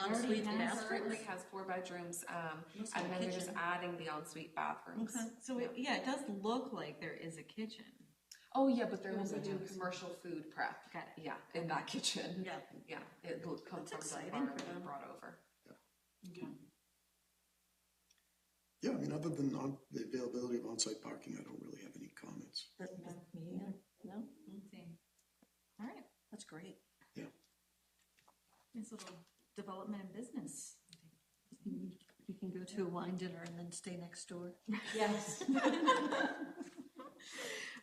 [SPEAKER 4] ensuite bathrooms?
[SPEAKER 3] Currently has 4 bedrooms,
[SPEAKER 1] Must
[SPEAKER 3] and
[SPEAKER 1] have a
[SPEAKER 3] then they're just
[SPEAKER 1] kitchen.
[SPEAKER 3] adding the ensuite bathrooms.
[SPEAKER 1] So it does look like there is a kitchen.
[SPEAKER 3] Oh yeah, but they're
[SPEAKER 1] There is
[SPEAKER 3] also
[SPEAKER 1] a
[SPEAKER 3] doing
[SPEAKER 1] house.
[SPEAKER 3] commercial food prep.
[SPEAKER 1] Got it.
[SPEAKER 3] Yeah, in that kitchen.
[SPEAKER 4] Yeah.
[SPEAKER 3] Yeah, it will come
[SPEAKER 4] That's
[SPEAKER 3] from
[SPEAKER 4] exciting
[SPEAKER 3] Dunbar
[SPEAKER 4] for
[SPEAKER 3] and
[SPEAKER 4] them.
[SPEAKER 3] brought over.
[SPEAKER 8] Yeah, I mean, other than the availability of on-site parking, I don't really have any comments.
[SPEAKER 4] Me either. No?
[SPEAKER 1] All right,
[SPEAKER 4] That's great.
[SPEAKER 1] nice little development in business.
[SPEAKER 4] You can go to a wine dinner and then stay next door.
[SPEAKER 5] Yes.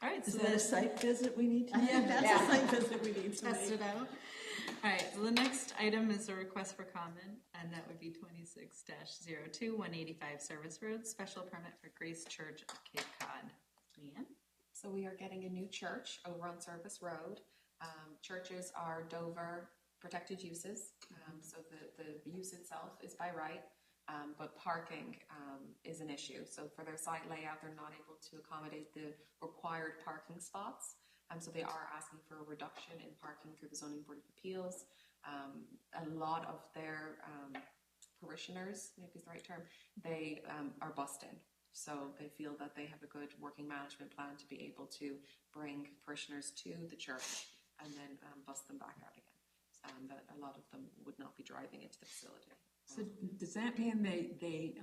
[SPEAKER 1] All right,
[SPEAKER 6] Is
[SPEAKER 1] so
[SPEAKER 6] that a site visit we need to?
[SPEAKER 4] Yeah, that's a site visit we need to
[SPEAKER 1] test
[SPEAKER 4] make.
[SPEAKER 1] it out. All right, so the next item is a request for comment, and that would be 26-02, 185 Service Road, special permit for Grace Church of Cape Cod. Leanne?
[SPEAKER 3] So we are getting a new church over on Service Road. Churches are Dover protected uses, so the use itself is by right, but parking is an issue. So for their site layout, they're not able to accommodate the required parking spots. So they are asking for a reduction in parking through the Zoning Board of Appeals. A lot of their parishioners, maybe is the right term, they are busting. So they feel that they have a good working management plan to be able to bring parishioners to the church and then bus them back out again. That a lot of them would not be driving into the facility.
[SPEAKER 6] So does that mean they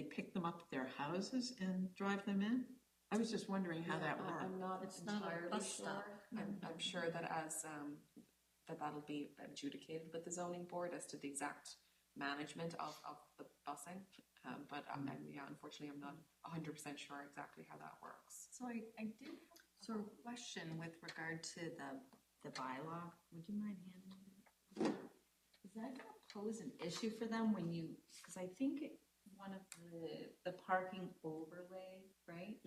[SPEAKER 6] pick them up at their houses and drive them in? I was just wondering how that worked.
[SPEAKER 3] I'm not
[SPEAKER 4] It's not a
[SPEAKER 3] entirely
[SPEAKER 4] bus
[SPEAKER 3] sure.
[SPEAKER 4] stop.
[SPEAKER 3] I'm sure that as that'll be adjudicated with the zoning board as to the exact management of the busing. But unfortunately, I'm not 100% sure exactly how that works.
[SPEAKER 1] So I did have a question with regard to the bylaw. Would you mind handling that? Is that going to pose an issue for them when you, because I think one of the parking overlay, right?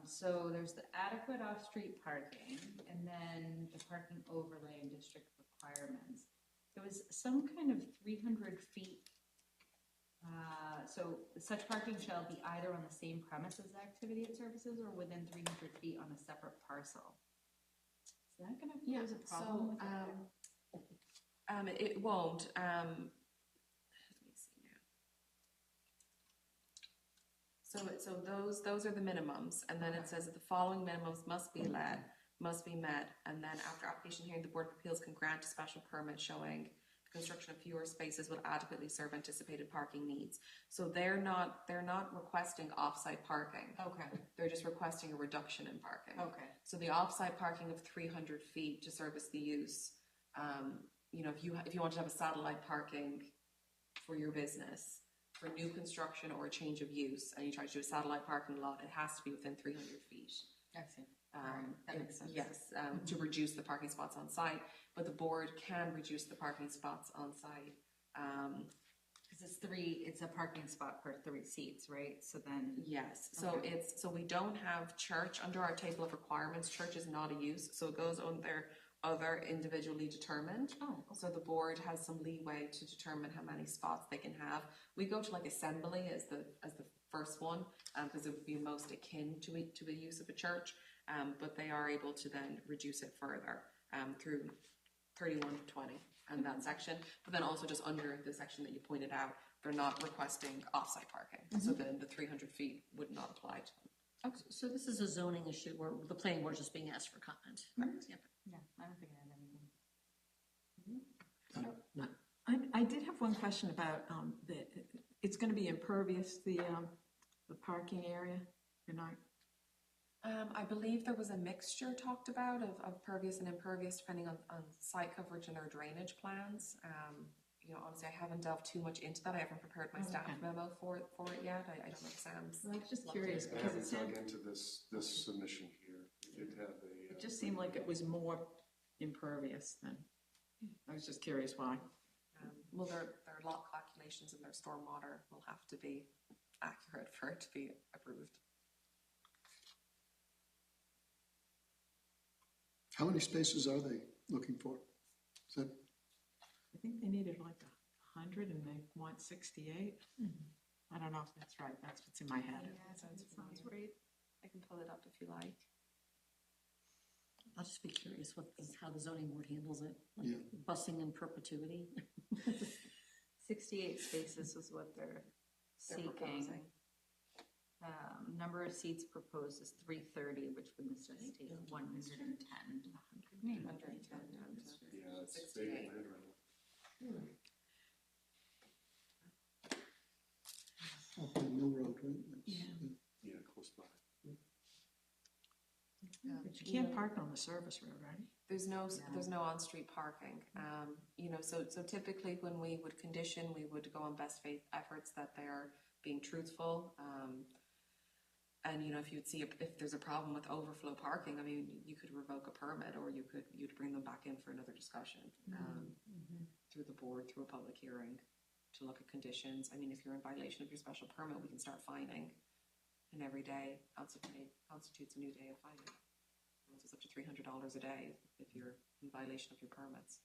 [SPEAKER 1] So there's the adequate off-street parking and then the parking overlay and district requirements. There was some kind of 300 feet. So such parking shall be either on the same premises activity at services or within 300 feet on a separate parcel. Is that going to pose a problem?
[SPEAKER 3] It won't. Let me see now. So those are the minimums, and then it says that the following minimums must be met, and then after application hearing, the Board of Appeals can grant a special permit showing the construction of fewer spaces will adequately serve anticipated parking needs. So they're not requesting off-site parking.
[SPEAKER 1] Okay.
[SPEAKER 3] They're just requesting a reduction in parking.
[SPEAKER 1] Okay.
[SPEAKER 3] So the off-site parking of 300 feet to service the use. If you want to have a satellite parking for your business for new construction or a change of use, and you try to do a satellite parking lot, it has to be within 300 feet.
[SPEAKER 1] I see. that makes sense.
[SPEAKER 3] Yes, to reduce the parking spots on site, but the board can reduce the parking spots on site.
[SPEAKER 1] Because it's a parking spot per 3 seats, right? So then.
[SPEAKER 3] Yes, so
[SPEAKER 1] Okay.
[SPEAKER 3] so we don't have church under our table of requirements. Church is not a use, so it goes on there other individually determined.
[SPEAKER 1] Oh,
[SPEAKER 3] So the board has some leeway to determine how many spots they can have. We go to like assembly as the first one, because it would be most akin to a use of a church. But they are able to then reduce it further through 31 to 20 and that section. But then also just under the section that you pointed out, they're not requesting off-site parking. So then the 300 feet would not apply to them.
[SPEAKER 4] Okay, so this is a zoning issue where the planning board is just being asked for comment. Correct. Yep.
[SPEAKER 1] Yeah, I don't think I have anything.
[SPEAKER 6] I did have one question about, it's gonna be impervious, the parking area,
[SPEAKER 3] I believe there was a mixture talked about of pervious and impervious depending on site coverage and their drainage plans. Honestly, I haven't delved too much into that. I haven't prepared my staff memo for it yet. I don't know if Sam's.
[SPEAKER 6] I was just curious
[SPEAKER 7] I
[SPEAKER 6] because
[SPEAKER 7] haven't
[SPEAKER 6] it said,
[SPEAKER 7] dug into this submission here. It did have a.
[SPEAKER 6] it just seemed like it was more impervious than, I was just curious why.
[SPEAKER 3] Well, their lot calculations and their stormwater will have to be accurate for it to be approved.
[SPEAKER 8] How many spaces are they looking for? Is that,
[SPEAKER 6] I think they needed like 100 and they want 68. I don't know if that's right. That's what's in my head.
[SPEAKER 3] Yeah, sounds right. I can pull it up if you like.
[SPEAKER 4] I'll just be curious how the zoning board handles it, like
[SPEAKER 8] Yeah.
[SPEAKER 4] busing in perpetuity.
[SPEAKER 1] 68 spaces is what they're seeking.
[SPEAKER 3] proposing.
[SPEAKER 1] Number of seats proposed is 330, which would necessitate 110.
[SPEAKER 3] 110 down to
[SPEAKER 7] Yeah, it's
[SPEAKER 3] 68.
[SPEAKER 7] vacant land right now.
[SPEAKER 8] off on Mill Road, right?
[SPEAKER 7] Yeah, close by.
[SPEAKER 6] But you can't park on the service road, right?
[SPEAKER 3] There's no on-street parking. So typically when we would condition, we would go on best faith efforts that they're being truthful. And if you'd see if there's a problem with overflow parking, I mean, you could revoke a permit or you'd bring them back in for another discussion through the board, through a public hearing to look at conditions. I mean, if you're in violation of your special permit, we can start fining. And every day constitutes a new day of fining. It's up to $300 a day if you're in violation of your permits.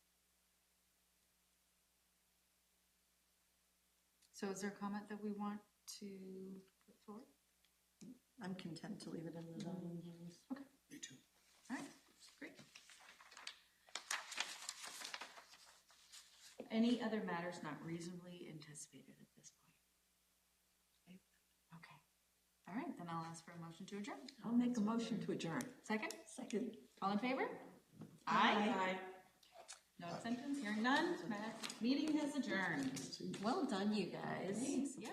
[SPEAKER 1] So is there a comment that we want to put forward?
[SPEAKER 4] I'm content to leave it in the zoning hands.
[SPEAKER 1] Okay.
[SPEAKER 8] Me too.
[SPEAKER 1] All right, great. Any other matters not reasonably anticipated at this point? Okay. All right, then I'll ask for a motion to adjourn.
[SPEAKER 6] I'll make a motion to adjourn.
[SPEAKER 1] Second?
[SPEAKER 4] Second.
[SPEAKER 1] All in favor?
[SPEAKER 6] Aye.
[SPEAKER 1] No abstentions, hearing none. Meeting has adjourned.
[SPEAKER 4] Well done, you guys.
[SPEAKER 1] Thanks, yeah.